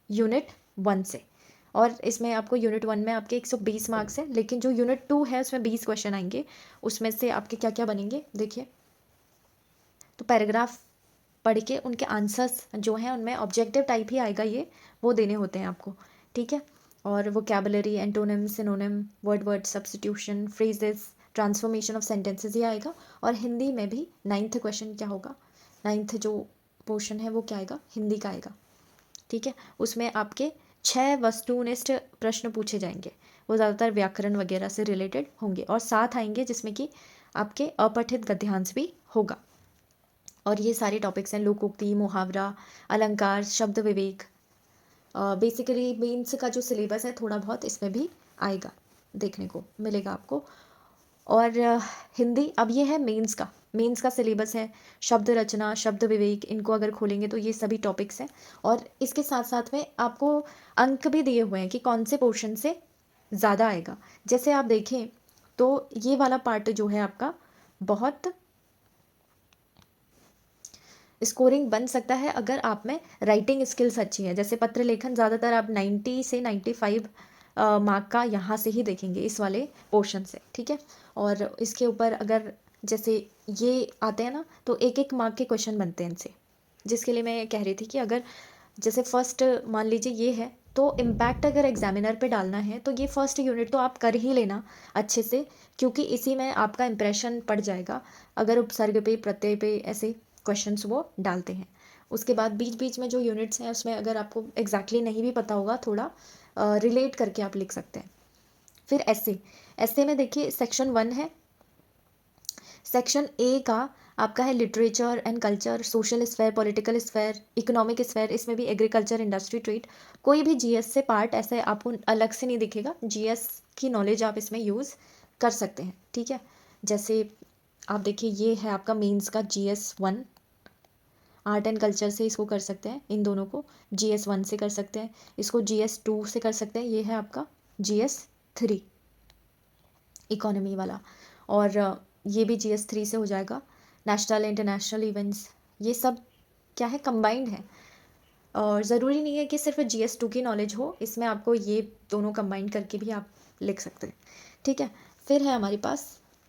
यूनिट 1 से, और इसमें आपको यूनिट 1 में आपके 120 मार्क्स है, लेकिन जो यूनिट 2 है उसमें 20 क्वेश्चन आएंगे। उसमें से आपके क्या क्या बनेंगे देखिए, तो पैराग्राफ पढ़ के उनके आंसर्स जो हैं उनमें ऑब्जेक्टिव टाइप ही आएगा, ये वो देने होते हैं आपको, ठीक है। और vocabulary, antonym, synonym, word substitution, phrases, transformation of sentences ये आएगा। और हिंदी में भी 9th क्वेश्चन क्या होगा, 9th जो पोर्शन है वो क्या आएगा, हिंदी का आएगा, ठीक है। उसमें आपके 6 वस्तुनिष्ठ प्रश्न पूछे जाएंगे, वो ज़्यादातर व्याकरण वगैरह से रिलेटेड होंगे, और साथ आएंगे जिसमें कि आपके अपठित गद्यांश भी होगा। और ये सारे टॉपिक्स हैं, लोकोक्ति, मुहावरा, अलंकार, शब्द विवेक। बेसिकली मेंस का जो सिलेबस है थोड़ा बहुत इसमें भी आएगा, देखने को मिलेगा आपको। और हिंदी, अब ये है मेंस का सिलेबस है, शब्द रचना, शब्द विवेक, इनको अगर खोलेंगे तो ये सभी टॉपिक्स हैं। और इसके साथ साथ में आपको अंक भी दिए हुए हैं कि कौन से पोर्शन से ज़्यादा आएगा। जैसे आप देखें तो ये वाला पार्ट जो है आपका बहुत स्कोरिंग बन सकता है अगर आप में राइटिंग स्किल्स अच्छी है। जैसे पत्र लेखन ज़्यादातर आप 90 से 95 मार्क का यहाँ से ही देखेंगे, इस वाले पोर्शन से, ठीक है। और इसके ऊपर अगर जैसे ये आते हैं ना, तो एक एक मार्क के क्वेश्चन बनते हैं इनसे, जिसके लिए मैं कह रही थी कि अगर जैसे फर्स्ट मान लीजिए ये है, तो इम्पैक्ट अगर एग्जामिनर पे डालना है तो ये फर्स्ट यूनिट तो आप कर ही लेना अच्छे से, क्योंकि इसी में आपका इंप्रेशन पड़ जाएगा अगर उपसर्ग पे, प्रत्यय पे ऐसे क्वेश्चंस वो डालते हैं। उसके बाद बीच बीच में जो यूनिट्स हैं उसमें अगर आपको एग्जैक्टली नहीं भी पता होगा, थोड़ा रिलेट करके आप लिख सकते हैं। फिर ऐसे में देखिए सेक्शन 1 है, सेक्शन ए का आपका है literature and culture, social sphere, political sphere, economic sphere, इसमें भी एग्रीकल्चर, इंडस्ट्री, ट्रेड। कोई भी जीएस से पार्ट ऐसे आपको अलग से नहीं दिखेगा, जीएस की नॉलेज आप इसमें यूज़ कर सकते हैं, ठीक है। जैसे आप देखिए ये है आपका मेंस का GS1, आर्ट एंड कल्चर से इसको कर सकते हैं, इन दोनों को GS1 से कर सकते हैं, इसको GS2 से कर सकते हैं, ये है आपका GS3 इकोनॉमी वाला, और ये भी GS3 से हो जाएगा। नेशनल इंटरनेशनल इवेंट्स, ये सब क्या है, कंबाइंड है, और ज़रूरी नहीं है कि सिर्फ GS2 की नॉलेज हो, इसमें आपको ये दोनों कंबाइन करके भी आप लिख सकते हैं, ठीक है। फिर है हमारे पास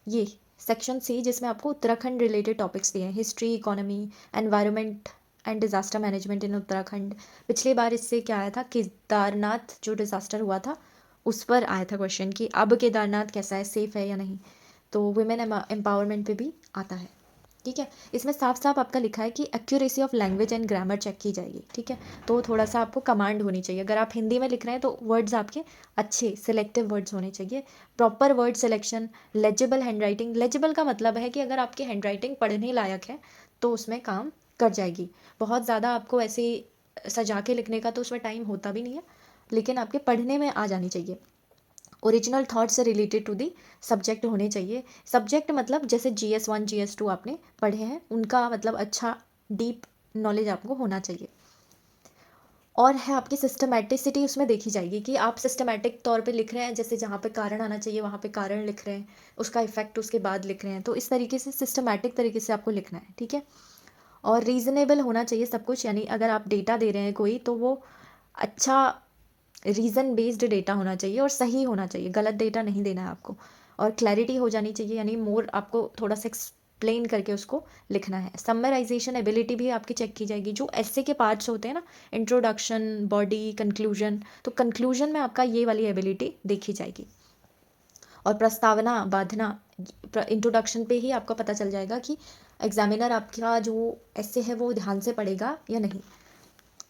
ये सेक्शन C, जिसमें आपको उत्तराखंड रिलेटेड टॉपिक्स दिए हैं, history, economy, environment and disaster management in Uttarakhand. पिछली बार इससे क्या आया था, केदारनाथ जो डिज़ास्टर हुआ था उस पर आया था क्वेश्चन कि अब केदारनाथ कैसा है, सेफ़ है या नहीं। तो वुमेन एम्पावरमेंट पे भी आता है, ठीक है। इसमें साफ साफ आपका लिखा है कि accuracy of language and grammar check की जाएगी। ठीक है, तो थोड़ा सा आपको कमांड होनी चाहिए। अगर आप हिंदी में लिख रहे हैं तो वर्ड्स आपके अच्छे सिलेक्टिव वर्ड्स होने चाहिए, proper word selection, legible hand writing. Legible का मतलब है कि अगर आपकी हैंड राइटिंग पढ़ने लायक है तो उसमें काम कर जाएगी। बहुत ज़्यादा आपको ऐसे सजा के लिखने का तो उसमें टाइम होता भी नहीं है, लेकिन आपके पढ़ने में आ जानी चाहिए। ओरिजिनल थॉट्स से रिलेटेड टू दी सब्जेक्ट होने चाहिए। सब्जेक्ट मतलब जैसे GS1 GS2 आपने पढ़े हैं, उनका मतलब अच्छा डीप नॉलेज आपको होना चाहिए। और है आपकी सिस्टमैटिसिटी, उसमें देखी जाएगी कि आप सिस्टमैटिक तौर पे लिख रहे हैं, जैसे जहाँ पे कारण आना चाहिए वहाँ पे कारण लिख रहे हैं, उसका इफेक्ट उसके बाद लिख रहे हैं, तो इस तरीके से सिस्टमैटिक तरीके से आपको लिखना है। ठीक है, और रीज़नेबल होना चाहिए सब कुछ, यानी अगर आप डेटा दे रहे हैं कोई तो वो अच्छा रीज़न बेस्ड डेटा होना चाहिए और सही होना चाहिए, गलत डेटा नहीं देना है आपको। और क्लैरिटी हो जानी चाहिए, यानी मोर आपको थोड़ा सा एक्सप्लेन करके उसको लिखना है। समराइजेशन एबिलिटी भी आपकी चेक की जाएगी। जो ऐसे के पार्ट्स होते हैं ना, इंट्रोडक्शन, बॉडी, कंक्लूजन, तो कंक्लूजन में आपका ये वाली एबिलिटी देखी जाएगी। और प्रस्तावना बांधना, इंट्रोडक्शन पे ही आपको पता चल जाएगा कि एग्जामिनर आपका जो ऐसे है वो ध्यान से पढ़ेगा या नहीं।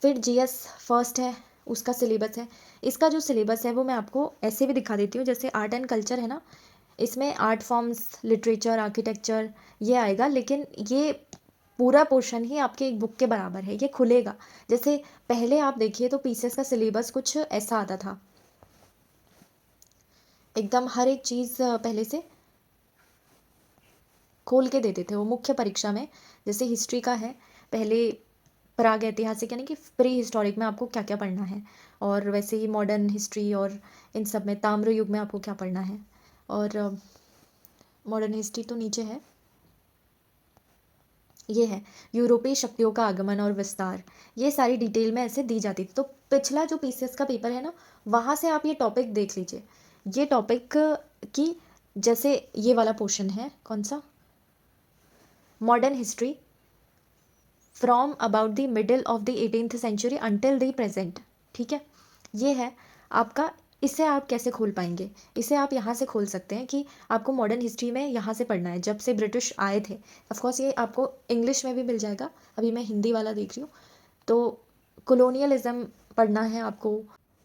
फिर GS फर्स्ट है, उसका सिलेबस है। इसका जो सिलेबस है वो मैं आपको ऐसे भी दिखा देती हूँ, जैसे आर्ट एंड कल्चर है ना, इसमें आर्ट फॉर्म्स, लिटरेचर, आर्किटेक्चर ये आएगा, लेकिन ये पूरा पोर्शन ही आपके एक बुक के बराबर है, ये खुलेगा। जैसे पहले आप देखिए तो PCS का सिलेबस कुछ ऐसा आता था, एकदम हर एक चीज़ पहले से खोल के देते थे वो मुख्य परीक्षा में। जैसे हिस्ट्री का है, पहले प्राग ऐतिहासिक यानी कि प्री हिस्टोरिक में आपको क्या क्या पढ़ना है, और वैसे ही मॉडर्न हिस्ट्री और इन सब में ताम्र युग में आपको क्या पढ़ना है। और मॉडर्न हिस्ट्री तो नीचे है, ये है यूरोपीय शक्तियों का आगमन और विस्तार, ये सारी डिटेल में ऐसे दी जाती थी। तो पिछला जो PCS का पेपर है ना, वहाँ से आप ये टॉपिक देख लीजिए। ये टॉपिक की जैसे ये वाला पोर्शन है, कौन सा, modern history from about the middle of the 18th century until the present. ठीक है, ये है आपका। इसे आप कैसे खोल पाएंगे, इसे आप यहाँ से खोल सकते हैं कि आपको मॉडर्न हिस्ट्री में यहाँ से पढ़ना है, जब से ब्रिटिश आए थे। ऑफकोर्स ये आपको इंग्लिश में भी मिल जाएगा, अभी मैं हिंदी वाला देख रही हूँ। तो कॉलोनियलिज्म पढ़ना है आपको,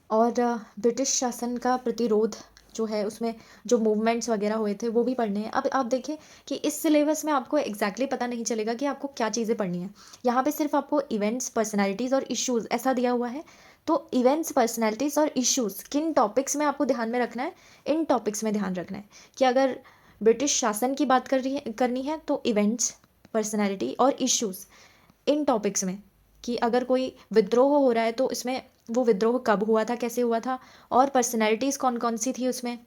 और ब्रिटिश शासन का प्रतिरोध जो है, उसमें जो मूवमेंट्स वगैरह हुए थे वो भी पढ़ने हैं। अब आप देखें कि इस सिलेबस में आपको एग्जैक्टली पता नहीं चलेगा कि आपको क्या चीज़ें पढ़नी है। यहाँ पे सिर्फ आपको इवेंट्स, पर्सनैलिटीज़ और इश्यूज़ ऐसा दिया हुआ है। तो इवेंट्स, पर्सनैलिटीज़ और इश्यूज़ किन टॉपिक्स में आपको ध्यान में रखना है, इन टॉपिक्स में ध्यान रखना है कि अगर ब्रिटिश शासन की बात करनी है तो इवेंट्स, पर्सनैलिटी और इश्यूज़, इन टॉपिक्स में। कि अगर कोई विद्रोह हो रहा है तो इसमें वो विद्रोह कब हुआ था, कैसे हुआ था, और पर्सनैलिटीज़ कौन कौन सी थी उसमें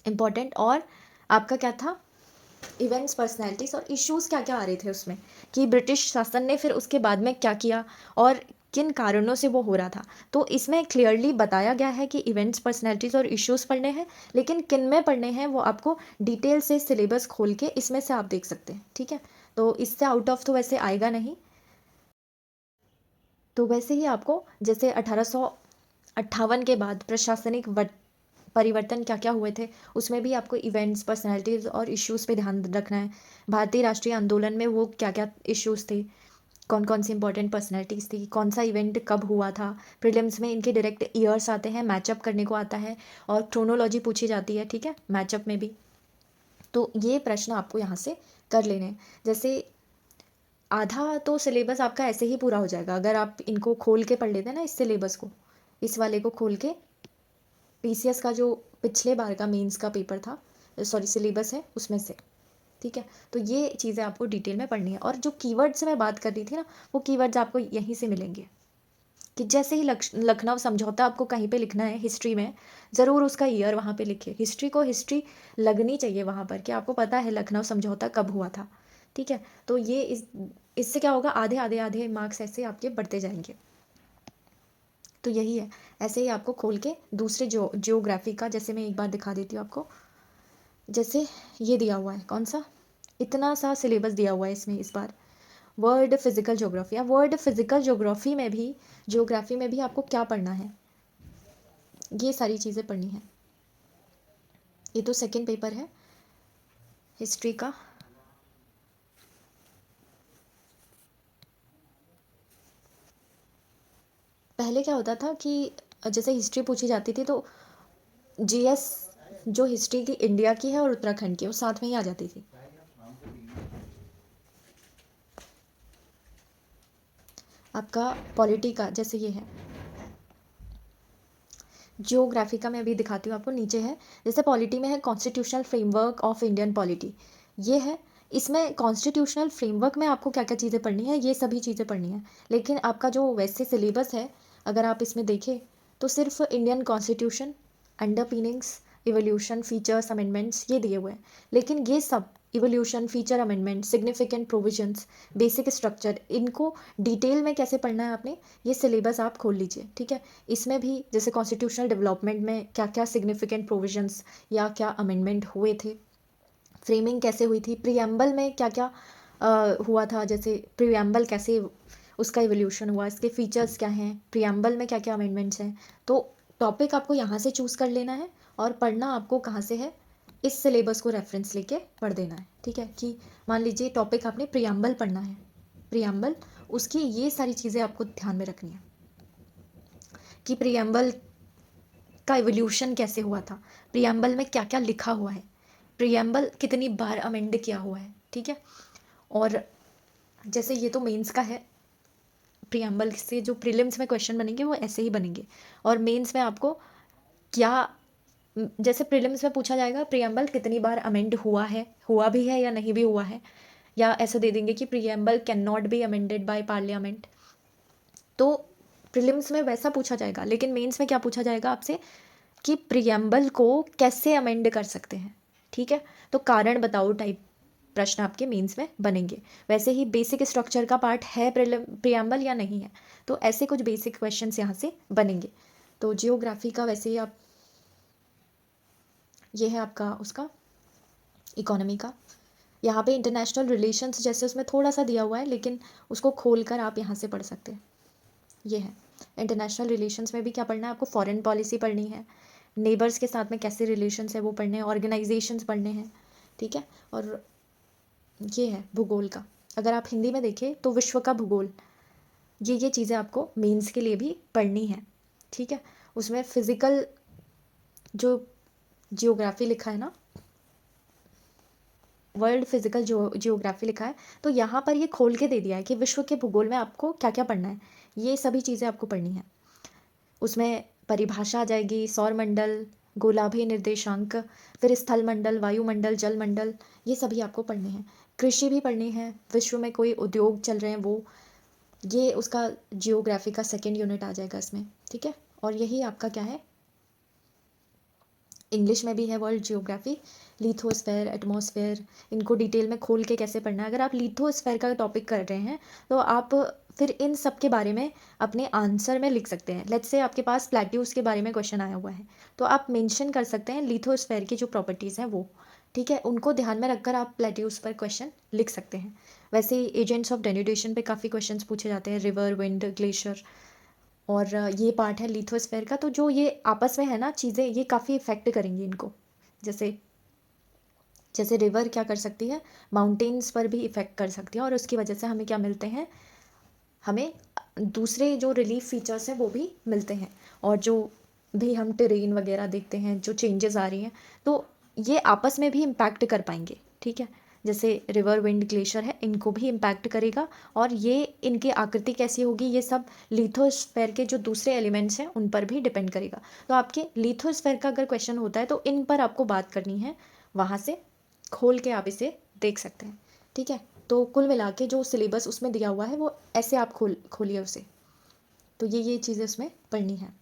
इम्पॉर्टेंट, और आपका क्या था, इवेंट्स, पर्सनैलिटीज़ और इश्यूज़ क्या क्या आ रहे थे उसमें, कि ब्रिटिश शासन ने फिर उसके बाद में क्या किया और किन कारणों से वो हो रहा था। तो इसमें क्लियरली बताया गया है कि इवेंट्स, पर्सनैलिटीज़ और इश्यूज़ पढ़ने हैं, लेकिन किन में पढ़ने हैं वो आपको डिटेल से सिलेबस खोल के इसमें से आप देख सकते हैं। ठीक है, तो इससे आउट ऑफ तो वैसे आएगा नहीं। तो वैसे ही आपको जैसे 1858 के बाद प्रशासनिक परिवर्तन क्या क्या हुए थे, उसमें भी आपको इवेंट्स, पर्सनैलिटीज़ और इश्यूज़ पे ध्यान रखना है। भारतीय राष्ट्रीय आंदोलन में वो क्या क्या इश्यूज़ थे, कौन कौन सी इंपॉर्टेंट पर्सनैलिटीज़ थी, कौन सा इवेंट कब हुआ था। प्रीलिम्स में इनके डायरेक्ट ईयर्स आते हैं, मैचअप करने को आता है, और क्रोनोलॉजी पूछी जाती है। ठीक है, मैचअप में भी। तो ये प्रश्न आपको यहाँ से कर लेने हैं। जैसे आधा तो सिलेबस आपका ऐसे ही पूरा हो जाएगा अगर आप इनको खोल के पढ़ लेते हैं ना, इस सिलेबस को, इस वाले को खोल के। PCS का जो पिछले बार का मेंस का पेपर था, सॉरी सिलेबस है उसमें से। ठीक है, तो ये चीज़ें आपको डिटेल में पढ़नी है। और जो कीवर्ड्स मैं बात कर रही थी ना, वो कीवर्ड्स आपको यहीं से मिलेंगे। कि जैसे ही लखनऊ समझौता आपको कहीं पे लिखना है हिस्ट्री में, ज़रूर उसका ईयर वहाँ पे लिखिए। हिस्ट्री को हिस्ट्री लगनी चाहिए वहाँ पर, कि आपको पता है लखनऊ समझौता कब हुआ था। ठीक है, तो ये इससे क्या होगा, आधे आधे आधे मार्क्स ऐसे आपके बढ़ते जाएंगे। तो यही है, ऐसे ही आपको खोल के दूसरे जियोग्राफी का, जैसे मैं एक बार दिखा देती हूँ आपको। जैसे ये दिया हुआ है, कौन सा, इतना सा सिलेबस दिया हुआ है इसमें इस बार, वर्ल्ड फिजिकल ज्योग्राफी। अब वर्ल्ड फिजिकल ज्योग्राफी में भी, ज्योग्राफी में भी आपको क्या पढ़ना है, ये सारी चीज़ें पढ़नी है। ये तो सेकंड पेपर है हिस्ट्री का। पहले क्या होता था कि जैसे हिस्ट्री पूछी जाती थी तो जीएस जो हिस्ट्री की इंडिया की है और उत्तराखंड की, वो साथ में ही आ जाती थी। आपका पॉलिटी का जैसे ये है, जियोग्राफी का मैं अभी दिखाती हूँ आपको, नीचे है। जैसे पॉलिटी में है constitutional framework of Indian polity, ये है। इसमें कॉन्स्टिट्यूशनल फ्रेमवर्क में आपको क्या क्या चीज़ें पढ़नी है, ये सभी चीज़ें पढ़नी है। लेकिन आपका जो वैसे सिलेबस है, अगर आप इसमें देखें तो सिर्फ Indian constitution, underpinnings, evolution, features, amendments, ये दिए हुए हैं। लेकिन ये सब evolution, feature, amendment, significant provisions, basic structure, इनको डिटेल में कैसे पढ़ना है आपने, ये सिलेबस आप खोल लीजिए, ठीक है। इसमें भी जैसे कॉन्स्टिट्यूशनल डेवलपमेंट में क्या क्या सिग्निफिकेंट प्रोविजंस या क्या अमेंडमेंट हुए थे, फ्रेमिंग कैसे हुई थी, प्रीएम्बल में क्या क्या हुआ था, जैसे प्रीएम्बल कैसे उसका इवोल्यूशन हुआ, इसके फीचर्स क्या हैं, प्रीएम्बल में क्या क्या अमेंडमेंट्स हैं। तो टॉपिक आपको यहाँ से चूज़ कर लेना है और पढ़ना आपको कहाँ से है, इस सिलेबस को रेफरेंस लेके पढ़ देना है, ठीक है। कि मान लीजिए टॉपिक आपने प्रीएम्बल पढ़ना है, प्रीएम्बल, उसकी ये सारी चीज़ें आपको ध्यान में रखनी है कि प्रीएम्बल का इवोल्यूशन कैसे हुआ था, प्रीएम्बल में क्या क्या लिखा हुआ है, प्रीएम्बल कितनी बार अमेंड किया हुआ है, ठीक है। और जैसे ये तो मेंस का है, प्रीएम्बल से जो प्रीलिम्स में क्वेश्चन बनेंगे वो ऐसे ही बनेंगे। और मेंस में आपको क्या, जैसे प्रीलिम्स में पूछा जाएगा प्रीएम्बल कितनी बार अमेंड हुआ है, हुआ भी है या नहीं भी हुआ है, या ऐसे दे देंगे कि preamble can not be amended by parliament. तो प्रीलिम्स में वैसा पूछा जाएगा, लेकिन मेंस में क्या पूछा जाएगा आपसे कि प्रीएम्बल को कैसे अमेंड कर सकते हैं, ठीक है। तो कारण बताओ टाइप प्रश्न आपके मेंस में बनेंगे। वैसे ही बेसिक स्ट्रक्चर का पार्ट है प्रीएम्बल या नहीं है, तो ऐसे कुछ बेसिक क्वेश्चंस यहाँ से बनेंगे। तो जियोग्राफी का वैसे ही आप, ये है आपका उसका इकोनॉमी का। यहाँ पे इंटरनेशनल रिलेशंस जैसे उसमें थोड़ा सा दिया हुआ है, लेकिन उसको खोल कर आप यहाँ से पढ़ सकते हैं। ये है इंटरनेशनल रिलेशंस में भी क्या पढ़ना है आपको, फॉरेन पॉलिसी पढ़नी है, नेबर्स के साथ में कैसे रिलेशंस है वो पढ़ने हैं, ऑर्गेनाइजेशंस पढ़ने हैं, ठीक है। और ये है भूगोल का, अगर आप हिंदी में देखें तो विश्व का भूगोल, ये चीज़ें आपको मेंस के लिए भी पढ़नी है, ठीक है। उसमें फिज़िकल जो जियोग्राफी लिखा है ना, वर्ल्ड फिजिकल जियोग्राफी लिखा है, तो यहाँ पर ये खोल के दे दिया है कि विश्व के भूगोल में आपको क्या क्या पढ़ना है, ये सभी चीज़ें आपको पढ़नी है। उसमें परिभाषा आ जाएगी, सौरमंडल, गोलार्धीय निर्देशांक, फिर स्थल मंडल, वायुमंडल, जल मंडल, ये सभी आपको पढ़ने हैं। कृषि भी पढ़नी है, विश्व में कोई उद्योग चल रहे हैं वो, ये उसका जियोग्राफी का सेकेंड यूनिट आ जाएगा इसमें, ठीक है। और यही आपका क्या है, इंग्लिश में भी है वर्ल्ड जियोग्राफी, लिथोस्फेयर, एटमॉस्फेयर, इनको डिटेल में खोल के कैसे पढ़ना है। अगर आप लिथोस्फेयर का टॉपिक कर रहे हैं तो आप फिर इन सब के बारे में अपने आंसर में लिख सकते हैं। लेट्स से आपके पास प्लेट्यूज़ के बारे में क्वेश्चन आया हुआ है, तो आप मेंशन कर सकते हैं लिथोस्फेयर की जो प्रॉपर्टीज़ हैं वो, ठीक है, उनको ध्यान में रखकर आप प्लेट्यूज़ पर क्वेश्चन लिख सकते हैं। वैसे ही एजेंट्स ऑफ डेन्यूडेशन पे काफ़ी क्वेश्चंस पूछे जाते हैं, रिवर, विंड, ग्लेशियर, और ये पार्ट है लिथोस्फेयर का। तो जो ये आपस में है ना चीज़ें, ये काफ़ी इफ़ेक्ट करेंगी इनको। जैसे जैसे रिवर क्या कर सकती है, माउंटेन्स पर भी इफ़ेक्ट कर सकती है, और उसकी वजह से हमें क्या मिलते हैं, हमें दूसरे जो रिलीफ फीचर्स हैं वो भी मिलते हैं। और जो भी हम टेरेन वगैरह देखते हैं, जो चेंजेस आ रही हैं, तो ये आपस में भी इम्पैक्ट कर पाएंगे, ठीक है। जैसे रिवर, विंड, ग्लेशियर है, इनको भी इम्पैक्ट करेगा, और ये इनकी आकृति कैसी होगी, ये सब लिथोस्फेयर के जो दूसरे एलिमेंट्स हैं उन पर भी डिपेंड करेगा। तो आपके लिथोस्फेयर का अगर क्वेश्चन होता है तो इन पर आपको बात करनी है, वहाँ से खोल के आप इसे देख सकते हैं, ठीक है। तो कुल मिला के जो सिलेबस उसमें दिया हुआ है वो ऐसे आप खोलिए उसे। तो ये चीज़ें उसमें पढ़नी है।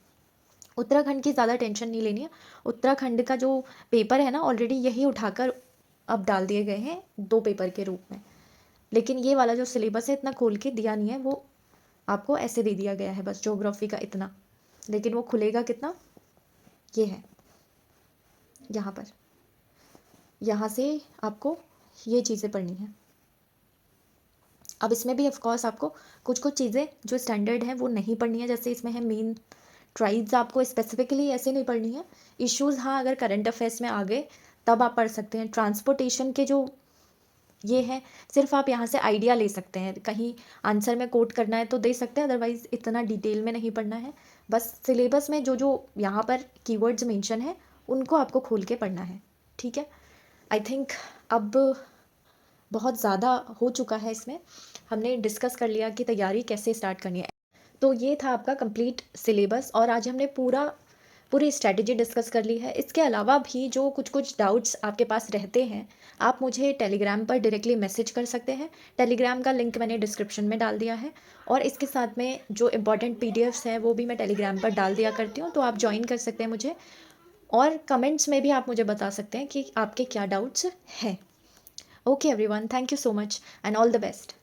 उत्तराखंड की ज़्यादा टेंशन नहीं लेनी है। उत्तराखंड का जो पेपर है ना, ऑलरेडी यही उठाकर अब डाल दिए गए हैं 2 पेपर के रूप में। लेकिन ये वाला जो सिलेबस है इतना खोल के दिया नहीं है, वो आपको ऐसे दे दिया गया है बस, ज्योग्राफी का इतना। लेकिन वो खुलेगा कितना, ये है यहाँ पर, यहाँ से आपको ये चीज़ें पढ़नी है। अब इसमें भी ऑफकोर्स आपको कुछ कुछ चीज़ें जो स्टैंडर्ड हैं वो नहीं पढ़नी है, जैसे इसमें है मेन ट्राइब्स, आपको स्पेसिफिकली ऐसे नहीं पढ़नी है। इश्यूज़ हाँ अगर करंट अफेयर्स में आ गए तब आप पढ़ सकते हैं। ट्रांसपोर्टेशन के जो ये है, सिर्फ आप यहाँ से आइडिया ले सकते हैं, कहीं आंसर में कोट करना है तो दे सकते हैं, अदरवाइज़ इतना डिटेल में नहीं पढ़ना है। बस सिलेबस में जो जो यहाँ पर कीवर्ड्स मेंशन है उनको आपको खोल के पढ़ना है, ठीक है। आई थिंक अब बहुत ज़्यादा हो चुका है, इसमें हमने डिस्कस कर लिया कि तैयारी कैसे स्टार्ट करनी है। तो ये था आपका कंप्लीट सिलेबस, और आज हमने पूरी स्ट्रैटेजी डिस्कस कर ली है। इसके अलावा भी जो कुछ कुछ डाउट्स आपके पास रहते हैं, आप मुझे टेलीग्राम पर डायरेक्टली मैसेज कर सकते हैं। टेलीग्राम का लिंक मैंने डिस्क्रिप्शन में डाल दिया है, और इसके साथ में जो इम्पॉर्टेंट पीडीएफ्स हैं वो भी मैं टेलीग्राम पर डाल दिया करती हूँ, तो आप ज्वाइन कर सकते हैं मुझे। और कमेंट्स में भी आप मुझे बता सकते हैं कि आपके क्या डाउट्स हैं। Okay everyone, thank you so much and all the best.